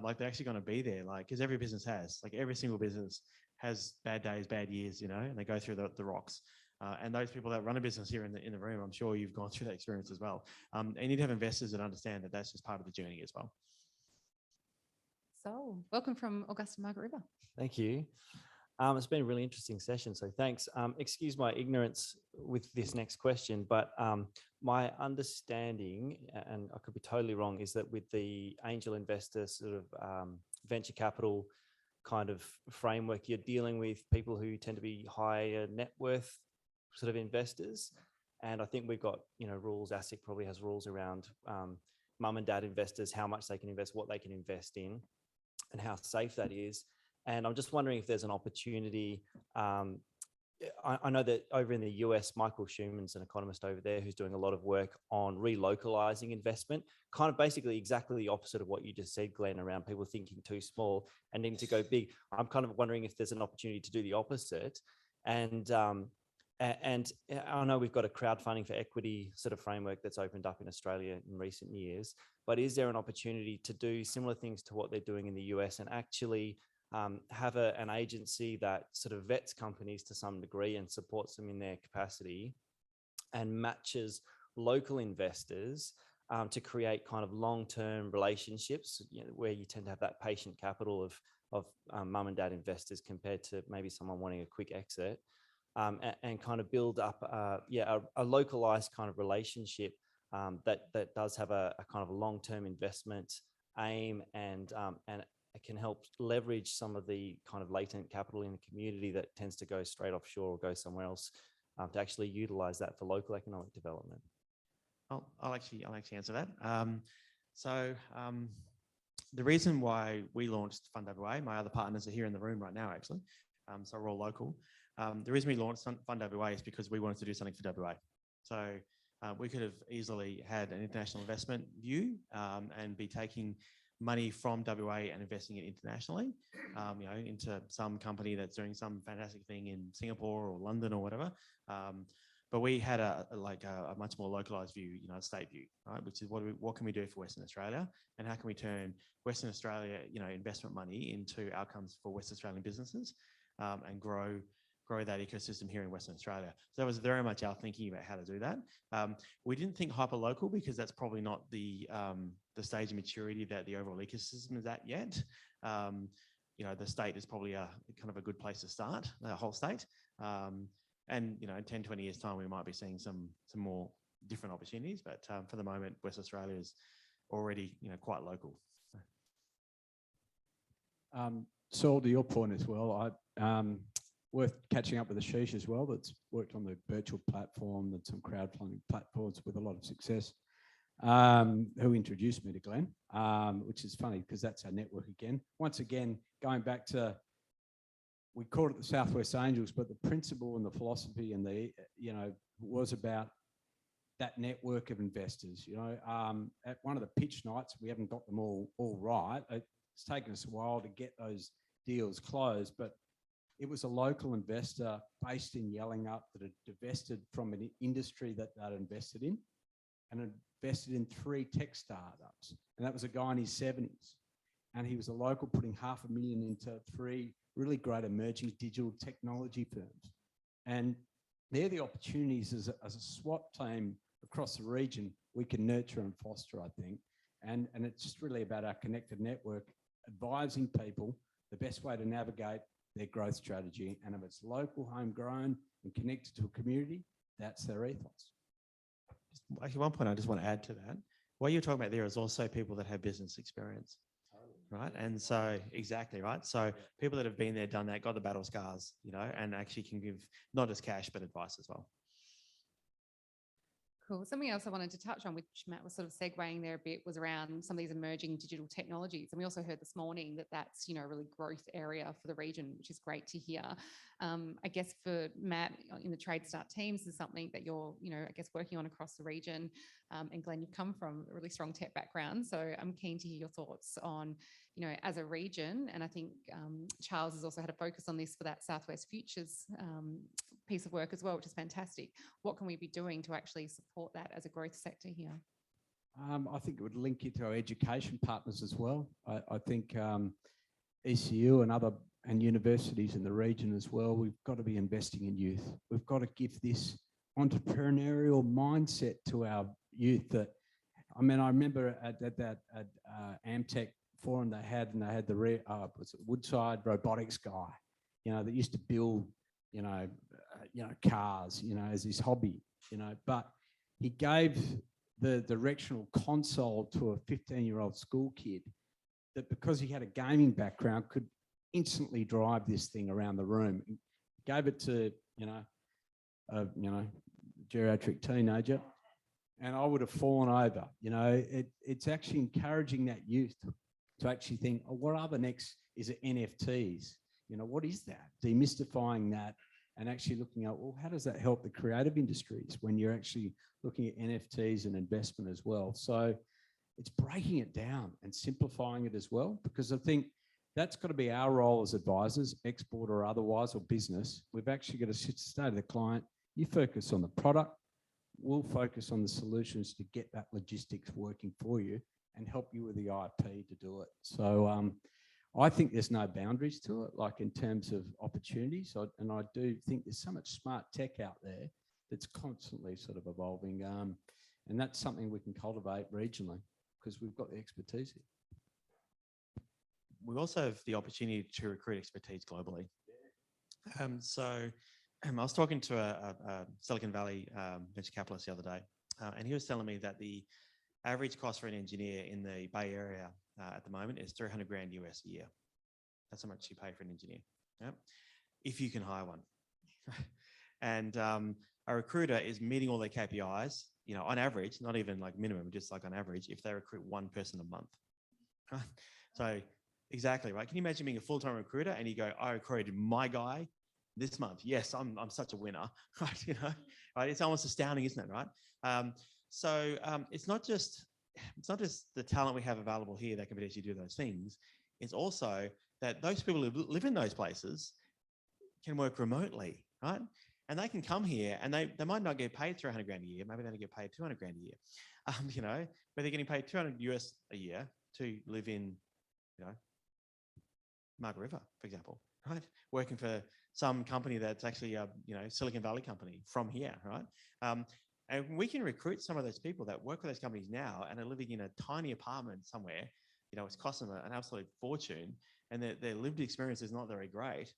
like they're actually going to be there. Like, because every business has, like every single business has bad days, bad years, and they go through the rocks. And those people that run a business here in the room, I'm sure you've gone through that experience as well. And you need to have investors that understand that that's just part of the journey as well. So welcome from Augusta Margaret River. Thank you. It's been a really interesting session, so thanks. Excuse my ignorance with this next question, but my understanding, and I could be totally wrong, is that with the angel investor sort of venture capital kind of framework, you're dealing with people who tend to be higher net worth sort of investors. And I think we've got, rules. ASIC probably has rules around mum and dad investors, how much they can invest, what they can invest in, and how safe that is. And I'm just wondering if there's an opportunity. I know that over in the US, Michael Schuman's an economist over there who's doing a lot of work on relocalizing investment, kind of basically exactly the opposite of what you just said, Glenn, around people thinking too small and needing to go big. I'm kind of wondering if there's an opportunity to do the opposite. And And I know we've got a crowdfunding for equity sort of framework that's opened up in Australia in recent years, but is there an opportunity to do similar things to what they're doing in the US and actually have an agency that sort of vets companies to some degree and supports them in their capacity and matches local investors to create kind of long-term relationships, where you tend to have that patient capital of mum and dad investors compared to maybe someone wanting a quick exit, and kind of build up a localized kind of relationship that does have a kind of a long-term investment aim, and it can help leverage some of the kind of latent capital in the community that tends to go straight offshore or go somewhere else, to actually utilize that for local economic development. I'll actually answer that. The reason why we launched Fund WA, my other partners are here in the room right now, actually. So we're all local. The reason we launched Fund WA is because we wanted to do something for WA. So we could have easily had an international investment view and be taking money from WA and investing it internationally, into some company that's doing some fantastic thing in Singapore or London or whatever. But we had a much more localized view, United States view, right? Which is what can we do for Western Australia, and how can we turn Western Australia, investment money into outcomes for Western Australian businesses, and grow that ecosystem here in Western Australia. So that was very much our thinking about how to do that. We didn't think hyper local because that's probably not the stage of maturity that the overall ecosystem is at yet. The state is probably a kind of a good place to start, the whole state. And in 10, 20 years time, we might be seeing some more different opportunities, but for the moment, West Australia is already, quite local. Saul, to your point as well, worth catching up with Ashish as well, that's worked on the virtual platform and some crowdfunding platforms with a lot of success, who introduced me to Glenn, which is funny because that's our network again. Once again, going back to, we called it the Southwest Angels, but the principle and the philosophy and was about that network of investors. At one of the pitch nights, we haven't got them all right. It's taken us a while to get those deals closed, but it was a local investor based in Yellingup that had divested from an industry that they'd invested in, and invested in 3 tech startups. And that was a guy in his 70s. And he was a local, putting $500,000 into 3 really great emerging digital technology firms. And they're the opportunities as a SWAT team across the region we can nurture and foster, I think. And it's just really about our connected network, advising people the best way to navigate their growth strategy. And if it's local, homegrown, and connected to a community, that's their ethos. Actually, one point I just want to add to that. What you're talking about there is also people that have business experience. Right. And so exactly right. So people that have been there, done that, got the battle scars, and actually can give not just cash, but advice as well. Cool. Something else I wanted to touch on, which Matt was sort of segueing there a bit, was around some of these emerging digital technologies. And we also heard this morning that that's, a really growth area for the region, which is great to hear. I guess for Matt in the Trade Start teams is something that you're, I guess working on across the region. And Glenn, you've come from a really strong tech background. So I'm keen to hear your thoughts on, as a region. And I think Charles has also had a focus on this for that Southwest Futures piece of work as well, which is fantastic. What can we be doing to actually support that as a growth sector here? I think it would link into our education partners as well. I think ECU and universities in the region as well, we've got to be investing in youth. We've got to give this entrepreneurial mindset to our youth. That, I remember at that Amtech forum they had the Woodside robotics guy, that used to build, cars, as his hobby, but he gave the directional console to a 15-year-old school kid that, because he had a gaming background, could instantly drive this thing around the room. He gave it to, a geriatric teenager, and I would have fallen over. It's actually encouraging that youth to actually think, oh, what are the next? Is it NFTs? What is that? Demystifying that and actually looking at, well, how does that help the creative industries when you're actually looking at NFTs and investment as well? So it's breaking it down and simplifying it as well, because I think that's got to be our role as advisors, export or otherwise, or business. We've actually got to say to the client, You focus on the product, we'll focus on the solutions to get that logistics working for you and help you with the IP to do it. So I think there's no boundaries to it, like in terms of opportunities. And I do think there's so much smart tech out there that's constantly sort of evolving. And that's something we can cultivate regionally because we've got the expertise here. We also have the opportunity to recruit expertise globally. I was talking to a Silicon Valley venture capitalist the other day, and he was telling me that the average cost for an engineer in the Bay Area at the moment is 300 grand US a year. That's how much you pay for an engineer, yeah? If you can hire one. And a recruiter is meeting all their KPIs, you know, on average, not even like minimum, just like on average, if they recruit one person a month. Right? So exactly, right? Can you imagine being a full-time recruiter and you go, I recruited my guy this month. Yes, I'm such a winner, right? You know, right? It's almost astounding, isn't it, right? It's not just the talent we have available here that can potentially do those things. It's also that those people who live in those places can work remotely, right? And they can come here and they might not get paid 300 grand a year. Maybe they don't get paid 200 grand a year, you know, but they're getting paid 200 US a year to live in, you know, Margaret River, for example, right? Working for some company that's actually a, you know, Silicon Valley company from here, right? And we can recruit some of those people that work for those companies now and are living in a tiny apartment somewhere. You know, it's costing them an absolute fortune and their lived experience is not very great.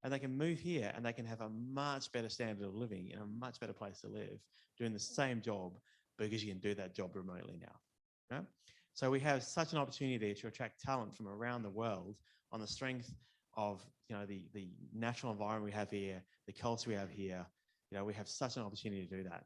And they can move here and they can have a much better standard of living in a much better place to live, doing the same job because you can do that job remotely now. Right? So we have such an opportunity to attract talent from around the world on the strength of, you know, the natural environment we have here, the culture we have here. You know, we have such an opportunity to do that.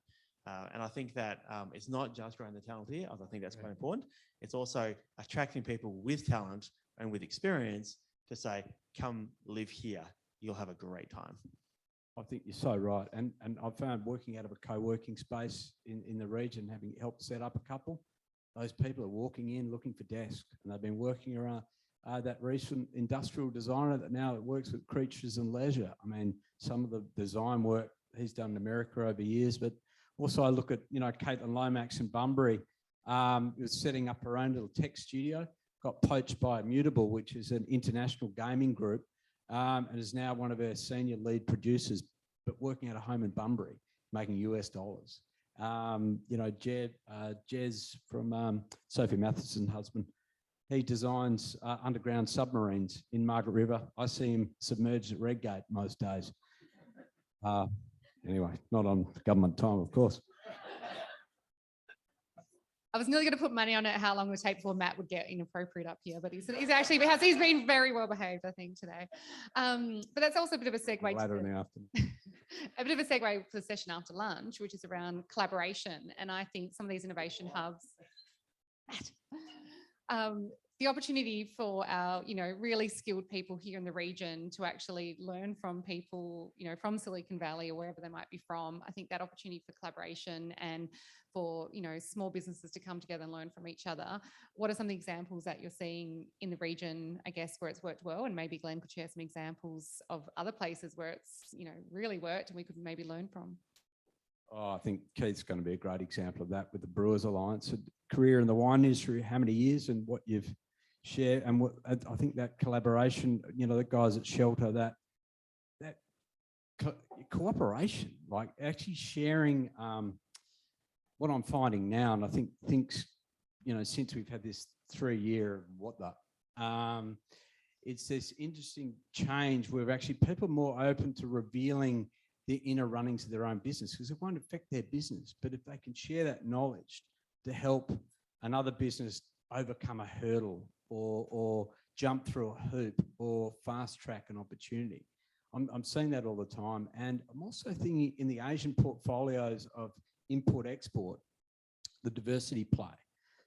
And I think that it's not just growing the talent here. I think that's quite important. It's also attracting people with talent and with experience to say, come live here. You'll have a great time. I think you're so right. And I've found working out of a co-working space in the region, having helped set up a couple, those people are walking in looking for desks and they've been working around that recent industrial designer that now works with Creatures and Leisure. I mean, some of the design work he's done in America over years, but also I look at, you know, Caitlin Lomax in Bunbury, was setting up her own little tech studio, got poached by Immutable, which is an international gaming group, and is now one of our senior lead producers, but working at a home in Bunbury, making US dollars. You know, Jez from Sophie Matheson's husband, he designs underground submarines in Margaret River. I see him submerged at Redgate most days. Anyway, not on government time, of course. I was nearly going to put money on it, how long it would take before Matt would get inappropriate up here, but he's been very well behaved, I think, today. But that's also a bit of a segue. Later in the afternoon. A bit of a segue for the session after lunch, which is around collaboration. And I think some of these innovation hubs, the opportunity for our, you know, really skilled people here in the region to actually learn from people, you know, from Silicon Valley or wherever they might be from. I think that opportunity for collaboration and for, you know, small businesses to come together and learn from each other. What are some of the examples that you're seeing in the region, I guess, where it's worked well? And maybe Glenn could share some examples of other places where it's, you know, really worked and we could maybe learn from. Oh, I think Keith's going to be a great example of that with the Brewers Alliance. A career in the wine industry, how many years and what you've shared. And what, I think that collaboration, you know, the guys at Shelter, that cooperation, like actually sharing what I'm finding now, and I think things, you know, since we've had this 3-year it's this interesting change where actually people are more open to revealing the inner runnings of their own business because it won't affect their business. But if they can share that knowledge to help another business overcome a hurdle or jump through a hoop or fast track an opportunity, I'm seeing that all the time. And I'm also thinking in the Asian portfolios of import-export, the diversity play.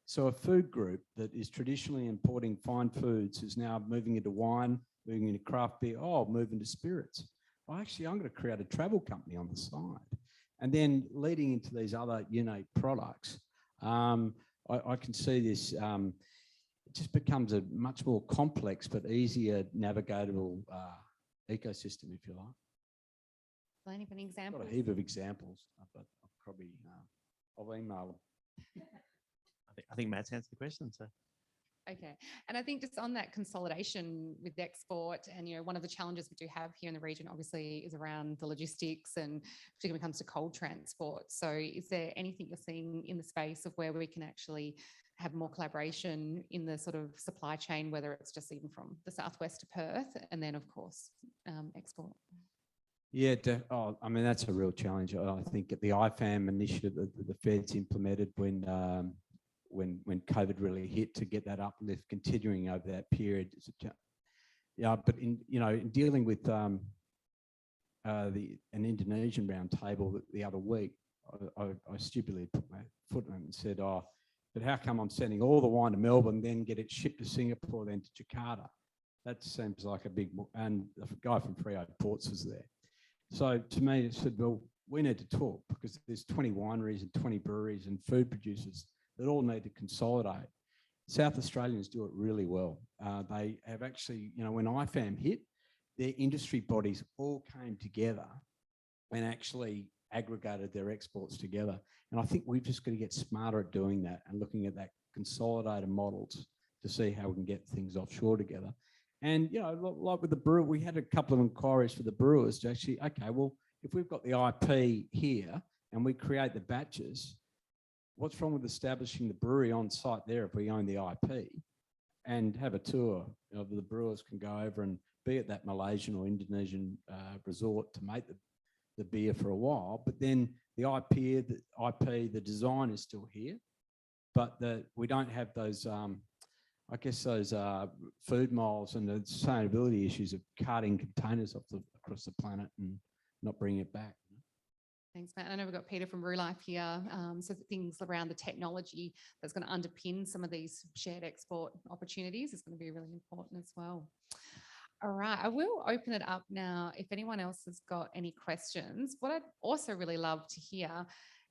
So a food group that is traditionally importing fine foods is now moving into wine, moving into craft beer, moving to spirits. Well, actually, I'm going to create a travel company on the side. And then leading into these other unique products, I can see this, it just becomes a much more complex but easier navigatable ecosystem, if you like. Glenn, have any Got examples? a heap of examples, but I'll probably, I'll email them. I think Matt's answered the question. So Okay. And I think just on that consolidation with export, and, you know, one of the challenges we do have here in the region, obviously, is around the logistics and particularly when it comes to cold transport. So is there anything you're seeing in the space of where we can actually have more collaboration in the sort of supply chain, whether it's just even from the southwest to Perth and then, of course, export? Yeah, I mean, that's a real challenge. I think the IFAM initiative that the Fed's implemented when COVID really hit, to get that uplift continuing over that period. Yeah, but in dealing with an Indonesian round table the other week, I stupidly put my foot in it and said, "Oh, but how come I'm sending all the wine to Melbourne, then get it shipped to Singapore, then to Jakarta?" That seems like a big, and the guy from Freo Ports was there. So to me, it said, well, we need to talk, because there's 20 wineries and 20 breweries and food producers that all need to consolidate. South Australians do it really well. They have actually, when IFAM hit, their industry bodies all came together and actually aggregated their exports together. And I think we've just got to get smarter at doing that and looking at that consolidated models to see how we can get things offshore together. And, like with the brewer, we had a couple of inquiries for the brewers to actually, okay, well, if we've got the IP here and we create the batches, what's wrong with establishing the brewery on site there if we own the IP, and have a tour of the brewers can go over and be at that Malaysian or Indonesian resort to make the beer for a while, but then the IP, the design is still here, but we don't have those, I guess those food miles and the sustainability issues of carting containers across the planet and not bringing it back. Thanks, Matt. I know we've got Peter from RewLife here. So things around the technology that's going to underpin some of these shared export opportunities is going to be really important as well. All right, I will open it up now if anyone else has got any questions. What I'd also really love to hear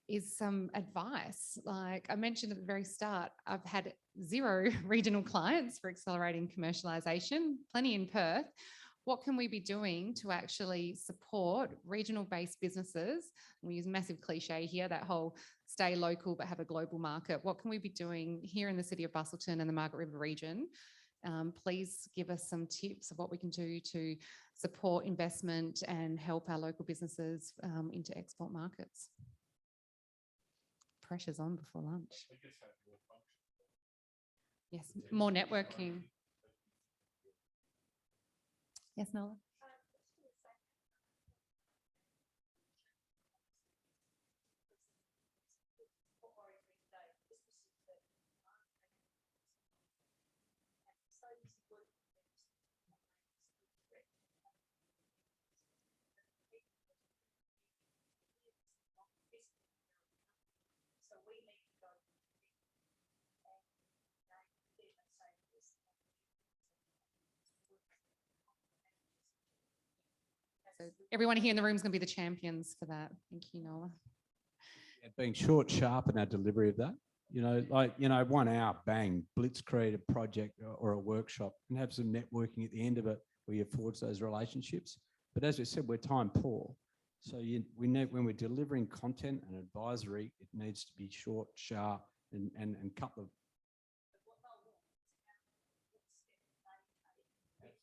is some advice. Like I mentioned at the very start, I've had 0 regional clients for accelerating commercialisation, plenty in Perth. What can we be doing to actually support regional-based businesses? We use a massive cliche here, that whole stay local but have a global market. What can we be doing here in the city of Busselton and the Margaret River region? Please give us some tips of what we can do to support investment and help our local businesses into export markets. Pressure's on before lunch. Yes, more networking. Yes, Nola? So everyone here in the room is going to be the champions for that. Thank you, Nola. Yeah, being short, sharp in our delivery of that. 1 hour, bang, blitzkrieg a project or a workshop, and have some networking at the end of it where you forge those relationships. But as we said, we're time poor. So we need, when we're delivering content and advisory, it needs to be short, sharp, and cut the.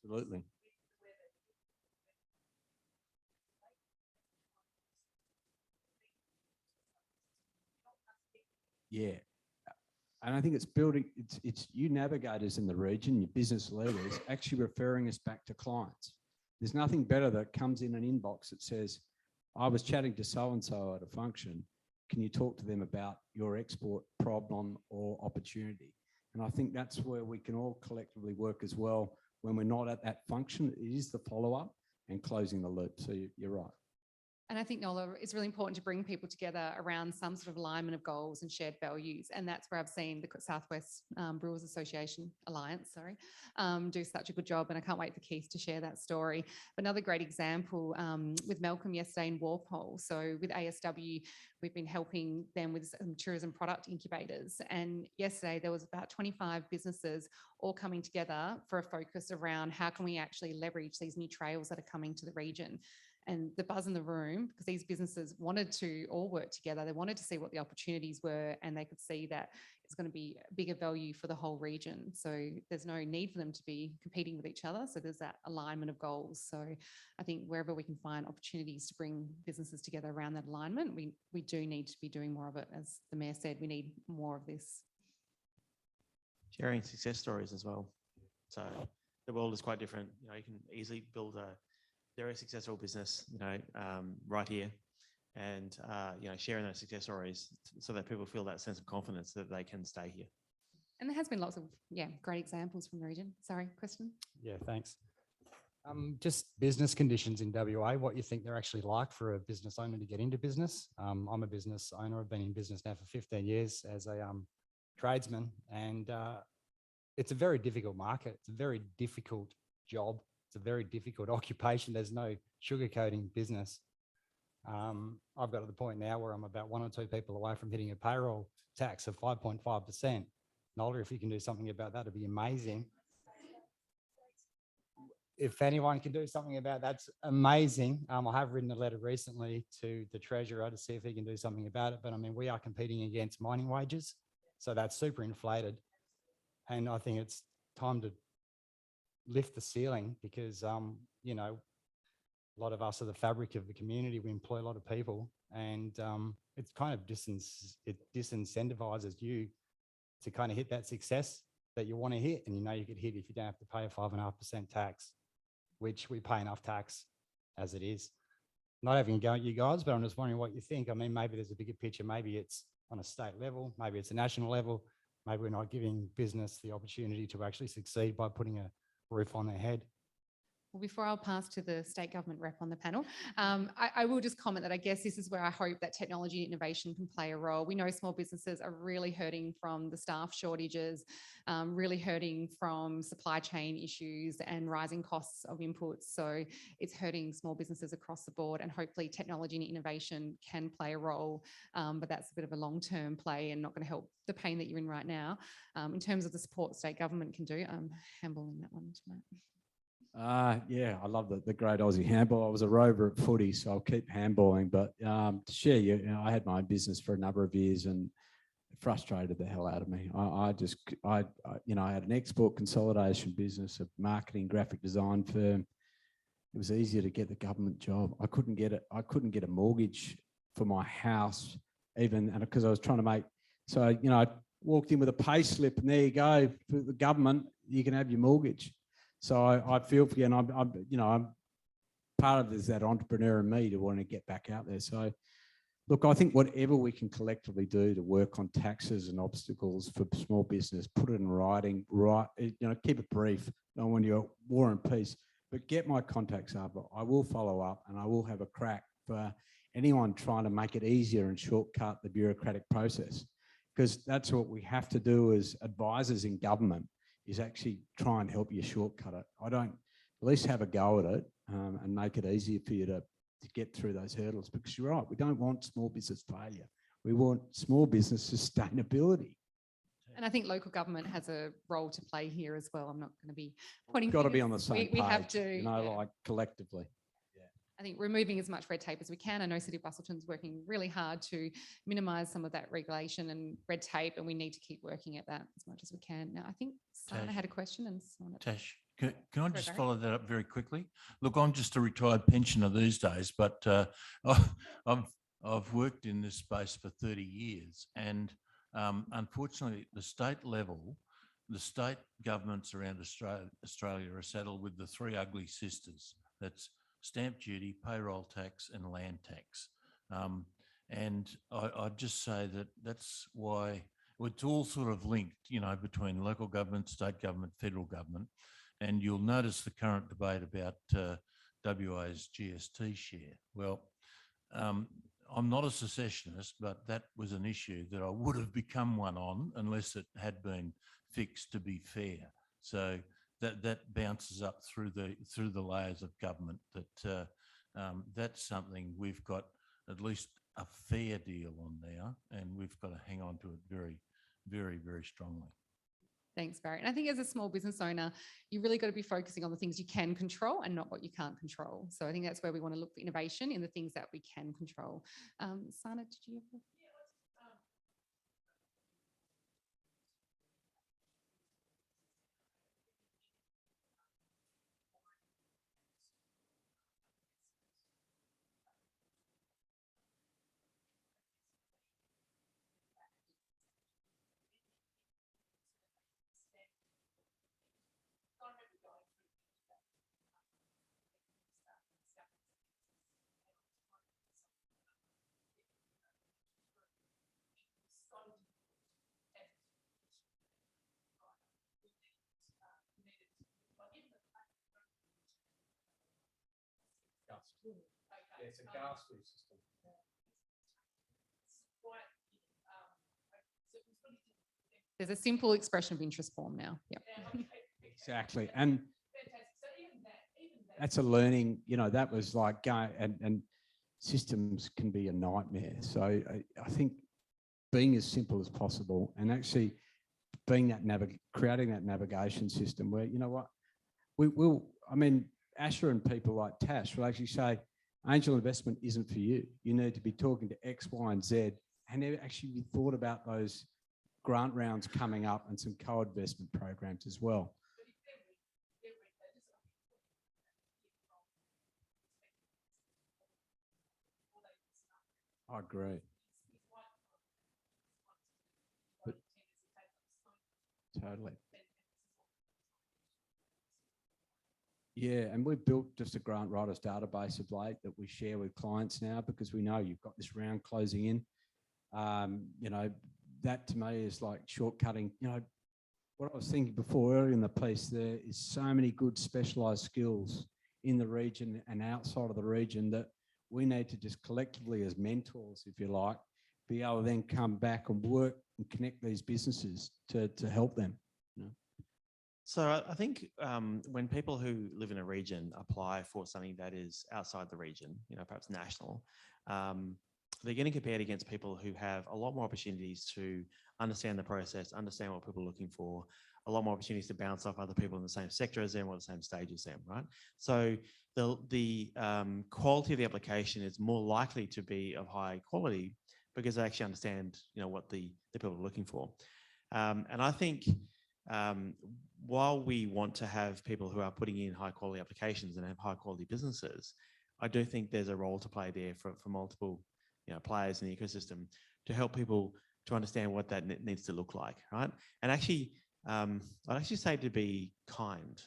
Absolutely. Yeah. And I think it's building, it's you navigators in the region, your business leaders, actually referring us back to clients. There's nothing better that comes in an inbox that says, I was chatting to so-and-so at a function. Can you talk to them about your export problem or opportunity? And I think that's where we can all collectively work as well. When we're not at that function, it is the follow-up and closing the loop. So you're right. And I think, Nola, it's really important to bring people together around some sort of alignment of goals and shared values. And that's where I've seen the Southwest Brewers Association Alliance, do such a good job. And I can't wait for Keith to share that story. Another great example with Malcolm yesterday in Walpole. So with ASW, we've been helping them with some tourism product incubators. And yesterday there was about 25 businesses all coming together for a focus around how can we actually leverage these new trails that are coming to the region. and the buzz in the room, because these businesses wanted to all work together. They wanted to see what the opportunities were, and they could see that it's going to be a bigger value for the whole region. So there's no need for them to be competing with each other. So there's that alignment of goals. So I think wherever we can find opportunities to bring businesses together around that alignment, we do need to be doing more of it. As the Mayor said, we need more of this. Sharing success stories as well. So the world is quite different. You know, you can easily build a very successful business, you know, right here, and you know, sharing those success stories so that people feel that sense of confidence that they can stay here. And there has been lots of, great examples from the region. Sorry, question? Yeah, thanks. Just business conditions in WA, what you think they're actually like for a business owner to get into business. I'm a business owner. I've been in business now for 15 years as a tradesman, and it's a very difficult market. It's a very difficult job. It's a very difficult occupation. There's no sugarcoating business. I've got to the point now where I'm about 1 or 2 people away from hitting a payroll tax of 5.5%. Nola, if you can do something about that, it'd be amazing. If anyone can do something about that, that's amazing. I have written a letter recently to the Treasurer to see if he can do something about it. But I mean, we are competing against mining wages. So that's super inflated. And I think it's time to lift the ceiling because, you know, a lot of us are the fabric of the community. We employ a lot of people, and it's kind of it disincentivizes you to kind of hit that success that you want to hit. And you know, you could hit if you don't have to pay a 5.5% tax, which we pay enough tax as it is. Not having a go at you guys, but I'm just wondering what you think. I mean, maybe there's a bigger picture. Maybe it's on a state level, maybe it's a national level. Maybe we're not giving business the opportunity to actually succeed by putting a roof on their head. Well, before I'll pass to the state government rep on the panel, I will just comment that I guess this is where I hope that technology and innovation can play a role. We know small businesses are really hurting from the staff shortages, really hurting from supply chain issues and rising costs of inputs. So it's hurting small businesses across the board, and hopefully technology and innovation can play a role, but that's a bit of a long-term play and not going to help the pain that you're in right now. In terms of the support state government can do, I'm handballing that one to Matt. Yeah, I love the great Aussie handball. I was a rover at footy, so I'll keep handballing. But to share, you know, I had my own business for a number of years, and it frustrated the hell out of me. You know, I had an export consolidation business, a marketing graphic design firm. It was easier to get the government job. I couldn't get it. I couldn't get a mortgage for my house, even, and because I was trying to make. So you know, I walked in with a pay slip, and there you go, for the government, you can have your mortgage. So I feel for you, and I'm part of this, that entrepreneur in me to want to get back out there. So look, I think whatever we can collectively do to work on taxes and obstacles for small business, put it in writing, you know, keep it brief. I want you War and Peace, but get my contacts up. I will follow up, and I will have a crack for anyone trying to make it easier and shortcut the bureaucratic process, because that's what we have to do as advisors in government, is actually try and help you shortcut it. At least have a go at it and make it easier for you to get through those hurdles, because you're right, we don't want small business failure. We want small business sustainability. And I think local government has a role to play here as well. I'm not going to be pointing. Got to be fingers. on the same page. We have to, you know, like collectively. I think removing as much red tape as we can. I know City of Busselton's working really hard to minimise some of that regulation and red tape, and we need to keep working at that as much as we can. Now, I think Sana had a question. And Tash, can I just Barry? follow that up very quickly? Look, I'm just a retired pensioner these days, but I've worked in this space for 30 years, and unfortunately, at the state level, the state governments around Australia are saddled with the 3 ugly sisters. That's stamp duty, payroll tax, and land tax. And I'd just say that that's why it's all sort of linked, you know, between local government, state government, federal government. And you'll notice the current debate about WA's GST share. Well, I'm not a secessionist, but that was an issue that I would have become one on unless it had been fixed to be fair. So that bounces up through the layers of government. That's something we've got at least a fair deal on now, and we've got to hang on to it very, very, very strongly. Thanks, Barry. And I think as a small business owner, you really got to be focusing on the things you can control and not what you can't control. So I think that's where we want to look for innovation in the things that we can control. Sana, did you have It's a ghastly system. There's a simple expression of interest form now. Yep. Exactly. And that's a learning, you know, that was like going, and systems can be a nightmare. So I think being as simple as possible and actually being that creating that navigation system where, you know what, we will, I mean, Asher and people like Tash will actually say, angel investment isn't for you. You need to be talking to X, Y, and Z. And they've actually thought about those grant rounds coming up and some co-investment programs as well. I agree. But, totally. Yeah, and we've built just a grant writers database of late that we share with clients now because we know you've got this round closing in. You know, that to me is like shortcutting. You know, what I was thinking before earlier in the piece, there is so many good specialised skills in the region and outside of the region that we need to just collectively as mentors, if you like, be able to then come back and work and connect these businesses to help them. You know? So I think when people who live in a region apply for something that is outside the region, you know, perhaps national, they're getting compared against people who have a lot more opportunities to understand the process, understand what people are looking for, a lot more opportunities to bounce off other people in the same sector as them or the same stage as them, right? So the quality of the application is more likely to be of high quality because they actually understand, you know, what the people are looking for. And I think while we want to have people who are putting in high quality applications and have high quality businesses, I do think there's a role to play there for multiple, you know, players in the ecosystem to help people to understand what that needs to look like, right? And actually, I'd actually say to be kind,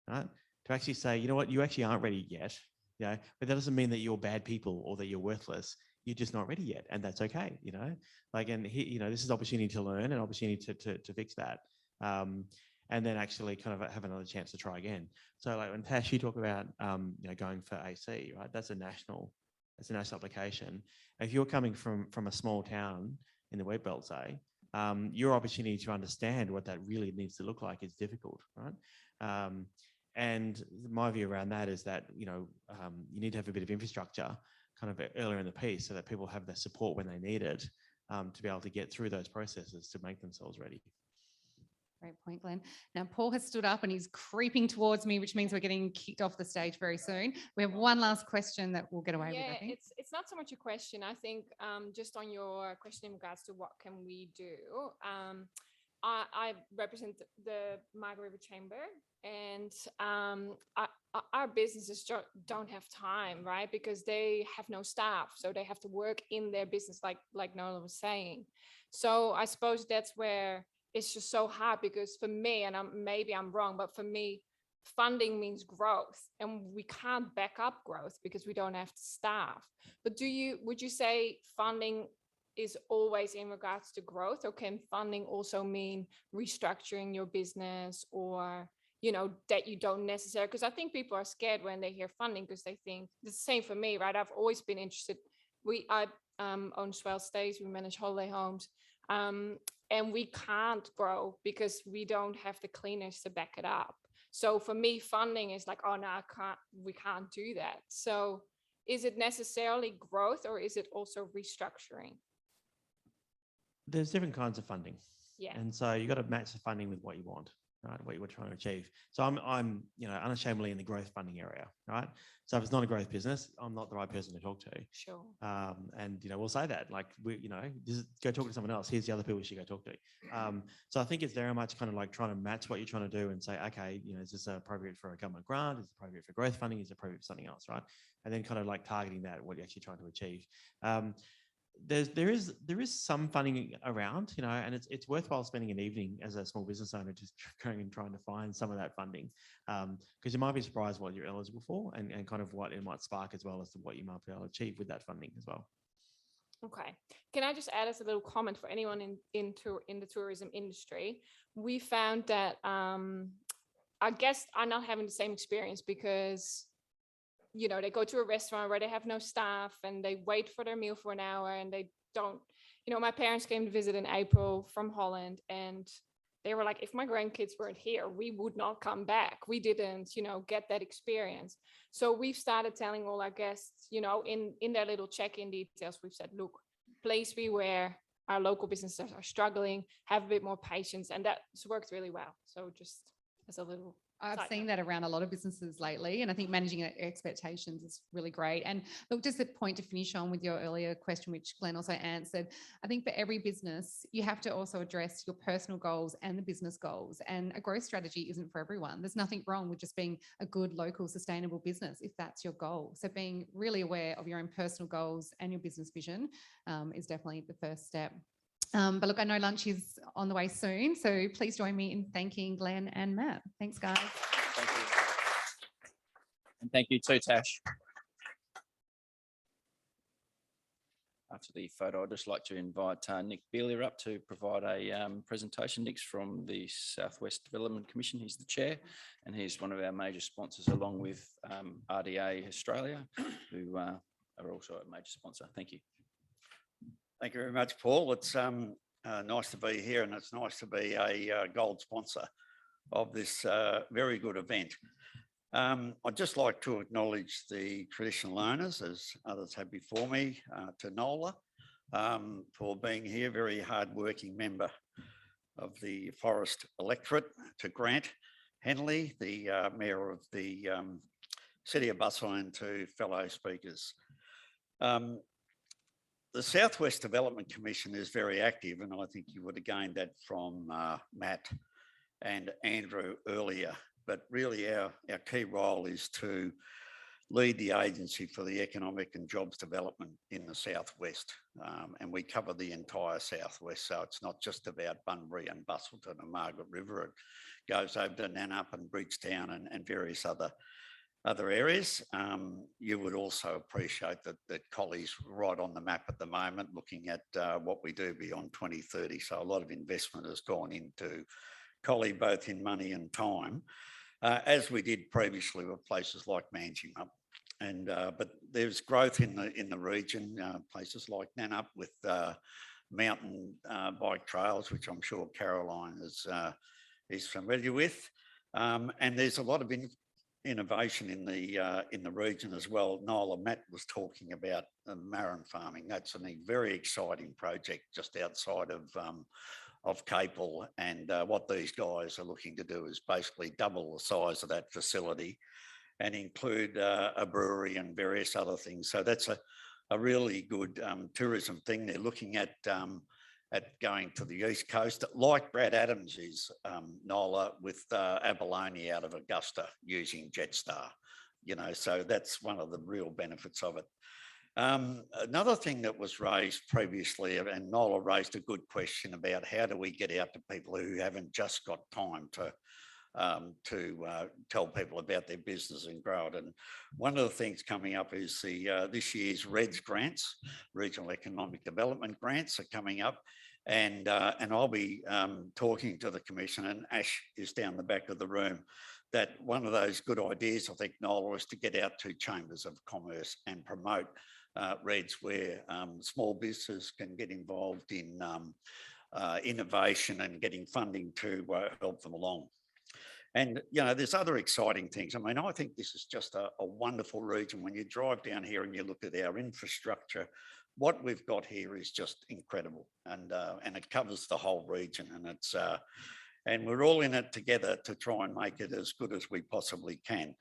right? To actually say, you know what, you actually aren't ready yet, you know, but that doesn't mean that you're bad people or that you're worthless. You're just not ready yet, and that's okay, you know. Like, and you know, this is opportunity to learn and opportunity to fix that, and then actually kind of have another chance to try again. So, like when Tash, you talk about you know, going for AC, right? That's a national application. If you're coming from a small town in the wet belt, say, your opportunity to understand what that really needs to look like is difficult, right? And my view around that is that, you know, you need to have a bit of infrastructure kind of earlier in the piece so that people have the support when they need it to be able to get through those processes to make themselves ready. Great point, Glenn. Now, Paul has stood up and he's creeping towards me, which means we're getting kicked off the stage very soon. We have one last question that we'll get away with, I think. It's not so much a question. I think just on your question in regards to what can we do, I represent the Margaret River Chamber, and our businesses don't have time, right? Because they have no staff, so they have to work in their business, like Nola was saying. So I suppose that's where it's just so hard, because for me, and maybe I'm wrong, but for me, funding means growth, and we can't back up growth because we don't have staff. But would you say funding is always in regards to growth, or can funding also mean restructuring your business, or, you know, that you don't necessarily, because I think people are scared when they hear funding because they think the same for me, right? I've always been interested. I own Swell Stays, we manage holiday homes. And we can't grow because we don't have the cleaners to back it up. So for me, funding is like, oh no, we can't do that. So is it necessarily growth, or is it also restructuring? There's different kinds of funding, Yeah. And so you got to match the funding with what you want, right? What you're trying to achieve. So I'm unashamedly in the growth funding area, right? So if it's not a growth business, I'm not the right person to talk to. Sure. And we'll say that, like, just go talk to someone else. Here's the other people you should go talk to. So I think it's very much kind of like trying to match what you're trying to do and say, okay, is this appropriate for a government grant? Is it appropriate for growth funding? Is it appropriate for something else, right? And then kind of like targeting that, what you're actually trying to achieve. There is some funding around, and it's worthwhile spending an evening as a small business owner just going and trying to find some of that funding, because you might be surprised what you're eligible for and kind of what it might spark, as well as to what you might be able to achieve with that funding as well. Okay. Can I just add as a little comment for anyone in the tourism industry? We found that our guests are not having the same experience because they go to a restaurant where they have no staff and they wait for their meal for an hour and they don't, my parents came to visit in April from Holland and they were like, if my grandkids weren't here, we would not come back. We didn't, get that experience. So we've started telling all our guests, in their little check-in details, we've said, look, please beware. Our local businesses are struggling, have a bit more patience. And that's worked really well. So just as a little I've seen that around a lot of businesses lately, and I think managing expectations is really great. And look, just a point to finish on with your earlier question, which Glenn also answered, I think for every business, you have to also address your personal goals and the business goals. And a growth strategy isn't for everyone. There's nothing wrong with just being a good local sustainable business if that's your goal. So being really aware of your own personal goals and your business vision is definitely the first step. But look, I know lunch is on the way soon, so please join me in thanking Glenn and Matt. Thanks, guys. Thank you. And thank you too, Tash. After the photo, I'd just like to invite Nick Bealier up to provide a presentation. Nick's from the Southwest Development Commission. He's the chair, and he's one of our major sponsors, along with RDA Australia, who are also a major sponsor. Thank you. Thank you very much, Paul. It's nice to be here, and it's nice to be a gold sponsor of this very good event. I'd just like to acknowledge the traditional owners, as others have before me, to NOLA for being here, very hard-working member of the Forest electorate, to Grant Henley, the Mayor of the City of Busselton, and to fellow speakers. The Southwest Development Commission is very active, and I think you would have gained that from Matt and Andrew earlier. But really our key role is to lead the agency for the economic and jobs development in the Southwest. And we cover the entire Southwest, so it's not just about Bunbury and Busselton and Margaret River. It goes over to Nannup and Bridgetown and various other areas. You would also appreciate that Collie's right on the map at the moment, looking at what we do beyond 2030. So a lot of investment has gone into Collie, both in money and time, as we did previously with places like Manjimup. And but there's growth in the region, places like Nannup with mountain bike trails, which I'm sure Caroline is familiar with. And there's a lot of innovation in the region as well. Nola, Matt was talking about marron farming. That's a very exciting project just outside of Capel, and what these guys are looking to do is basically double the size of that facility and include a brewery and various other things. So that's a really good tourism thing. They're looking at going to the East Coast, like Brad Adams is, Nola, with abalone out of Augusta using Jetstar. So that's one of the real benefits of it. Another thing that was raised previously, and Nola raised a good question about how do we get out to people who haven't just got time to tell people about their business and grow it. And one of the things coming up is this year's REDS grants, Regional Economic Development grants, are coming up. And I'll be talking to the Commission, and Ash is down the back of the room, that one of those good ideas, I think, Nola, is to get out to chambers of commerce and promote REDS, where small businesses can get involved in innovation and getting funding to help them along. And, there's other exciting things. I mean, I think this is just a wonderful region. When you drive down here and you look at our infrastructure, what we've got here is just incredible, and it covers the whole region, and it's and we're all in it together to try and make it as good as we possibly can.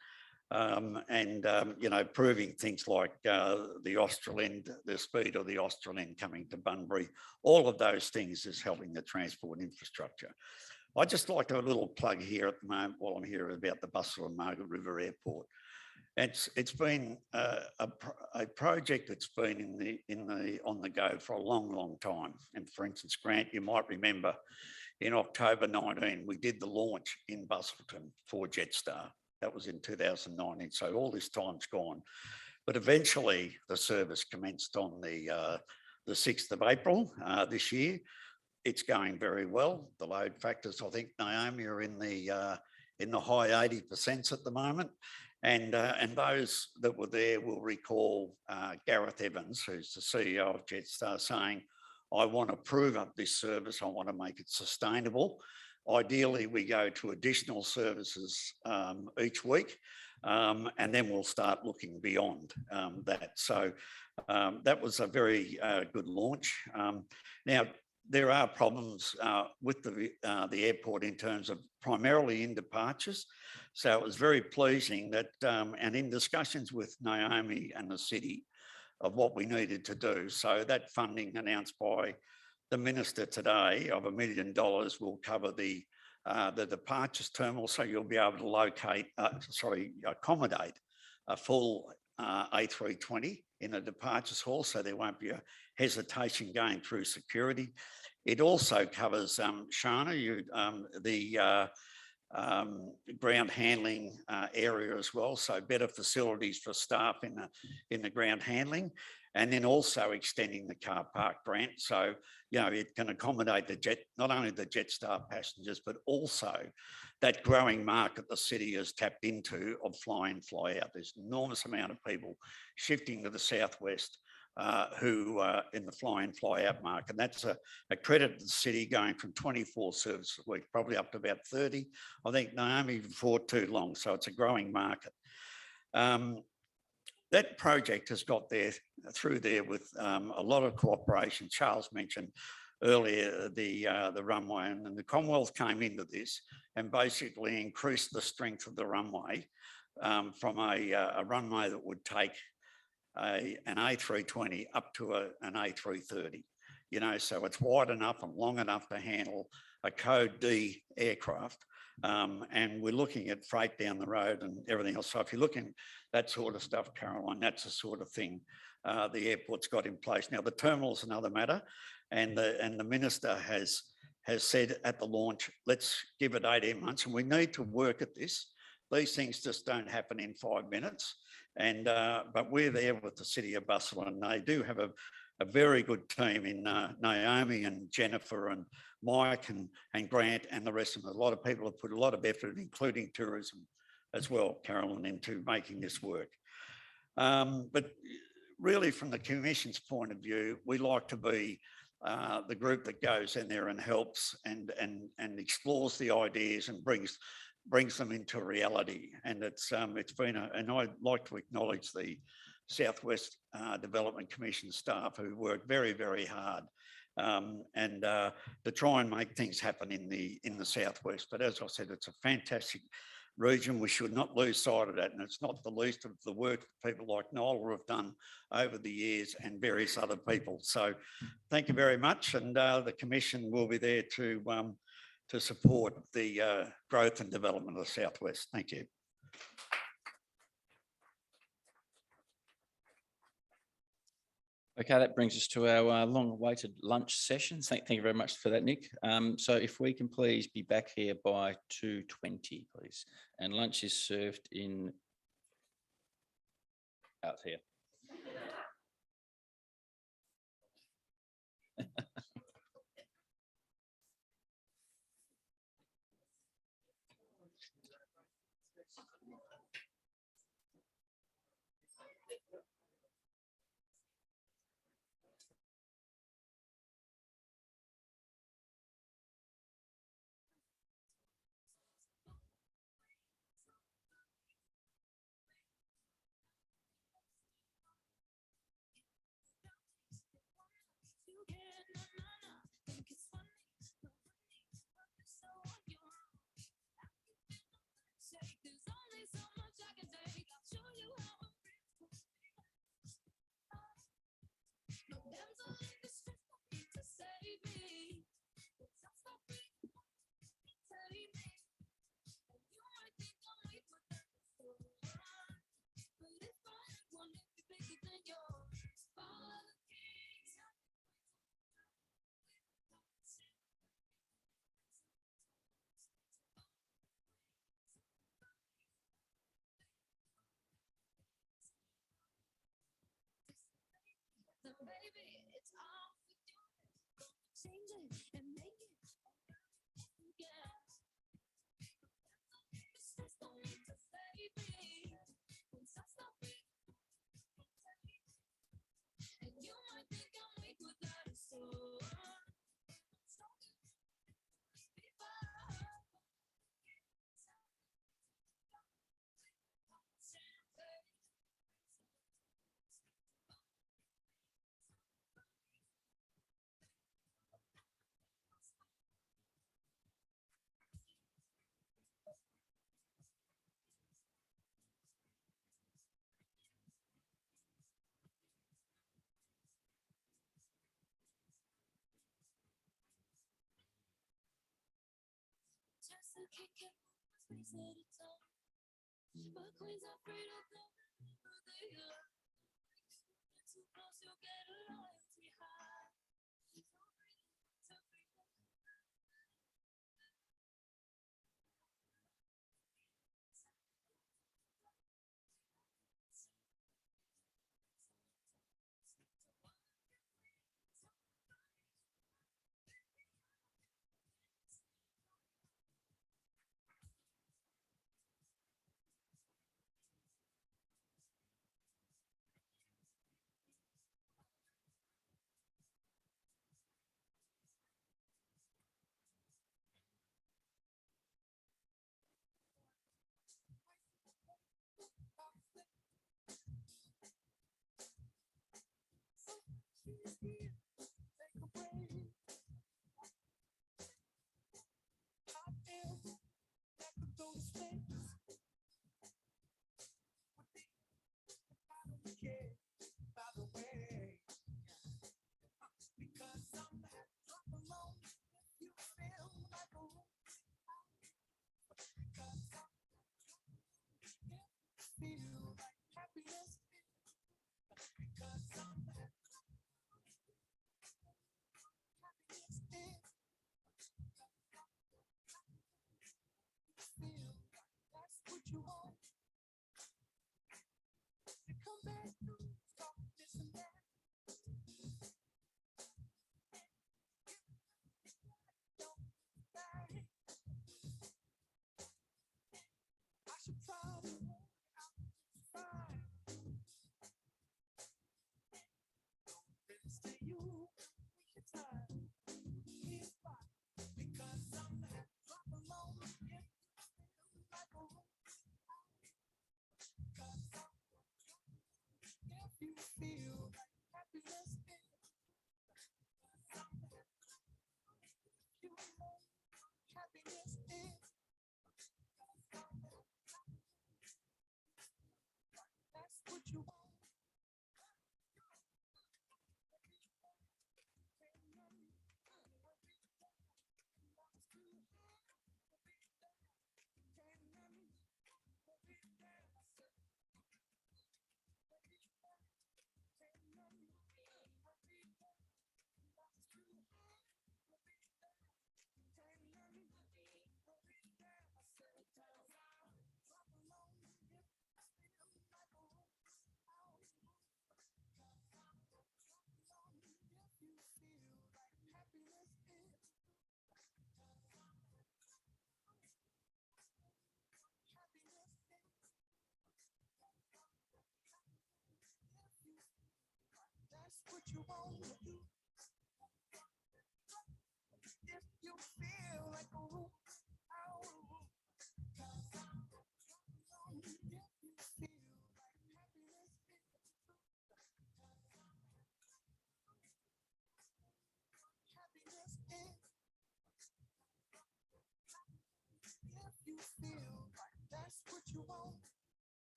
You know, proving things like the Australind, the speed of the Australind coming to Bunbury, all of those things is helping the transport infrastructure. I'd just like to have a little plug here at the moment while I'm here about the Busselton Margaret River Airport. It's been a project that's been on the go for a long time. And for instance, Grant, you might remember in October 19, we did the launch in Busselton for Jetstar. That was in 2019. So all this time's gone. But eventually the service commenced on the 6th of April this year. It's going very well. The load factors, I think, Naomi, are in the high 80% at the moment. And those that were there will recall Gareth Evans, who's the CEO of Jetstar, saying, I want to prove up this service. I want to make it sustainable. Ideally, we go to additional services each week, and then we'll start looking beyond that. So that was a very good launch. Now, there are problems with the airport in terms of primarily in departures. So it was very pleasing that, and in discussions with Naomi and the city of what we needed to do. So that funding announced by the minister today of $1 million will cover the departures terminal. So you'll be able to accommodate a full A320 in a departures hall. So there won't be a hesitation going through security. It also covers, Shana, the ground handling area as well. So better facilities for staff in the ground handling, and then also extending the car park, Grant. So, you know, it can accommodate not only the Jetstar passengers, but also that growing market the city has tapped into of fly in, fly out. There's an enormous amount of people shifting to the southwest who are in the fly in, fly out market. And that's a credit to the city, going from 24 services a week, probably up to about 30. I think, Naomi, before too long. So it's a growing market. That project has got through there with a lot of cooperation. Charles mentioned earlier the runway, and the Commonwealth came into this and basically increased the strength of the runway from a runway that would take an A320 up to an A330. You know, so it's wide enough and long enough to handle a Code D aircraft. And we're looking at freight down the road and everything else. So if you're looking at that sort of stuff, Caroline, that's the sort of thing the airport's got in place. Now, the terminal's another matter, and the minister has said at the launch, let's give it 18 months, and we need to work at this. These things just don't happen in 5 minutes. And but we're there with the City of Busselton. They do have a very good team in Naomi and Jennifer and Mike and Grant and the rest of them. A lot of people have put a lot of effort, including tourism as well, Carolyn, into making this work. But really, from the Commission's point of view, we like to be the group that goes in there and helps and explores the ideas and brings them into reality. And it's been and I'd like to acknowledge the Southwest Development Commission staff who work very, very hard to try and make things happen in the Southwest. But as I said, it's a fantastic region. We should not lose sight of that. And it's not the least of the work that people like Nola have done over the years and various other people. So thank you very much. And the Commission will be there to support the growth and development of the Southwest. Thank you. Okay, that brings us to our long-awaited lunch session. Thank you very much for that, Nick. So if we can please be back here by 2:20, please. And lunch is served out here.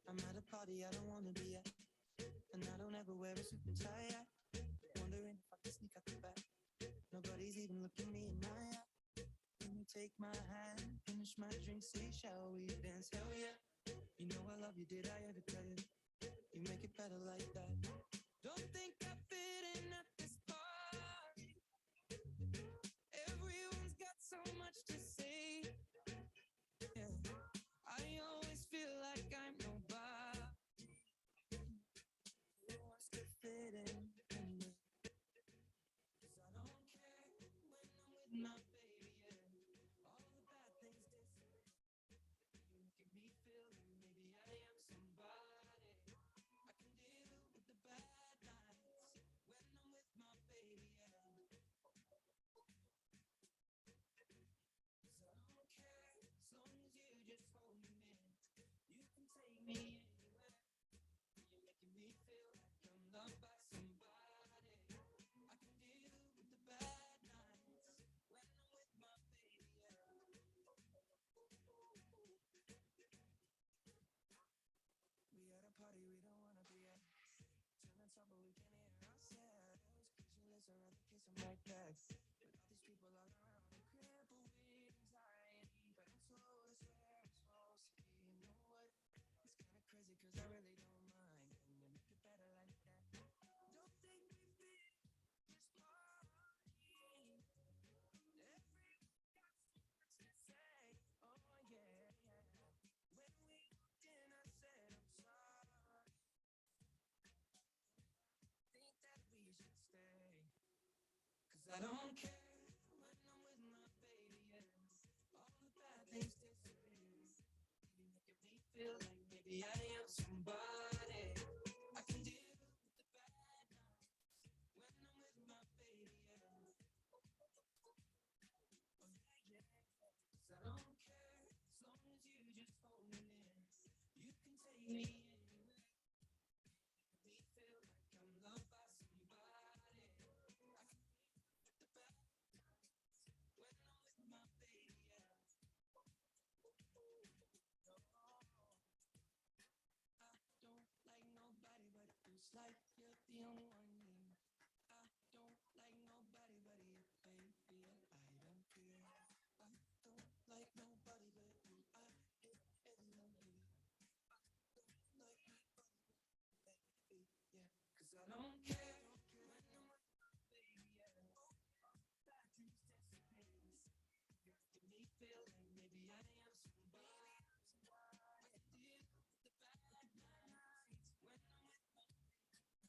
I'm at a party I don't wanna be at, and I don't ever wear a suit and tie. Wondering if I can sneak out the back. Nobody's even looking me in my eye. Can you take my hand, finish my drink, say, shall we dance? Hell yeah. You know I love you, did I ever tell you? You make it better like that. Don't think I fit in at this party. independent. 'Cause I don't care when I'm with my baby, yeah. All the bad things disappear. You're making me feel like maybe I am somebody. I can deal with the bad nights when I'm with my baby, yeah. 'Cause I don't care as long as you just hold me near. You can take me anywhere. You're making me feel like I'm loved by somebody. I can deal with the bad nights when I'm with my baby, yeah. We at a party we don't wanna be at. Turning trouble, we can hear ourselves. Pictureless, I'd rather kiss 'em right back. With all these people all around, I'm crippled with anxiety, but I'm told it's where I'm supposed to be. You know what? It's kinda crazy 'cause I really don't mind. Can you make it better like that? Don't think we've been just partying. Everyone got so much to say. Oh yeah, yeah. When we walked in, I said I'm sorry. Think that we should stay. 'Cause I don't care when I'm with my baby, yeah. All the bad things disappear. You're making me feel like maybe I am somebody. I can deal with the bad nights when I'm with my baby, yeah. Oh yeah, yeah. 'Cause I don't care as long as you just hold me near. You can take me anywhere. Me feel like I'm loved by somebody. I can deal with the bad nights when I'm with my baby, yeah. No, I don't like nobody but you. It's like you're the only one, yeah. I don't like nobody but you, baby. I don't care. I don't like nobody but you. I hate everyone here. I don't like nobody but you, baby, yeah. 'Cause I don't care when I'm with my baby, yeah. Bad things disappear. You're making me feel like maybe I am somebody. I can deal with the bad nights when I'm with my baby.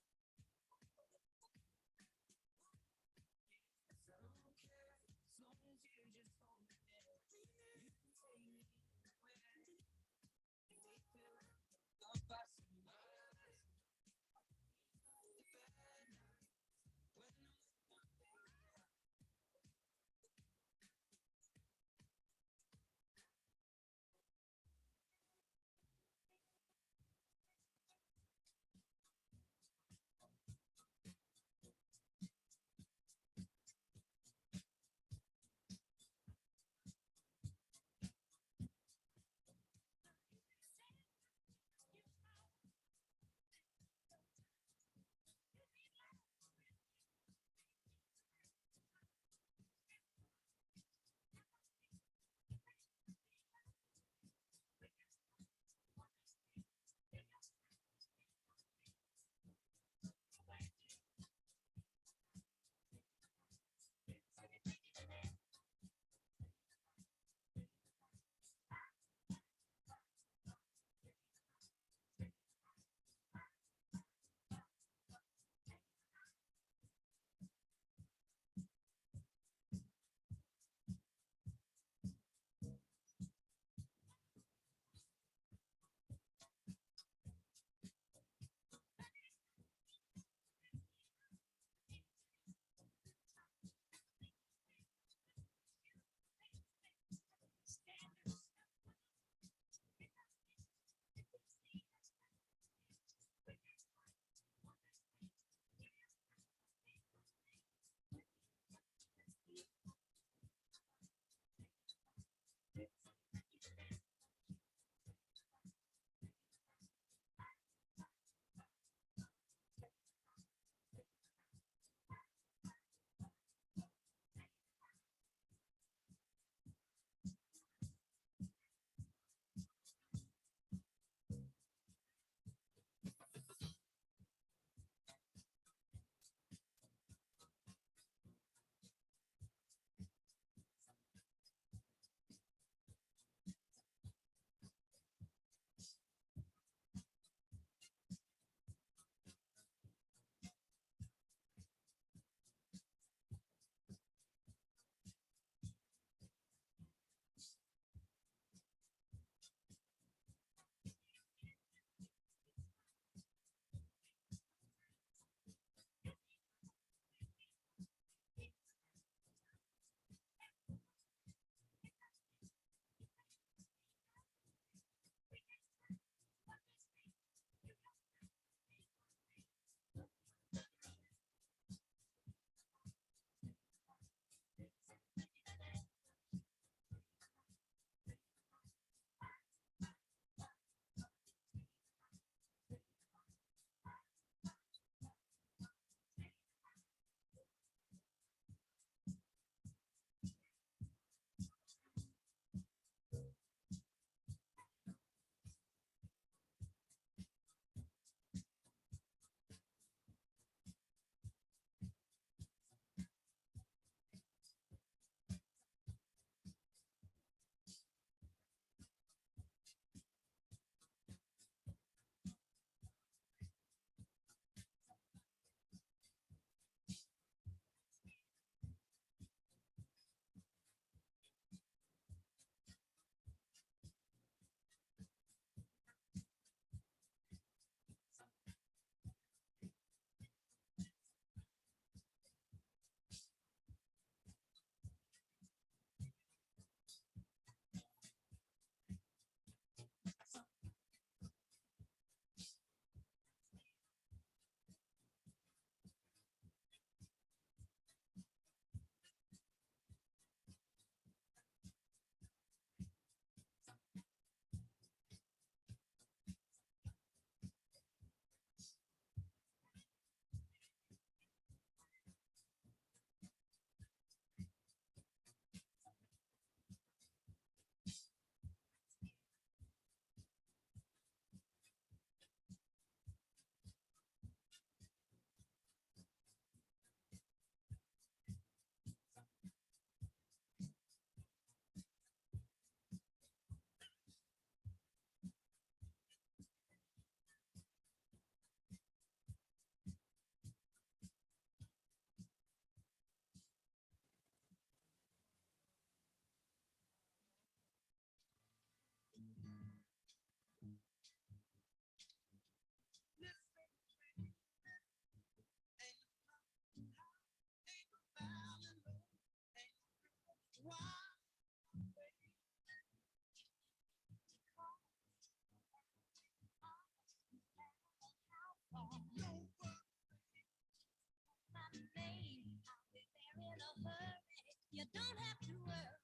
don't have to worry,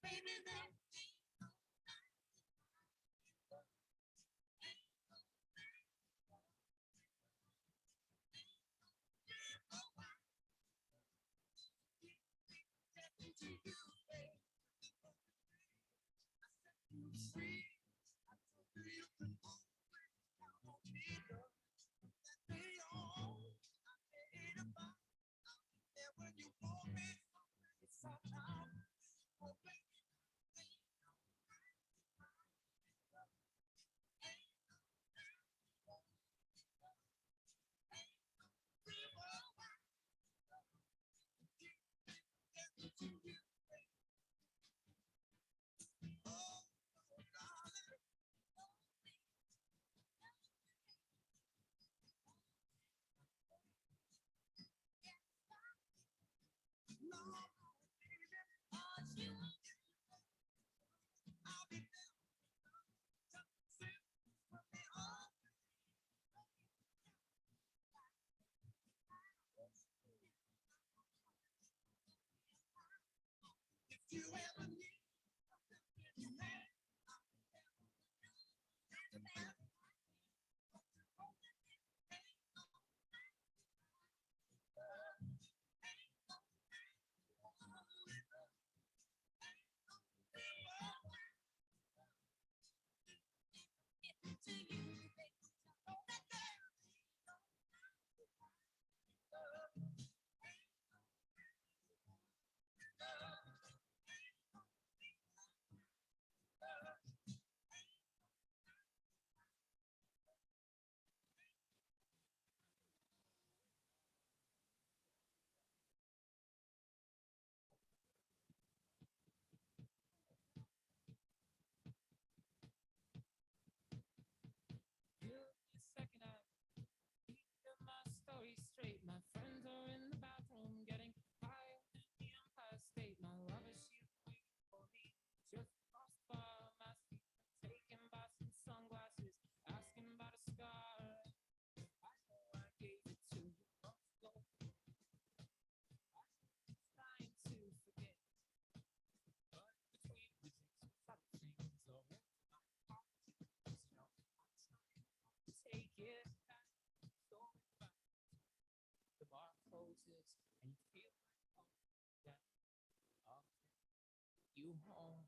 baby, there you ever need second I get my story straight. My friends are in the bathroom getting high in the Empire State. My lover, she's waiting for me just across the bar. My seat taken by some sunglasses, asking about a scar. I know I gave it to you months ago. I was trying to forget, but between the takes some things, so take it back, so back. The bar closes and you feel like, oh, yeah, I'll take you home.